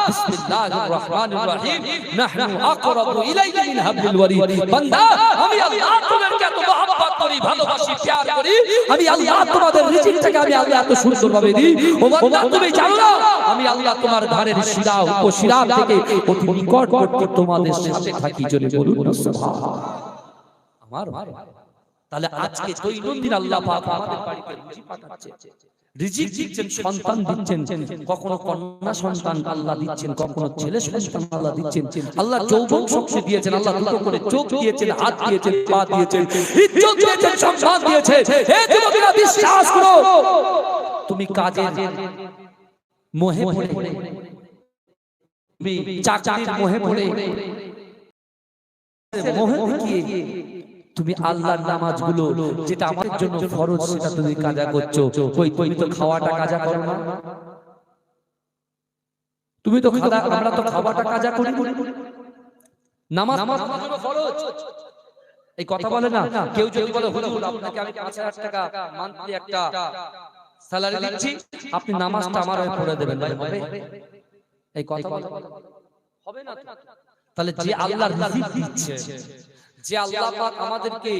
Speaker 1: বিসমিল্লাহির রহমানির রহিম নাহনু আকরাবু ইলাইহি মিন হাবলিল ওয়ারিদ। বান্দা আমি আল্লাহ তোমাদেরকে এত মহব্বত করি, ভালোবাসি, প্যার করি, আমি আল্লাহ তোমাদের রিজিকটাকে আমি আল্লাহ এত সুন্দরভাবে দিই। ও বান্দা তুমি জানো না আমি আল্লাহ তোমার ঘরের শিরা উপশিরা থেকে অতি নিকটবর্তী তোমাদের সাথে থাকি। জোরে বলুন না সুবহানাল্লাহ। আমার ভাই, তাহলে আজকে দৈনন্দিন আল্লাহ পাক আমাদের বাড়িতে রুজি পাঠাচ্ছে, রিজিক দিচ্ছেন, সন্তান দিচ্ছেন, কখনো কন্যা সন্তান আল্লাহ দিচ্ছেন, কখনো ছেলে সন্তান আল্লাহ দিচ্ছেন, আল্লাহ যৌবন শক্তি দিয়েছেন, আল্লাহ দুটো করে চোখ দিয়েছেন, হাত দিয়েছেন, পা দিয়েছেন, ইজ্জত দিয়েছেন, সম্মান দিয়েছেন। হে যুবকেরা বিশ্বাস করো, তুমি কাজের মোহে পড়ে, তুমি চাকরির মোহে পড়ে, মোহে গিয়ে তুমি আল্লাহর নামাজগুলো যেটা আমাদের জন্য ফরজ সেটা তুমি কাজা করছো। কই তো খাওয়াটা কাজা করো না, তুমি তো আমরা তো খাওয়াটা কাজা করি। নামাজ আমাদের জন্য ফরজ, এই কথা বলে না কেউ। যদি বলে হুজুর আপনাকে আমি 5000 টাকা মান্থলি একটা স্যালারি দিচ্ছি, আপনি নামাজটা আমার হয়ে পড়ে দেবেন, ভাই হবে? এই কথা বলে হবে না। তাহলে যে আল্লাহর রিজিক দিচ্ছে, যে আল্লাহ পাক আমাদেরকে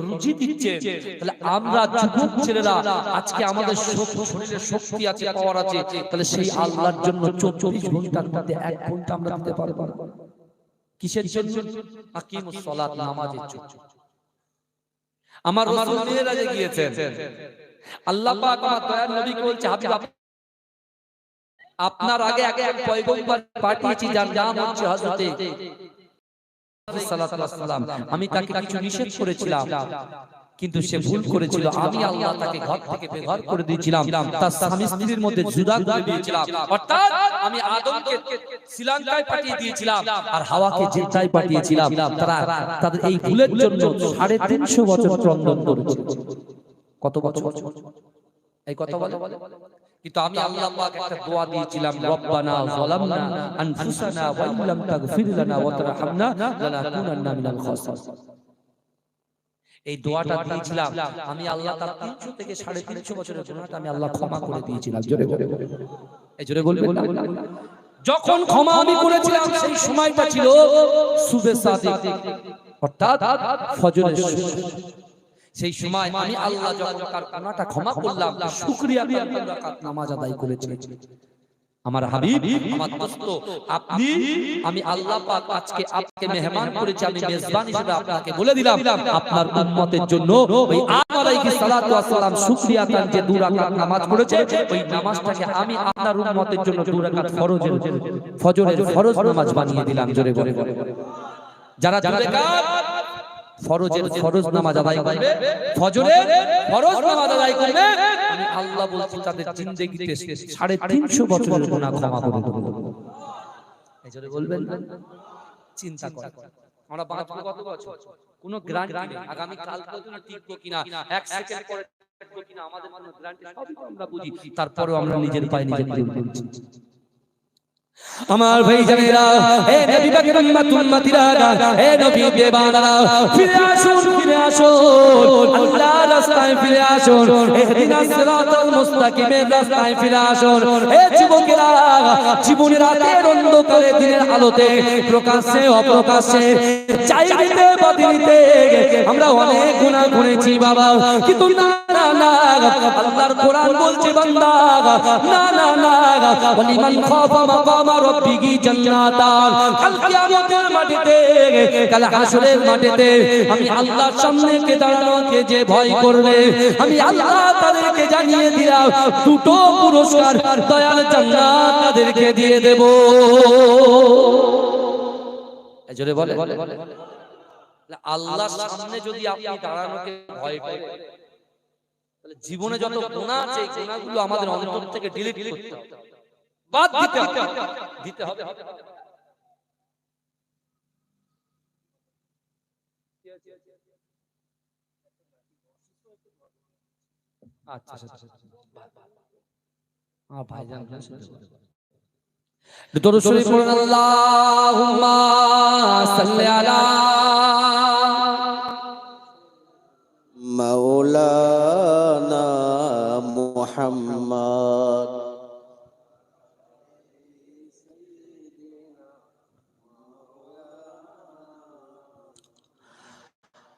Speaker 1: রুজি দিচ্ছে, তাহলে আমরা যুবক ছেলেরা আজকে আমাদের শরীরে শক্তি আছে, পাওয়ার আছে, তাহলে সেই আল্লাহর জন্য 24 ঘন্টার মধ্যে 1 ঘন্টা আমরা দিতে পারবো। কিসের জন্য? আকিমুস সালাত, নামাজের জন্য। আমার রাসূল মিরাজে গিয়েছেন, আল্লাহ পাক আমার দয়ার নবীকে বলছে হাবিব আপনার আগে এক পয়গম্বর পাঠিয়েছি যার নাম হচ্ছে হযরতে আমি তাকে কিছু নিষেধ করেছিলাম, কিন্তু সে ভুল করেছিল। আমি আল্লাহ তাকে ঘর থেকে বেঘর করে দিয়েছিলাম, তার স্বামী স্ত্রীর মধ্যে জুদা করে দিয়েছিলাম, অর্থাৎ আমি আদমকে শ্রীলঙ্কায় পাঠিয়ে দিয়েছিলাম আর হাওয়াকে জেদ্দায় পাঠিয়েছিলাম। তারা তাদের এই ভুলের জন্য 350 বছর ক্রন্দন করেছে। কত বছর? এই কথা বলে। কিন্তু আমি আল্লাহ পাক একটা দোয়া দিয়েছিলাম, রব্বানা যালামনা আনফুসানা ওয়া ইল্লাম তাগফির লানা ওয়া তারহামনা লানাকুনান্না মিনাল খাসিরিন। এই দোয়াটা দিয়েছিলাম আমি আল্লাহ, তার 300 থেকে 350 বছরের গুনাহটা আমি আল্লাহ ক্ষমা করে দিয়েছিলাম। জোরে বলে, এই জোরে বলবেন না। যখন ক্ষমা আমি করেছিলাম সেই সময়টা ছিল সুবে সাদিক, অর্থাৎ ফজরের সময়। সেই সময় আমি আল্লাহ যখন তার গুনাহটা ক্ষমা করলাম, শুকরিয়া দিয়ে 2 রাকাত নামাজ আদায় করেছি। আমার হাবিব, আমার দোস্ত, আপনি আমি আল্লাহ পাক আজকে আপনাকে মেহমান করেছি, আমি মেজবান হিসেবে আপনাকে বলে দিলাম আপনার উম্মতের জন্য ওই আদম আলাইহিস সালাতু ওয়াস সালাম শুকরিয়া তার যে 2 রাকাত নামাজ পড়েছে, ওই নামাজটাকে আমি আপনার উম্মতের জন্য 2 রাকাত ফজরের ফরজ নামাজ বানিয়ে দিলাম। জোরে বলে, যারা 2 রাকাত ফরজের ফরজ নামাজ আদায় করবে, ফজরের ফরজ নামাজ আদায় করবে, আমি আল্লাহ বলছি তাদের জিন্দেগিতে 350 বছরের গুনাহ ক্ষমা করে দেব। এই জন্য বলবেন না, চিন্তা করেন আমরা বাঁচবো কত বছর, কোনো গ্যারান্টি নেই আগামী কাল পর্যন্ত টিকবো কিনা, 1 সেকেন্ড পরে টিকবো কিনা, আমাদের কোনো গ্যারান্টি সবই আমরা বুঝি, তারপরেও আমরা নিজের পায়ে নিজে বলছি। আমার ভাই জানেরা, হে নবী পাকের উম্মতিরা, হে নবী বেবানারা, ফিরে আসুন, ফিরে আসুন, আল্লাহর রাস্তায় ফিরে আসুন, ইহদিনাস সিরাতাল মুস্তাকিমের রাস্তায় ফিরে আসুন। হে যুবকেরা, জীবনের রাতের অন্ধকারে দিনের আলোতে প্রকাশ্যে অপ্রকাশ্যে চাইতে বাদিতে আমরা অনেক গুনাহ করেছি বাবা, কিন্তু না না না, আল্লাহর কোরআন বলছে বান্দা না না না, ওয়ালিমান খাফা মাকামা রাব্বিহি জান্নাতান। কাল কিয়ামতের মাটিতে, কাল হাসরের মাটিতে আমি আল্লাহর সামনে কে দাঁড়ানো, কে যে ভয় করবে আমি আল্লাহ তাদেরকে জানিয়ে দিলাম দুটো পুরস্কার দয়াল জান্নাত তাদেরকে দিয়ে দেব। জোরে বলে আল্লাহর সামনে যদি আপনি দাঁড়ানোকে ভয় করেন, তাহলে জীবনে যত গুনাহ আছে এই গুনাহগুলো আমাদের অন্তর থেকে ডিলিট করতে হবে, বাদ দিতে হবে। আচ্ছা ভাইজান দরুদ শরীফ পড়ুন, আল্লাহুম্মা সাল্লি আলা
Speaker 2: মাওলানা মুহাম্মদ।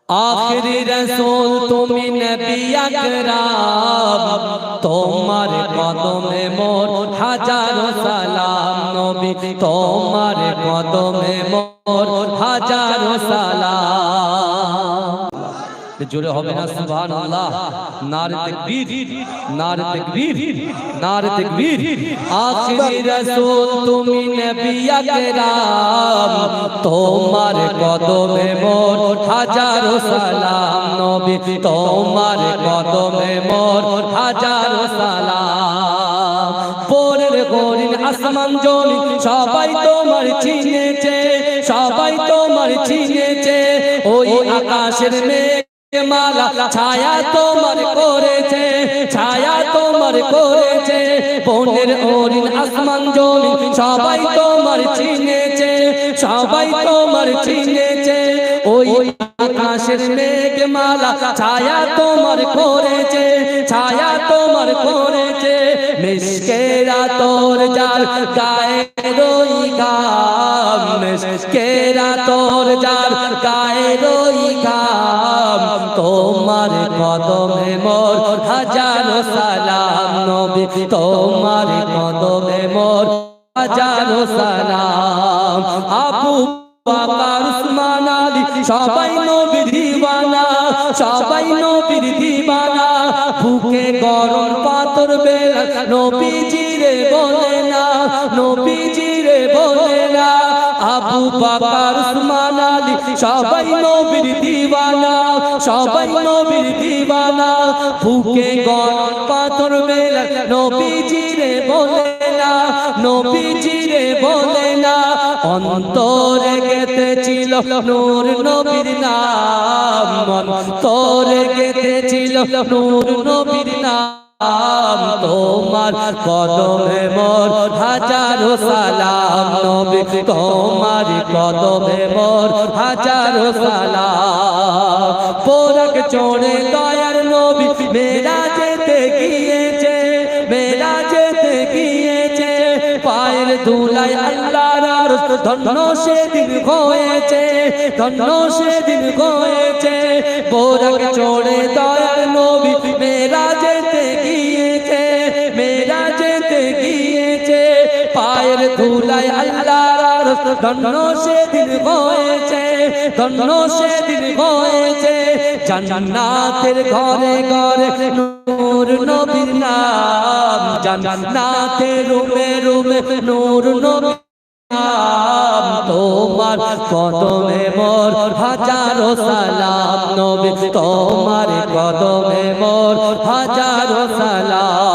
Speaker 1: आखिरी रसूल तुमी नबी अकराम, তোমার কদমে মোর হাজারো সালাম নবী, তোমার কদমে মোর হাজারো সালাম। জোরে হবে না সুবহানাল্লাহ? নারে তাকবীর, নারে তাকবীর, নারে তাকবীর। আখিরি রাসূল তুমি নবী আকরাম, তোমার কদমে মোর হাজারো সালাম নবী, তোমার কদমে মোর হাজারো সালাম। পরের গরিন আসমান জমিন সবাই তোমার চিনেছে, সবাই তোমার চিনেছে। ওই আকাশের মেঘ মালা ছায়া তোমার করেছে, ছায়া তোমার করেছে। বনের হরিণ আসমান জমিন সবাই তোমার চিনেছে, সবাই তোমার চিনেছে। ওই আকাশের মেঘ মালা ছায়া তোমার করেছে, ছায়া তোমার করেছে। মিশকেরা তোর যার গায়ে রই ঘাম, মিশকেরা তোর যার গায়ে রই ঘাম। তোমার কদমে মোর হাজারো সালাম নবী, তোমার কদমে মোর হাজারো সালাম। আবু বকর উসমান আলী সবাই নবীর দিওয়ানা, সবাই নবীর দিওয়ানা। বুকে গরম পাথর বেলা নবীজিরে বলে না, নবীজিরে বলে না। আবু বকর উসমান আলী সবাই নবীর দিওয়ানা, সবাই নবীর দিওয়ানা। বুকে গরম পাথর বেলা নবীজিরে বলে না, নবীজিরে বলে না। অন্তরে গেঁথেছিল নূর নবীর নাম, অন্তরে গেঁথেছিল নূর নবীর নাম। তোমার কদমে মোর হাজারো সালাম নবী, তোমার কদমে মোর হাজারো সালাম। পোরাক চড়ে দয়ার নবী মেরাজেতে গিয়েছে, মেরাজেতে গিয়েছে। পায়ের ধুলায় আল্লাহর আরশ ধন্য সেদিন হয়েছে, ধন্য সেদিন হয়েছে। পোরাক চড়ে দয়ার নবী মেরাজেতে গিয়েছে, মেরাজেতে গিয়েছে। পায়ের ধুলায় আল্লাহর আরশ ধন্য সেদিন হয়েছে, ধন্য সেদিন হয়েছে। জান্নাতের ঘরে ঘরে নূর নবীর নাম, জান্নাতের রুমে রুমে নূর নবীর নাম। তোমার কদমে মোর হাজারো সালাম নবী, তোমার কদমে মোর হাজারো সালাম।